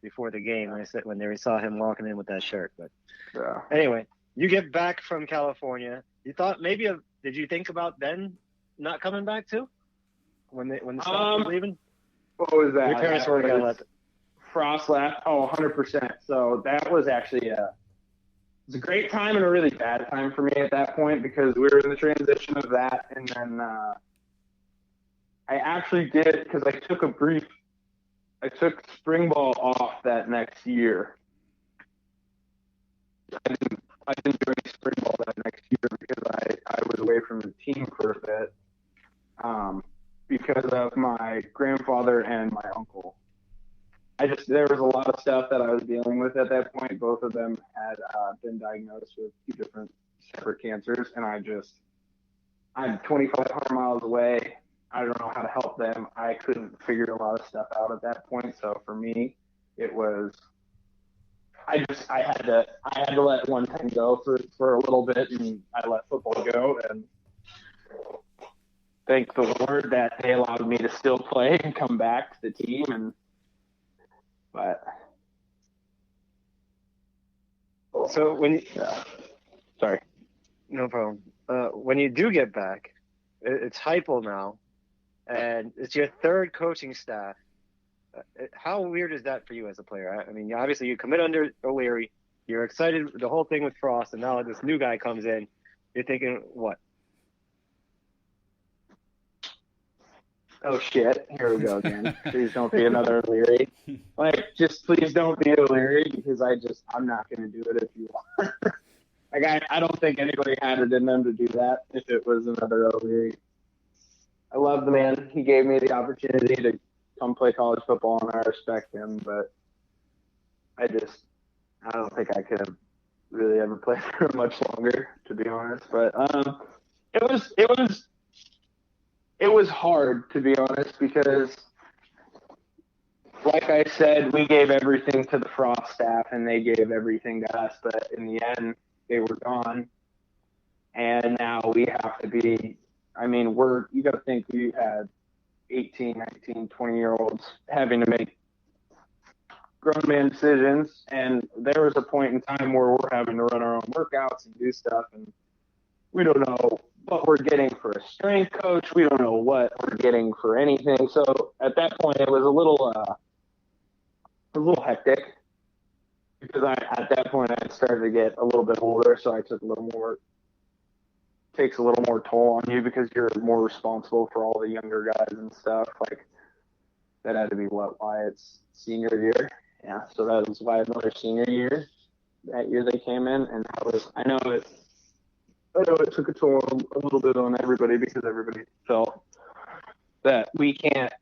before the game when they saw him walking in with that shirt. But yeah. Anyway, you get back from California. You thought did you think about then not coming back too? when the staff was leaving? What was that? Your parents were going to let Frost left. Oh, 100%. So that was actually it was a great time and a really bad time for me at that point because we were in the transition of that. And then I actually did, because I took spring ball off that next year. I didn't do any spring ball that next year because I was away from the team for a bit because of my grandfather and my uncle. There was a lot of stuff that I was dealing with at that point. Both of them had been diagnosed with 2 different separate cancers, and I'm 2,500 miles away. I don't know how to help them. I couldn't figure a lot of stuff out at that point. So for me, it was I had to let one thing go for a little bit, and I let football go. And thank the Lord that they allowed me to still play and come back to the team. So sorry, no problem. When you do get back, it's Heupel now, and it's your 3rd coaching staff. How weird is that for you as a player? I mean, obviously you commit under O'Leary, you're excited the whole thing with Frost, and now this new guy comes in. You're thinking, what? Oh shit! Here we go again. Please don't be another O'Leary. Just please don't be O'Leary because I'm not going to do it if you are. I don't think anybody had it in them to do that if it was another O'Leary. I love the man. He gave me the opportunity to come play college football, and I respect him. But I don't think I could have really ever played for him much longer, to be honest. But it was hard, to be honest, because, like I said, we gave everything to the Frost staff, and they gave everything to us. But in the end, they were gone, and now we have to be. I mean, you got to think we had 18, 19, 20-year-olds having to make grown man decisions, and there was a point in time where we're having to run our own workouts and do stuff, and we don't know what we're getting for a strength coach. We don't know what we're getting for anything. So at that point, it was a little hectic because at that point I had started to get a little bit older, so I took takes a little more toll on you because you're more responsible for all the younger guys and stuff. Like that had to be Wyatt's senior year. Yeah, so that was Wyatt Miller's senior year. That year they came in, and I know it took a toll a little bit on everybody because everybody felt that we can't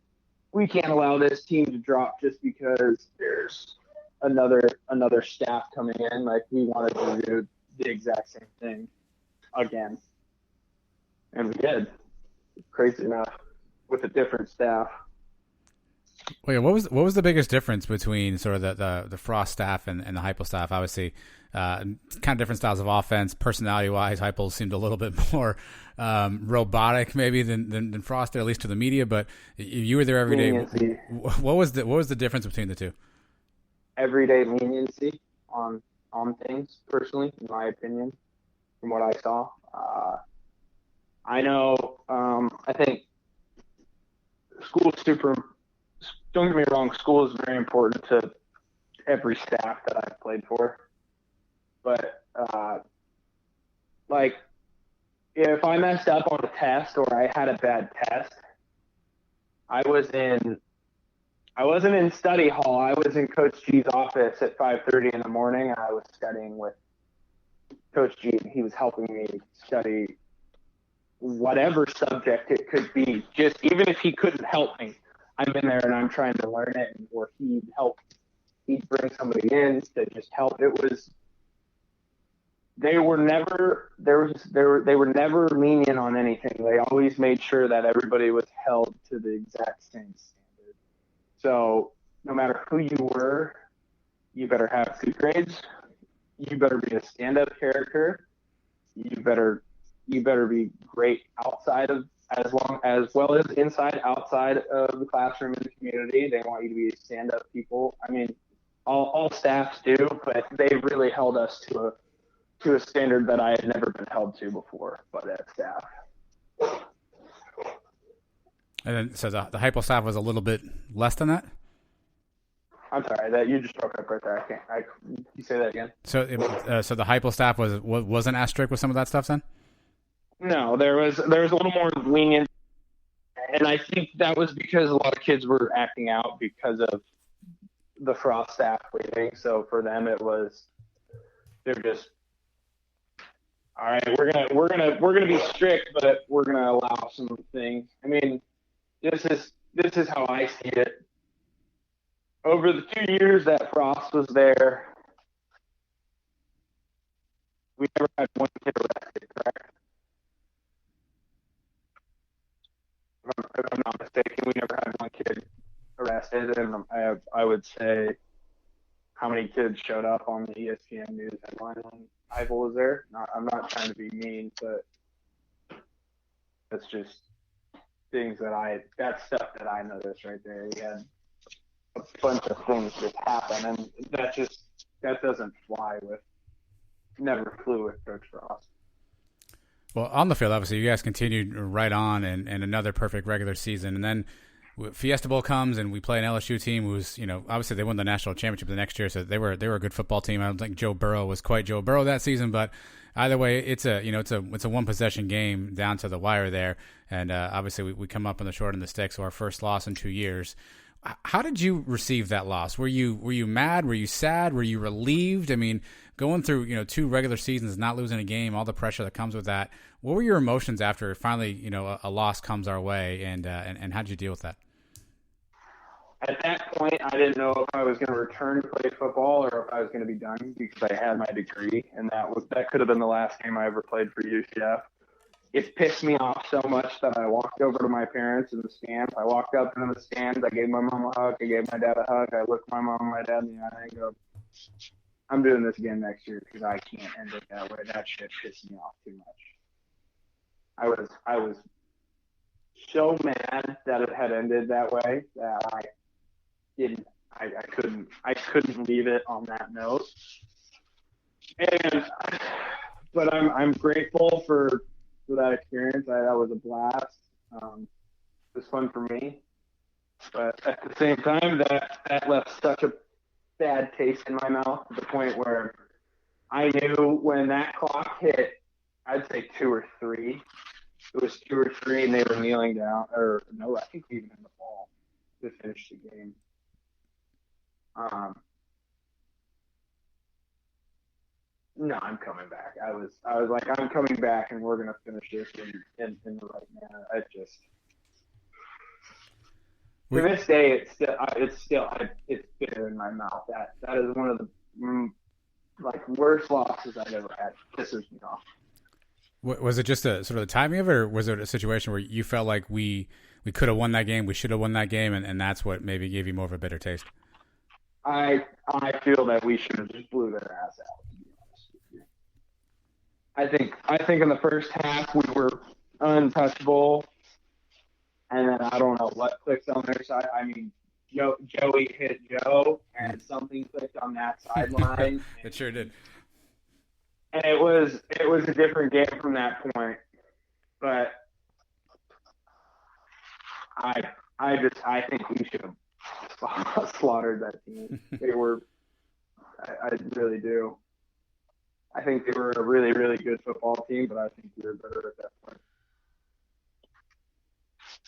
allow this team to drop just because there's another staff coming in. Like we wanted to do the exact same thing again, and we did. Crazy enough, with a different staff. Wait, what was the biggest difference between sort of the Frost staff and the Heupel staff? Obviously, kind of different styles of offense. Personality-wise, Heupel seemed a little bit more robotic, maybe than Frost did, at least to the media. But you were there every day. Leniency. What was the difference between the two? Everyday leniency on things. Personally, in my opinion, from what I saw, I know. I think school super. Don't get me wrong, school is very important to every staff that I've played for. But, like, if I messed up on a test or I had a bad test, I wasn't in study hall. I was in Coach G's office at 5:30 in the morning, and I was studying with Coach G. He was helping me study whatever subject it could be, just even if he couldn't help me. I'm in there and I'm trying to learn it, or he'd bring somebody in to just help. They were never lenient on anything. They always made sure that everybody was held to the exact same standard. So no matter who you were, you better have good grades. You better be a stand-up character. You better be great outside of, as well as inside, outside of the classroom and the community. They want you to be stand-up people. I mean, all staffs do, but they really held us to a standard that I had never been held to before by that staff. And then, so the Heupel staff was a little bit less than that? I'm sorry, that you just broke up right there. You say that again? So so the Heupel staff wasn't as strict with some of that stuff then? No, there was a little more lenient, and I think that was because a lot of kids were acting out because of the Frost staff leaving. So for them, they're just, all right, we're gonna be strict, but we're gonna allow some things. I mean, this is how I see it. Over the 2 years that Frost was there, we never had one kid arrested, correct? If I'm not mistaken, we never had one kid arrested, and I would say how many kids showed up on the ESPN news headline when Heupel was there. I'm not trying to be mean, but that's just that's stuff that I noticed right there. We had a bunch of things just happen, and that doesn't fly with, never flew with Coach Frost. Well, on the field, obviously, you guys continued right on and another perfect regular season. And then Fiesta Bowl comes and we play an LSU team who's, obviously they won the national championship the next year, so they were a good football team. I don't think Joe Burrow was quite Joe Burrow that season, but either way, it's a one possession game down to the wire there. And obviously we come up on the short end of the stick, so our first loss in 2 years. How did you receive that loss? Were you mad? Were you sad? Were you relieved? I mean, going through 2 regular seasons, not losing a game, all the pressure that comes with that. What were your emotions after finally a loss comes our way, and how did you deal with that? At that point, I didn't know if I was going to return to play football or if I was going to be done because I had my degree, and that could have been the last game I ever played for UCF. It pissed me off so much that I walked over to my parents in the stands. I walked up into the stands. I gave my mom a hug. I gave my dad a hug. I looked my mom and my dad in the eye and go, I'm doing this again next year because I can't end it that way. That shit pissed me off too much. I was so mad that it had ended that way that I couldn't leave it on that note. But I'm grateful for that experience. That was a blast. It was fun for me. But at the same time, that left such a bad taste in my mouth to the point where I knew when that clock hit, I'd say 2 or 3. It was 2 or 3, and they were kneeling down. Or no, I think even in the ball to finish the game. No, I'm coming back. I was like, I'm coming back, and we're gonna finish this in the right manner. To this day, it's bitter in my mouth. That is one of the worst losses I've ever had. Pisses me off. Was it just a sort of the timing of it, or was it a situation where you felt like we could have won that game, we should have won that game, and that's what maybe gave you more of a bitter taste? I feel that we should have just blew their ass out. I think in the first half we were untouchable, and then I don't know what clicked on their side. I mean, Joey hit Joe, and something clicked on that sideline. It sure did. And it was a different game from that point. But I think we should have slaughtered that team. They were, I really do. I think they were a really, really good football team, but I think we were better at that point.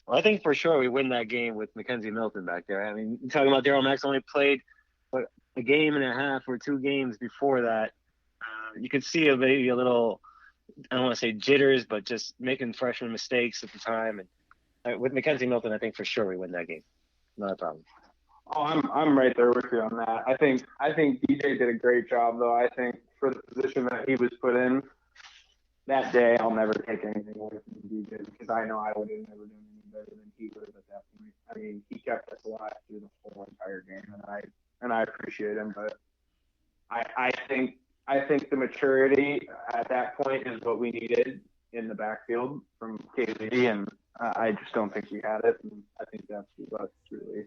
Well, I think for sure we win that game with Mackenzie Milton back there. I mean, you're talking about Darryl Max only played a game and a half or 2 games before that. You could see maybe a little, I don't want to say jitters, but just making freshman mistakes at the time. And with Mackenzie Milton, I think for sure we win that game. Not a problem. Oh, I'm right there with you on that. I think DJ did a great job, though. I think for the position that he was put in that day, I'll never take anything away from DJ because I know I would have never done any better than he would have at that point. I mean, he kept us alive through the whole entire game, and I appreciate him. But I think the maturity at that point is what we needed in the backfield from KZ, and I just don't think we had it. And I think that's what really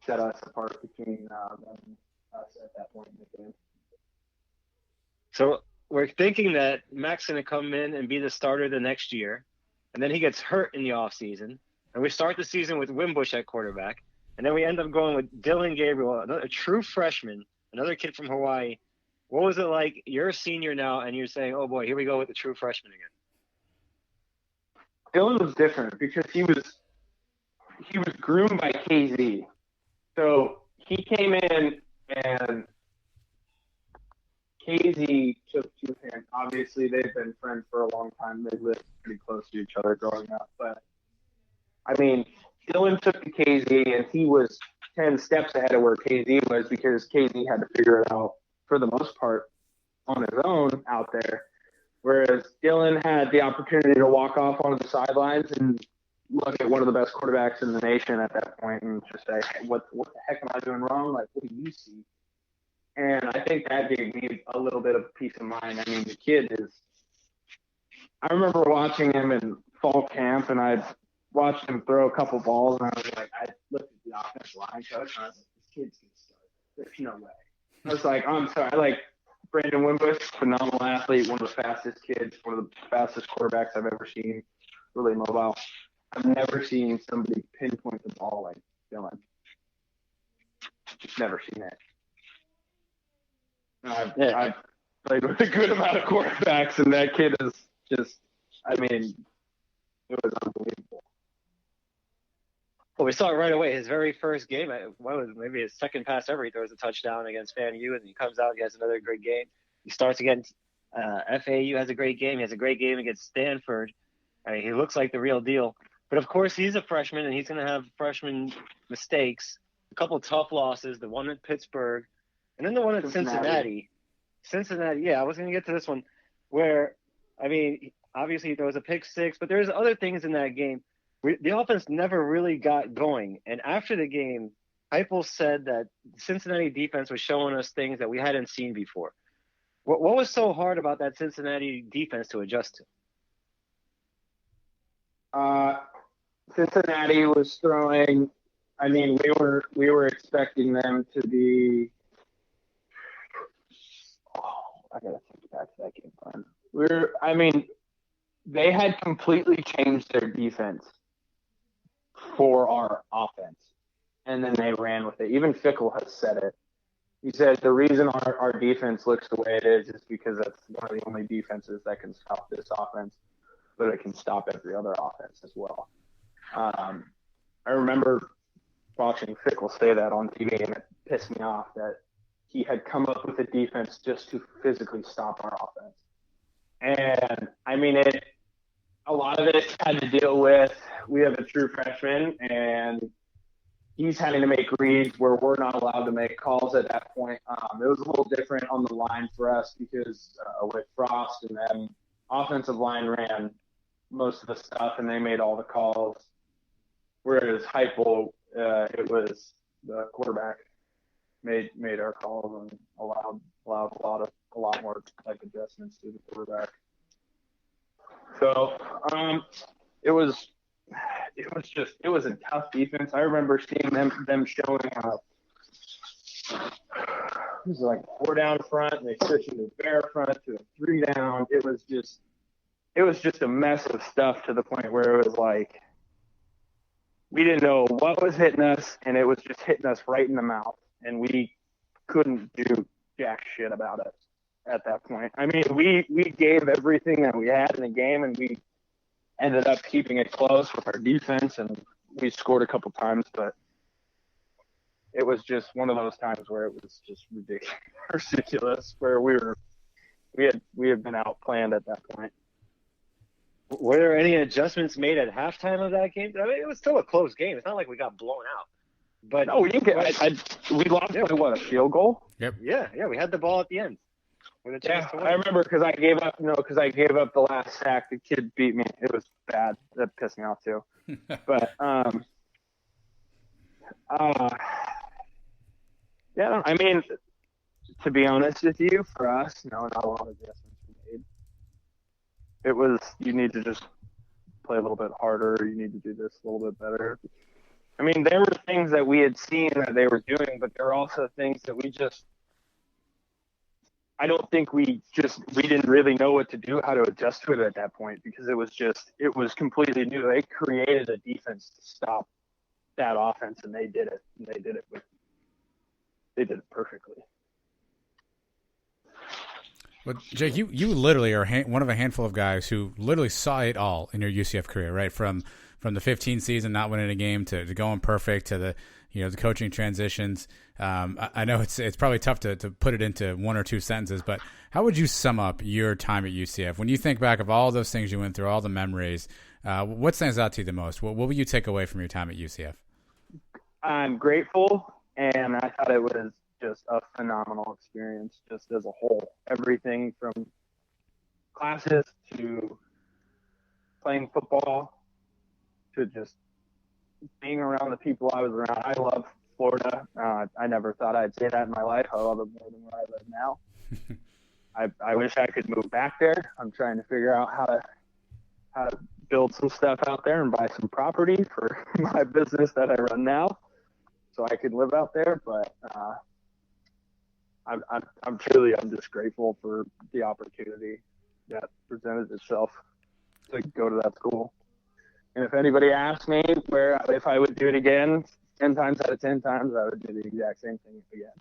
set us apart between them and us at that point in the game. So we're thinking that Mac's going to come in and be the starter the next year, and then he gets hurt in the offseason. and we start the season with Wimbush at quarterback, and then we end up going with Dylan Gabriel, a true freshman, another kid from Hawaii. What was it like? You're a senior now, and you're saying, "Oh boy, here we go with the true freshman again." Dylan was different because he was groomed by KZ. So he came in and KZ took to him. Obviously, they've been friends for a long time. They lived pretty close to each other growing up. But, I mean, Dylan took to KZ, and he was 10 steps ahead of where KZ was because KZ had to figure it out for the most part on his own out there. Whereas Dylan had the opportunity to walk off onto the sidelines and look at one of the best quarterbacks in the nation at that point and just say, hey, what the heck am I doing wrong? Like, what do you see? And I think that gave me a little bit of peace of mind. I mean, the kid is – I remember watching him in fall camp, and I watched him throw a couple balls, and I was like, I looked at the offensive line coach, and I was like, this kid's going to start. There's no way. I was like, I'm sorry. Like, Brandon Wimbush, phenomenal athlete, one of the fastest kids, one of the fastest quarterbacks I've ever seen, really mobile. I've never seen somebody pinpoint the ball like Dylan. Just never seen it. I've played with a good amount of quarterbacks, and that kid is just, I mean, it was unbelievable. Well, we saw it right away. His very first game, what was it, maybe his second pass ever, he throws a touchdown against FAMU, and he comes out, he has another great game. He starts against FAU, has a great game. He has a great game against Stanford. I mean, he looks like the real deal. But, of course, he's a freshman, and he's going to have freshman mistakes, a couple of tough losses, the one at Pittsburgh, and then the one at Cincinnati. Yeah, I was going to get to this one where, I mean, obviously he throws a pick six, but there's other things in that game. The offense never really got going. And after the game, Heupel said that Cincinnati defense was showing us things that we hadn't seen before. What was so hard about that Cincinnati defense to adjust to? Cincinnati was throwing. I mean, we were expecting them to be. I gotta think back to that game plan. They had completely changed their defense for our offense, and then they ran with it. Even Fickle has said it. He said the reason our defense looks the way it is because that's one of the only defenses that can stop this offense, but it can stop every other offense as well. I remember watching Fickle say that on TV, and it pissed me off that he had come up with a defense just to physically stop our offense. And, I mean, a lot of it had to deal with we have a true freshman, and he's having to make reads where we're not allowed to make calls at that point. It was a little different on the line for us because with Frost and them, offensive line ran most of the stuff, and they made all the calls. Whereas Heupel, it was the quarterback made our calls and allowed a lot more like adjustments to the quarterback. So it was a tough defense. I remember seeing them showing it was like 4 down front, and they switched into a bear front to a 3 down. It was just a mess of stuff to the point where it was like we didn't know what was hitting us, and it was just hitting us right in the mouth, and we couldn't do jack shit about it at that point. I mean, we gave everything that we had in the game, and we ended up keeping it close with our defense, and we scored a couple times, but it was just one of those times where it was just ridiculous where we had been outplanned at that point. Were there any adjustments made at halftime of that game? I mean, it was still a close game. It's not like we got blown out. But no, we didn't get. We lost by what, a field goal? Yep. Yeah, we had the ball at the end. With a chance to win. I remember because I gave up. Because I gave up the last sack. The kid beat me. It was bad. That pissed me off too. But yeah. I mean, to be honest with you, for us, no, not a lot of adjustments were made. It was you need to just play a little bit harder. You need to do this a little bit better. I mean, there were things that we had seen that they were doing, but there were also things that we just I don't think we didn't really know what to do, how to adjust to it at that point, because it was completely new. They created a defense to stop that offense, and they did it. And they did it perfectly. Well, Jake, you literally are one of a handful of guys who literally saw it all in your UCF career, right? From the 15 season, not winning a game, to going perfect, to the the coaching transitions. I know it's probably tough to put it into one or two sentences, but how would you sum up your time at UCF? When you think back of all those things you went through, all the memories, what stands out to you the most? What will you take away from your time at UCF? I'm grateful, and I thought it was just a phenomenal experience, just as a whole. Everything from classes to playing football to just being around the people I was around. I love Florida. I never thought I'd say that in my life. I love it more than where I live now. I wish I could move back there. I'm trying to figure out how to build some stuff out there and buy some property for my business that I run now, so I could live out there. But I'm just grateful for the opportunity that presented itself to go to that school. And if anybody asked me if I would do it again, 10 times out of 10 times, I would do the exact same thing again.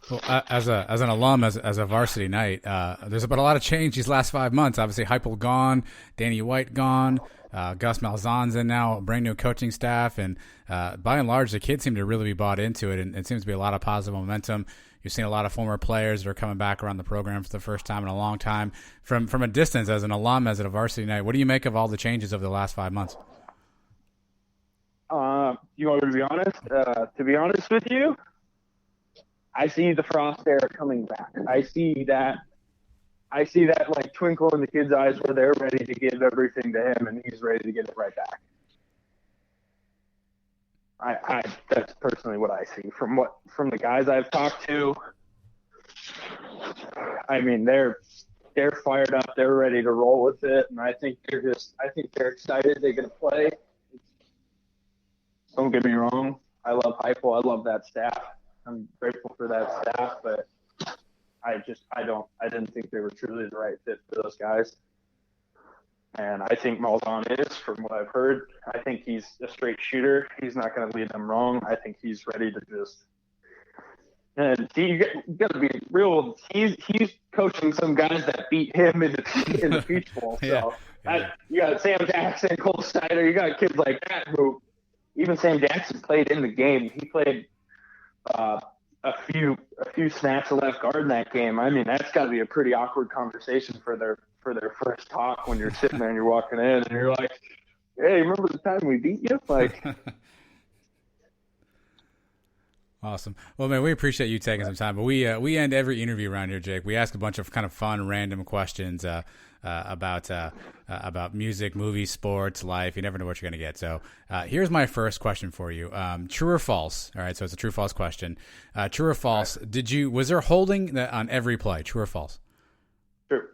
Well, as an alum, as a varsity knight, there's been a lot of change these last 5 months. Obviously, Heupel gone, Danny White gone, Gus Malzahn's in now, brand new coaching staff, and by and large, the kids seem to really be bought into it, and it seems to be a lot of positive momentum. You've seen a lot of former players that are coming back around the program for the first time in a long time. From a distance, as an alum, as a varsity knight, what do you make of all the changes over the last 5 months? You want me to be honest? To be honest with you, I see the Frost era coming back. I see that like twinkle in the kids' eyes where they're ready to give everything to him, and he's ready to give it right back. That's personally what I see from the guys I've talked to. I mean, they're fired up, they're ready to roll with it, and I think they're excited they're going to play. Don't get me wrong, I love Heupel, I love that staff. I'm grateful for that staff, but I didn't think they were truly the right fit for those guys. And I think Malzahn is, from what I've heard. I think he's a straight shooter. He's not going to lead them wrong. I think he's ready to just. And you got to be real. He's coaching some guys that beat him in the Peach Bowl. So you got Sam Jackson, Cole Snyder. You got kids like that who, even Sam Jackson played in the game. He played a few snaps of left guard in that game. I mean, that's got to be a pretty awkward conversation for their first talk when you're sitting there and you're walking in and you're like, hey, remember the time we beat you? Like, awesome. Well, man, we appreciate you taking some time. But we end every interview around here, Jake. We ask a bunch of kind of fun, random questions about music, movies, sports, life. You never know what you're going to get. So here's my first question for you. True or false? All right, so it's a true-false question. True or false? Was there holding on every play? True or false? True.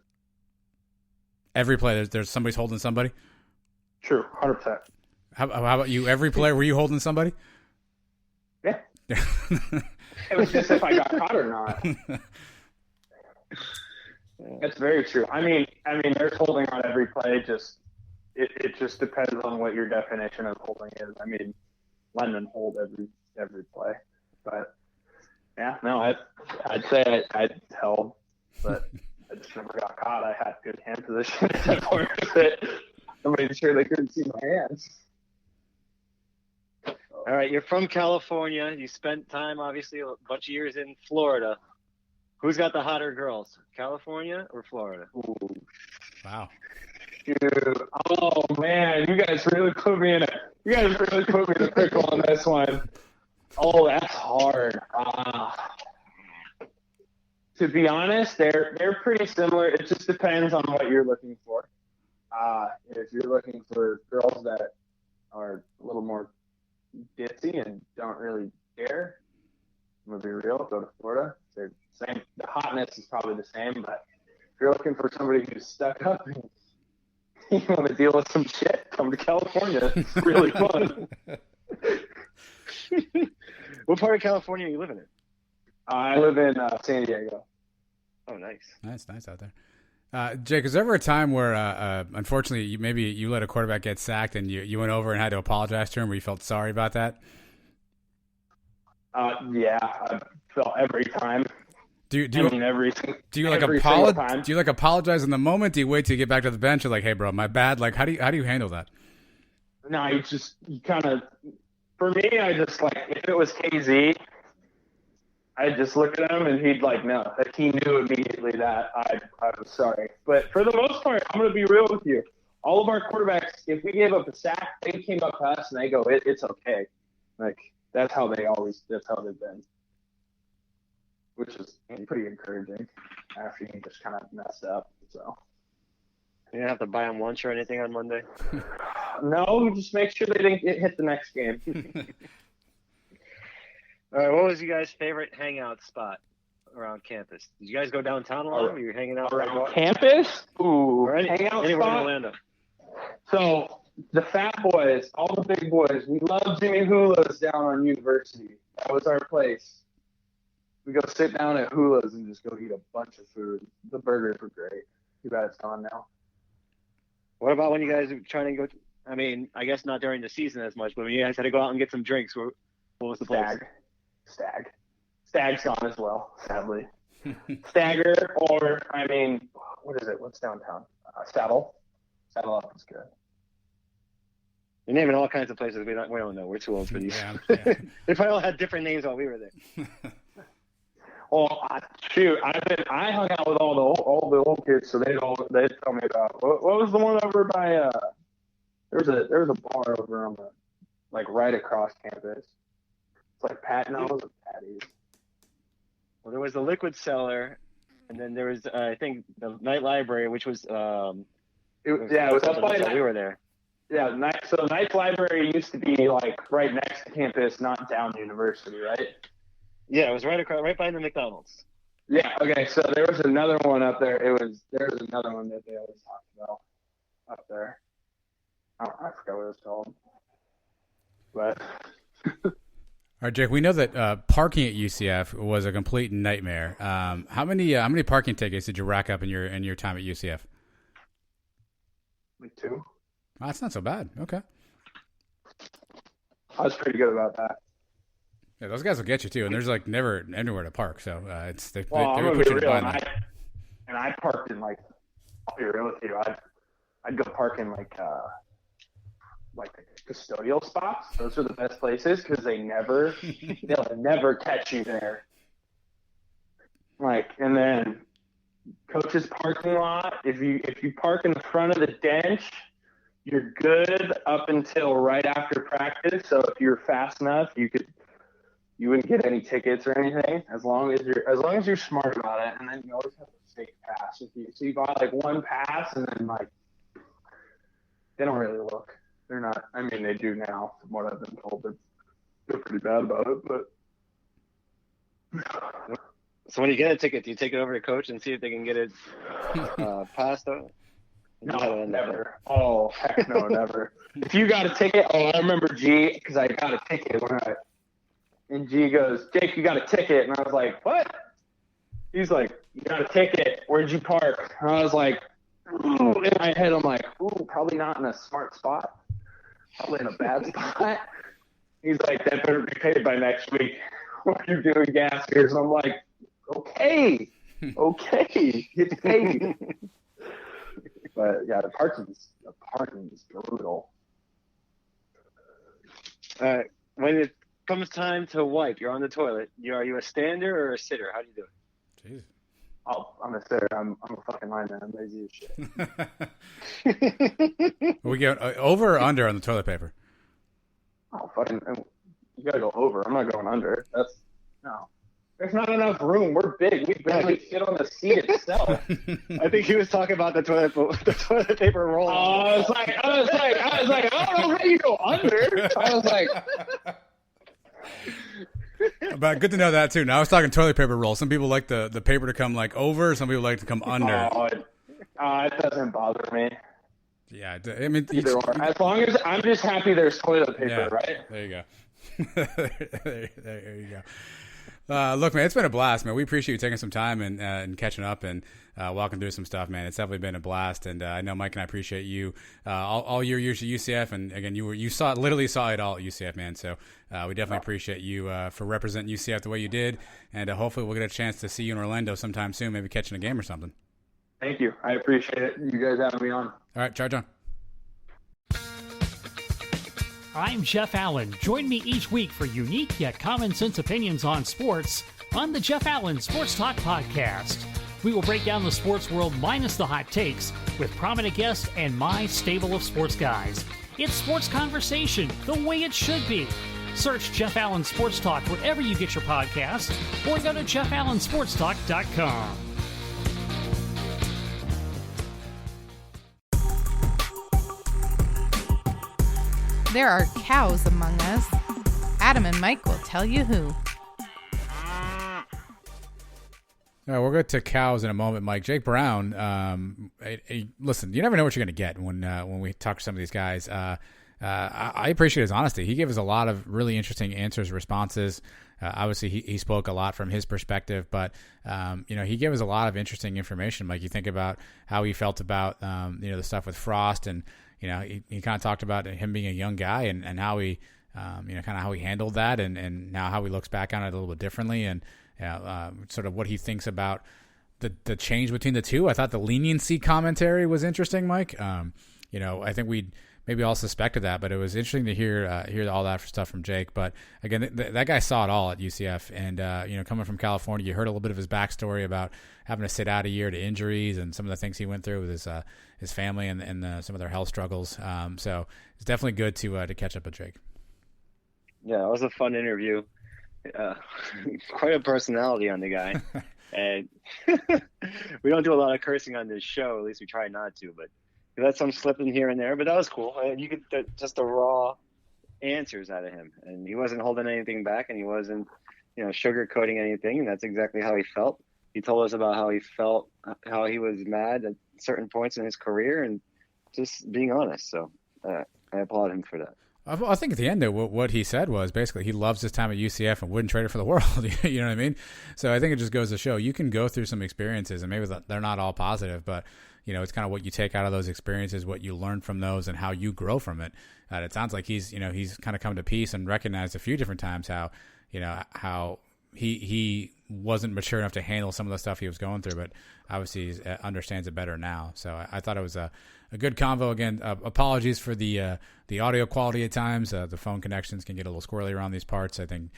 Every play, there's somebody's holding somebody? True, 100%. How about you? Every play, were you holding somebody? Yeah. It was just if I got caught or not. That's very true. I mean, there's holding on every play. It just depends on what your definition of holding is. I mean, London hold every play, but yeah, no, I'd say I'd held, but I just never got caught. I had good hand position at that point of it. I made sure they couldn't see my hands. All right, you're from California. You spent time, obviously, a bunch of years in Florida. Who's got the hotter girls, California or Florida? Ooh. Wow. Dude. Oh, man, you guys really put me in a pickle on this one. Oh, that's hard. To be honest, they're pretty similar. It just depends on what you're looking for. If you're looking for girls that are a little more ditzy and don't really care, I'm gonna be real. Go to Florida. They're same. The hotness is probably the same, but if you're looking for somebody who's stuck up and you want to deal with some shit, come to California. It's really fun. What part of California are you living in? I live in San Diego. Oh, nice. Nice out there. Jake, is there ever a time where, unfortunately, maybe you let a quarterback get sacked and you went over and had to apologize to him, where you felt sorry about that? Yeah, I felt every time. Do you like apologize in the moment? Do you wait till you get back to the bench? You're like, hey, bro, my bad. Like, how do you handle that? No, you kind of. For me, I just like if it was KZ, I'd just look at him and he'd like no, like he knew immediately that I was sorry. But for the most part, I'm gonna be real with you. All of our quarterbacks, if we gave up a sack, they came up to us and they go, it's okay. Like that's how they've been. Which is pretty encouraging after you just kind of messed up. So you didn't have to buy them lunch or anything on Monday? No, just make sure they didn't hit the next game. All right, what was you guys' favorite hangout spot around campus? Did you guys go downtown a lot? Or were you hanging out around campus? Ooh, or hangout anywhere spot? in Orlando? So the fat boys, all the big boys, we love Jimmy Hula's down on University. That was our place. We go sit down at Hula's and just go eat a bunch of food. The burgers were great. Too bad it's gone now. What about when you guys were trying to go? I mean, I guess not during the season as much, but when you guys had to go out and get some drinks, what was the place? Stag's gone as well, sadly. Stagger, or, I mean, what is it? What's downtown? Saddle. Saddle Up is good. You're naming all kinds of places we don't know. We're too old for these. Yeah. They probably all had different names while we were there. Well, shoot, I hung out with all the old kids, so they'd tell me about what was the one over by there was a bar over on the like right across campus. It's like Patnos or Patty's. Well, there was the Liquid Cellar, and then there was I think the Night Library, which was it was up by we were there. Yeah, so the Night Library used to be like right next to campus, not down University, right? Yeah, it was right behind the McDonald's. Yeah, okay, so there was another one up there. There was another one that they always talked about up there. I forgot what it was called. But all right, Jake, we know that parking at UCF was a complete nightmare. How many parking tickets did you rack up in your time at UCF? Like 2. Oh, that's not so bad. Okay. I was pretty good about that. Yeah, those guys will get you too, and there's like never anywhere to park, so they I'm would gonna put be you to real, blind. and I parked in like, I'll be real with you, I'd go park in like the custodial spots. Those are the best places because they'll never catch you there. Like, and then coach's parking lot. If you park in the front of the bench, you're good up until right after practice. So if you're fast enough, you wouldn't get any tickets or anything as long as you're smart about it. And then you always have a fake pass with you. So you buy like one pass, and then like they don't really look. They're not. I mean, they do now, from what I've been told. They're pretty bad about it, but. So when you get a ticket, do you take it over to coach and see if they can get it passed out? No, never. Oh, heck no, never. If you got a ticket, I remember G, because I got a ticket and G goes, Jake, you got a ticket. And I was like, what? He's like, you got a ticket. Where'd you park? And I was like, ooh. In my head, I'm like, ooh, probably not in a smart spot. Probably in a bad spot. He's like, that better be paid by next week. What are you doing gas here? So I'm like, okay, it's paid. But yeah, the parking is brutal. When it comes time to wipe, you're on the toilet. Are you a stander or a sitter? How do you do it? Jeez. I'm a sitter. I'm a fucking lineman. I'm lazy as shit. We go over or under on the toilet paper? Oh, fucking! You gotta go over. I'm not going under. No. There's not enough room. We're big. We barely fit on the seat itself. I think he was talking about the toilet paper roll. I was like, I don't know how you go under. I was like, but good to know that too. Now I was talking toilet paper roll. Some people like the paper to come like over. Some people like to come under. It doesn't bother me. Yeah, I mean, as long as I'm just happy there's toilet paper, right? There you go. There you go. Look, man, it's been a blast, man. We appreciate you taking some time and catching up and walking through some stuff, man. It's definitely been a blast, and I know Mike and I appreciate you all your years at UCF, and again, you literally saw it all at UCF, man. So we definitely appreciate you for representing UCF the way you did, and hopefully we'll get a chance to see you in Orlando sometime soon, maybe catching a game or something. Thank you. I appreciate it. You guys having me on. All right, charge on. I'm Jeff Allen. Join me each week for unique yet common sense opinions on sports on the Jeff Allen Sports Talk Podcast. We will break down the sports world minus the hot takes with prominent guests and my stable of sports guys. It's sports conversation the way it should be. Search Jeff Allen Sports Talk wherever you get your podcasts or go to jeffallensportstalk.com. There are cows among us. Adam and Mike will tell you who. All right, we'll get to cows in a moment, Mike. Jake Brown, listen, you never know what you're going to get when we talk to some of these guys. I appreciate his honesty. He gave us a lot of really interesting answers, responses. Obviously, he spoke a lot from his perspective, but he gave us a lot of interesting information. Like you think about how he felt about the stuff with Frost, and he kind of talked about him being a young guy and how he kind of how he handled that, and now how he looks back on it a little bit differently, and sort of what he thinks about the change between the two. I thought the leniency commentary was interesting, Mike. I think we maybe all suspected that, but it was interesting to hear all that stuff from Jake. But again, that guy saw it all at UCF, and coming from California, you heard a little bit of his backstory about having to sit out a year to injuries and some of the things he went through with his family and some of their health struggles. So it's definitely good to catch up with Jake. Yeah, it was a fun interview. Quite a personality on the guy. And we don't do a lot of cursing on this show, at least we try not to, but we let some slip in here and there, but that was cool. You could just the raw answers out of him, and he wasn't holding anything back, and he wasn't sugarcoating anything, and that's exactly how he felt. He told us about how he felt, how he was mad at certain points in his career, and just being honest. So I applaud him for that. I think at the end, though, what he said was basically he loves his time at UCF and wouldn't trade it for the world. You know what I mean? So I think it just goes to show you can go through some experiences, and maybe they're not all positive, but it's kind of what you take out of those experiences, what you learn from those, and how you grow from it. It sounds like he's kind of come to peace and recognized a few different times how he wasn't mature enough to handle some of the stuff he was going through, but obviously he understands it better now. So I thought it was a good convo. Again, apologies for the audio quality at times. The phone connections can get a little squirrely around these parts. I think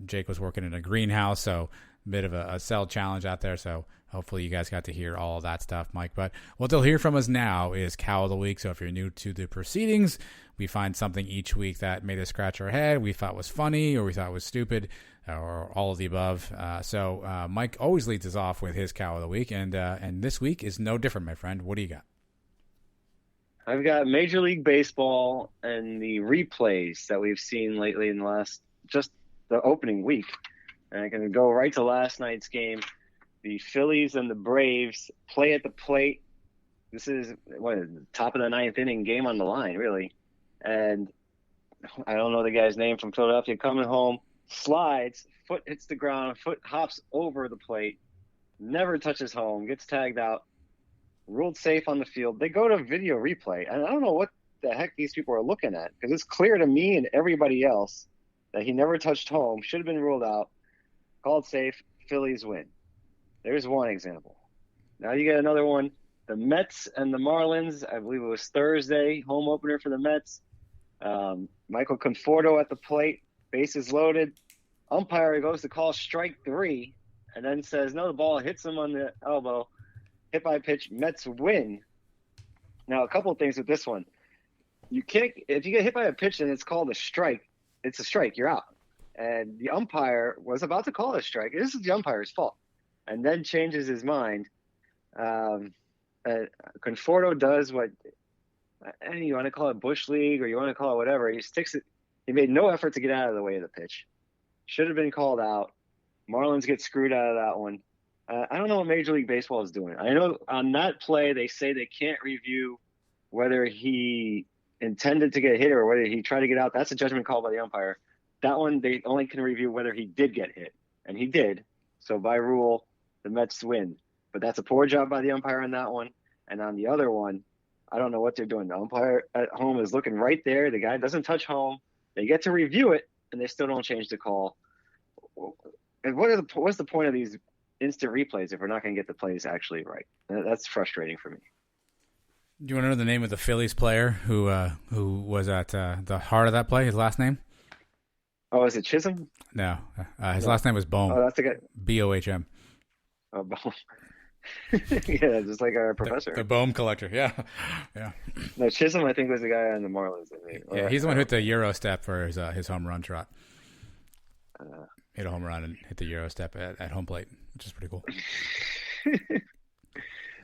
Jake was working in a greenhouse, so a bit of a cell challenge out there. So hopefully you guys got to hear all of that stuff, Mike. But what they'll hear from us now is Cow of the Week. So if you're new to the proceedings, we find something each week that made us scratch our head, we thought was funny, or we thought was stupid, or all of the above. So Mike always leads us off with his Cow of the Week, and this week is no different, my friend. What do you got? I've got Major League Baseball and the replays that we've seen lately in just the opening week. And I'm going to go right to last night's game. The Phillies and the Braves play at the plate. This is the top of the ninth inning, game on the line, really. And I don't know the guy's name from Philadelphia, coming home, slides, foot hits the ground, foot hops over the plate, never touches home, gets tagged out, ruled safe on the field. They go to video replay, and I don't know what the heck these people are looking at, because it's clear to me and everybody else that he never touched home, should have been ruled out, called safe, Phillies win. There's one example. Now you get another one. The Mets and the Marlins, I believe it was Thursday, home opener for the Mets. Michael Conforto at the plate, bases loaded. Umpire goes to call strike 3 and then says, no, the ball hits him on the elbow. Hit by pitch, Mets win. Now, a couple of things with this one. If you get hit by a pitch and it's called a strike, it's a strike, you're out. And the umpire was about to call a strike. This is the umpire's fault. And then changes his mind. Conforto does what, and you want to call it Bush League or you want to call it whatever. He sticks it. He made no effort to get out of the way of the pitch. Should have been called out. Marlins get screwed out of that one. I don't know what Major League Baseball is doing. I know on that play they say they can't review whether he intended to get hit or whether he tried to get out. That's a judgment call by the umpire. That one they only can review whether he did get hit. and he did. So by rule, the Mets win. But that's a poor job by the umpire on that one. And on the other one, I don't know what they're doing. The umpire at home is looking right there. The guy doesn't touch home. They get to review it, and they still don't change the call. And what's the point of these instant replays if we're not going to get the plays actually right? That's frustrating for me. Do you want to know the name of the Phillies player who was at the heart of that play? His last name? Oh, is it Chisholm? No, his last name was Bohm. Oh, that's the guy. Bohm. Oh, Bohm. Yeah, just like our professor. The Bohm collector. Yeah. No, Chisholm, I think, was the guy on the Marlins. Yeah, he's the one who hit the Euro step for his home run trot. Hit a home run and hit the Euro step at home plate, which is pretty cool.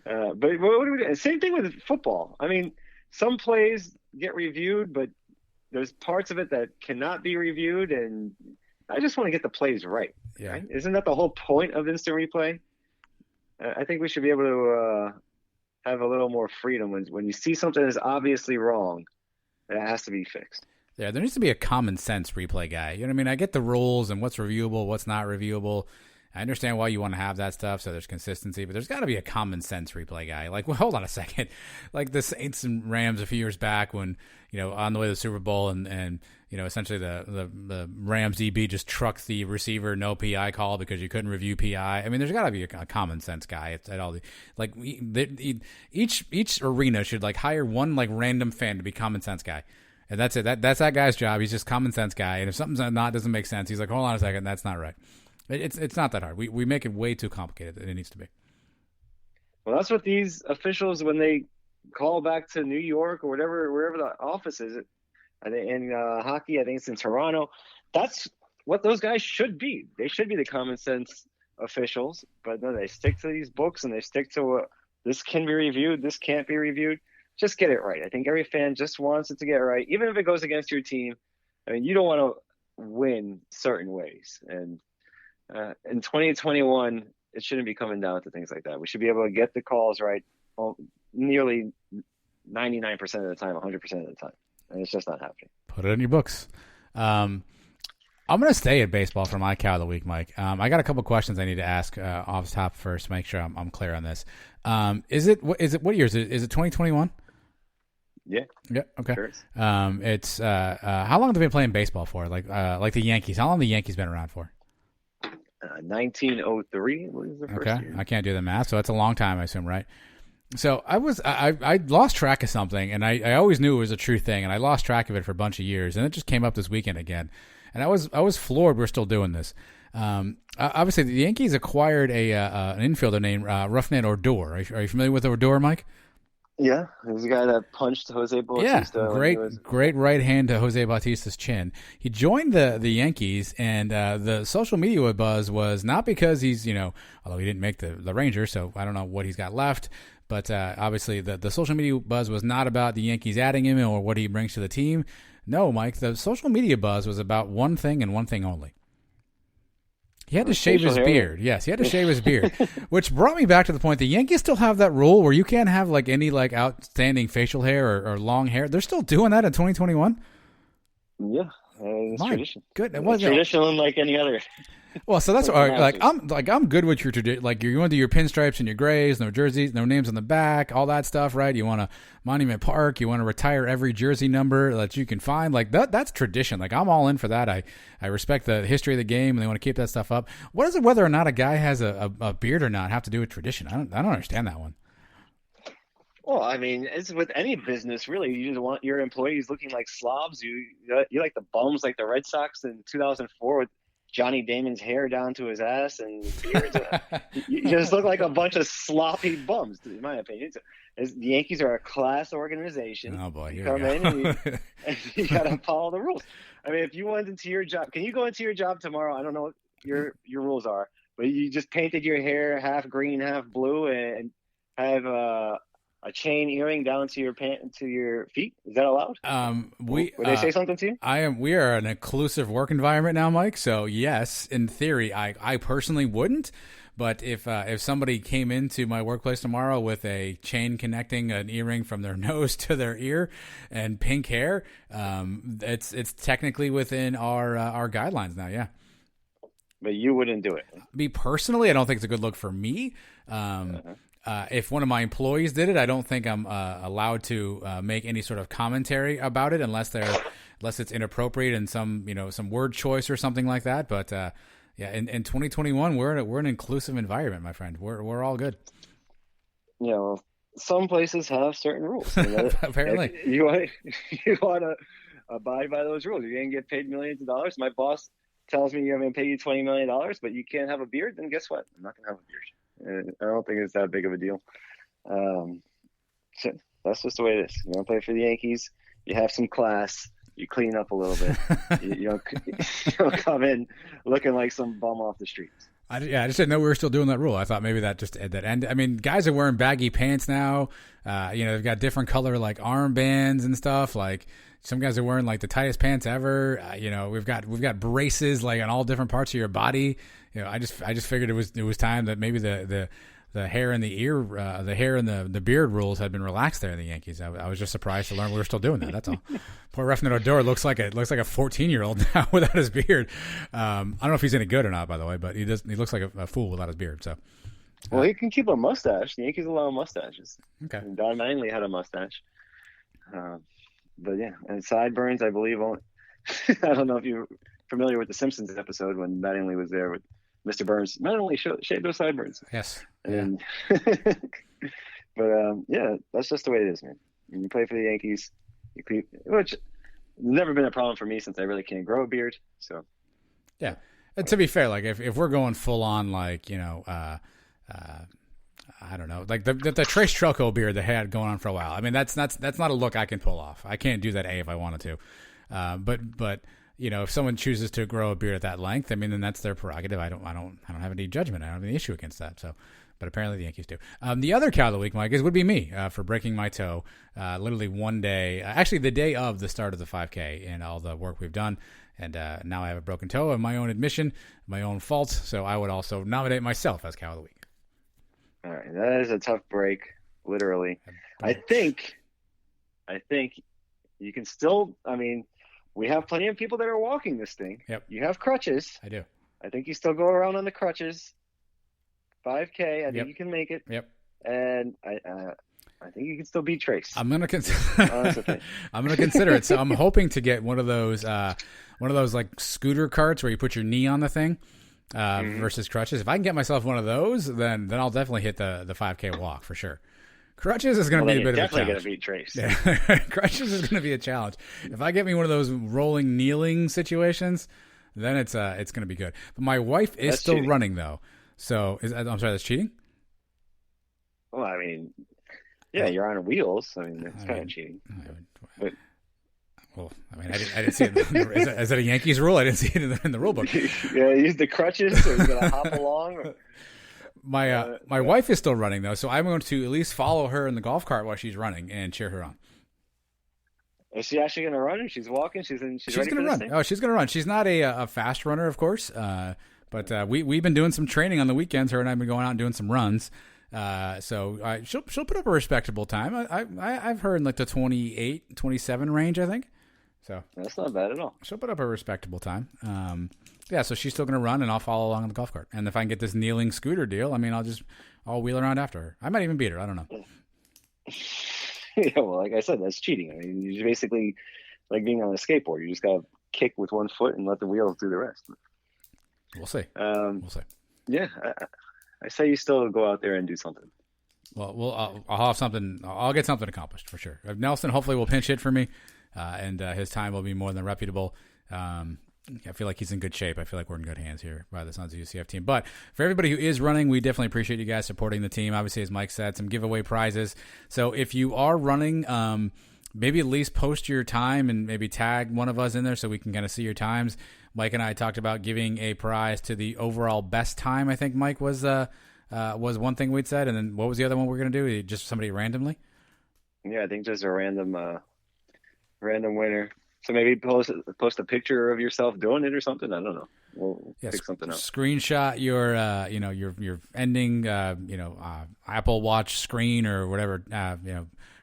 But what do we do? Same thing with football. I mean, some plays get reviewed, but there's parts of it that cannot be reviewed, and I just want to get the plays right. Yeah. Right? Isn't that the whole point of instant replay? I think we should be able to have a little more freedom when you see something that's obviously wrong, it has to be fixed. Yeah, there needs to be a common sense replay guy. You know what I mean? I get the rules and what's reviewable, what's not reviewable. I understand why you want to have that stuff, so there's consistency, but there's got to be a common sense replay guy. Like, well, hold on a second. Like the Saints and Rams a few years back when, on the way to the Super Bowl and essentially the Rams DB just trucked the receiver, no PI call because you couldn't review PI. I mean, there's got to be a common sense guy at all. Each arena should hire one random fan to be common sense guy. And that's it. That's that guy's job. He's just common sense guy. And if something's doesn't make sense, he's like, hold on a second, that's not right. It's not that hard. We make it way too complicated than it needs to be. Well, that's what these officials, when they call back to New York or wherever the office is, I think in hockey, I think it's in Toronto. That's what those guys should be. They should be the common sense officials. But no, they stick to these books and they stick to this can be reviewed, this can't be reviewed. Just get it right. I think every fan just wants it to get right, even if it goes against your team. I mean, you don't want to win certain ways. And in 2021, it shouldn't be coming down to things like that. We should be able to get the calls right nearly 99% of the time, 100% of the time. And it's just not happening. Put it in your books. I'm going to stay at baseball for my cow of the week, Mike. I got a couple questions I need to ask off the top first to make sure I'm clear on this. Is it what year is it? Is it 2021? Yeah. Yeah. Okay. Sure. It's how long have they been playing baseball for? Like the Yankees. How long have the Yankees been around for? 1903 was the first year. I can't do the math, so that's a long time, I assume, right? So I lost track of something, and I always knew it was a true thing, and I lost track of it for a bunch of years, and it just came up this weekend again, and I was floored we're still doing this. Obviously, the Yankees acquired an infielder named Rougned Odor. Are you familiar with Odor, Mike? Yeah, he was the guy that punched Jose Bautista. Yeah, great right hand to Jose Bautista's chin. He joined the Yankees, and the social media buzz was not because he's, although he didn't make the Rangers, so I don't know what he's got left, but obviously the social media buzz was not about the Yankees adding him or what he brings to the team. No, Mike, the social media buzz was about one thing and one thing only. He had to shave his beard. Yes, he had to shave his beard, which brought me back to the point the Yankees still have that rule where you can't have any outstanding facial hair or long hair. They're still doing that in 2021? Yeah, it's tradition. Good. It's traditional unlike any other. Well, so that's I'm good with your tradition. You want to do your pinstripes and your grays, no jerseys, no names on the back, all that stuff, right? You want a Monument Park, you want to retire every jersey number that you can find. That's tradition. I'm all in for that. I respect the history of the game, and they want to keep that stuff up. What does it whether or not a guy has a beard or not have to do with tradition? I don't understand that one. Well, I mean, it's with any business, really. You just want your employees looking like slobs. You like the bums, like the Red Sox in 2004 with Johnny Damon's hair down to his ass and beards. You just look like a bunch of sloppy bums, in my opinion. The Yankees are a class organization. Oh boy, you come in and you got to follow the rules. I mean, if you went into your job, can you go into your job tomorrow? I don't know what your rules are, but you just painted your hair half green, half blue, and have a chain earring down to your feet. Is that allowed? Would they say something to you? We are an inclusive work environment now, Mike. So yes, in theory, I personally wouldn't. But if somebody came into my workplace tomorrow with a chain connecting an earring from their nose to their ear and pink hair, it's technically within our guidelines now. Yeah. but you wouldn't do it. Me personally, I don't think it's a good look for me. If one of my employees did it, I don't think I'm allowed to make any sort of commentary about it unless it's inappropriate and some word choice or something like that. But yeah, in 2021, we're an inclusive environment, my friend. We're all good. Yeah, well, some places have certain rules. Apparently, you want to abide by those rules. You're going to get paid millions of dollars. My boss tells me you're going to pay you $20 million, but you can't have a beard. Then guess what? I'm not going to have a beard. I don't think it's that big of a deal. So that's just the way it is. You want to play for the Yankees, you have some class, you clean up a little bit. you don't come in looking like some bum off the streets. I just didn't know we were still doing that rule. I thought maybe that ended. I mean, guys are wearing baggy pants now. They've got different color like armbands and stuff. Like some guys are wearing like the tightest pants ever. We've got braces like on all different parts of your body. I just figured it was time that maybe the hair in the ear, the hair and the beard rules had been relaxed there in the Yankees. I was just surprised to learn we were still doing that. That's all. Poor Refner Odor looks like a 14-year-old now without his beard. I don't know if he's any good or not, by the way, but he looks like a fool without his beard. So, well, he can keep a mustache. The Yankees allow mustaches. Okay. And Don Mattingly had a mustache. But yeah, and sideburns, I believe. I don't know if you're familiar with the Simpsons episode when Mattingly was there with Mr. Burns. Mattingly shaved those sideburns. Yes. And but yeah, that's just the way it is, man. When you play for the Yankees, which has never been a problem for me since I really can't grow a beard. So yeah, and to be fair, like if we're going full on, like I don't know, like the Trace Trelko beard they had going on for a while. I mean, that's not a look I can pull off. I can't do that if I wanted to. But if someone chooses to grow a beard at that length, I mean, then that's their prerogative. I don't have any judgment. I don't have any issue against that. So, but apparently the Yankees do. The other cow of the week, Mike, would be me for breaking my toe. Literally one day, actually the day of the start of the 5K and all the work we've done. And now I have a broken toe of my own admission, my own fault. So I would also nominate myself as cow of the week. All right, that is a tough break, literally. I think you can still. I mean, we have plenty of people that are walking this thing. Yep. You have crutches. I do. I think you still go around on the crutches. 5K. I think Yep. you can make it. Yep. And I think you can still beat Trace. I'm gonna consider it. So I'm hoping to get one of those like scooter carts where you put your knee on the thing. Versus crutches. If I can get myself one of those, then I'll definitely hit the 5K walk for sure. Crutches is going to be a bit of a challenge. Definitely going to beat Trace. Yeah. Crutches is going to be a challenge. If I get me one of those rolling kneeling situations, then it's going to be good. But my wife is still cheating. Running though. So I'm sorry, that's cheating? Well, I mean, yeah, you're on wheels. I mean, it's kind of cheating. But well, I mean, I didn't see it. Is that a Yankees rule? I didn't see it in the rule book. Yeah, use the crutches, or you gotta hop along. My wife is still running though, so I'm going to at least follow her in the golf cart while she's running and cheer her on. Is she actually going to run? She's walking. She's going to run. Oh, she's going to run. She's not a fast runner, of course, but we've been doing some training on the weekends. Her and I've been going out and doing some runs. So she'll put up a respectable time. I've heard in like the 28, 27 range, I think. So that's not bad at all. She'll put up a respectable time. Yeah, so she's still going to run, and I'll follow along on the golf cart. And if I can get this kneeling scooter deal, I mean, I'll wheel around after her. I might even beat her. I don't know. Yeah, well, like I said, that's cheating. I mean, you're basically like being on a skateboard. You just got to kick with one foot and let the wheels do the rest. We'll see. We'll see. Yeah, I say you still go out there and do something. Well, I'll have something. I'll get something accomplished for sure. Nelson hopefully will pinch hit for me. And his time will be more than reputable. I feel like he's in good shape. I feel like we're in good hands here by the Sons of UCF team. But for everybody who is running, we definitely appreciate you guys supporting the team. Obviously, as Mike said, some giveaway prizes. So if you are running, maybe at least post your time and maybe tag one of us in there so we can kind of see your times. Mike and I talked about giving a prize to the overall best time. I think Mike was one thing we'd said. And then what was the other one we're going to do? Just somebody randomly? Yeah, I think just a random winner. So maybe post a picture of yourself doing it or something. I don't know. We'll pick something up. Screenshot your ending Apple Watch screen or whatever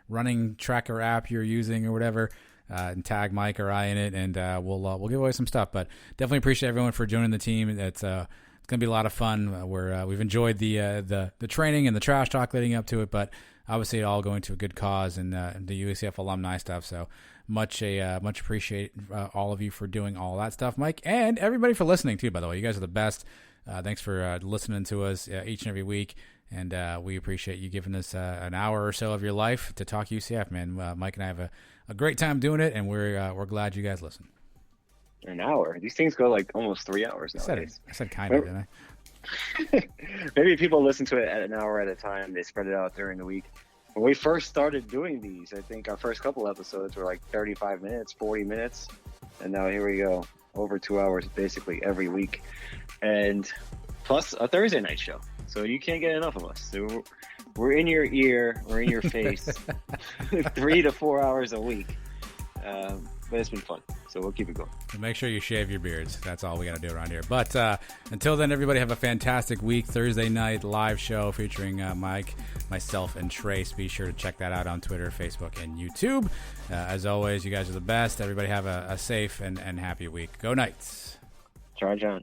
running tracker app you're using or whatever. and tag Mike or I in it, and we'll give away some stuff. But definitely appreciate everyone for joining the team. It's going to be a lot of fun. We've enjoyed the training and the trash talk leading up to it, but obviously all going to a good cause and the UCF alumni stuff. So much appreciate all of you for doing all that stuff, Mike, and everybody for listening too. By the way, you guys are the best. Thanks for listening to us each and every week, and we appreciate you giving us an hour or so of your life to talk UCF, man. Mike and I have a great time doing it, and we're glad you guys listen. An hour? These things go like almost 3 hours nowadays. I said kind of, didn't I? Maybe people listen to it at an hour at a time. They spread it out during the week. When we first started doing these, I think our first couple episodes were like 35 minutes, 40 minutes, and now here we go, over 2 hours basically every week, and plus a Thursday night show. So you can't get enough of us. So we're in your ear, we're in your face, 3 to 4 hours a week. But it's been fun, so we'll keep it going. So make sure you shave your beards. That's all we got to do around here. But until then, everybody have a fantastic week. Thursday night live show featuring Mike, myself, and Trace. Be sure to check that out on Twitter, Facebook, and YouTube. As always, you guys are the best. Everybody have a safe and happy week. Go Knights. Charge on.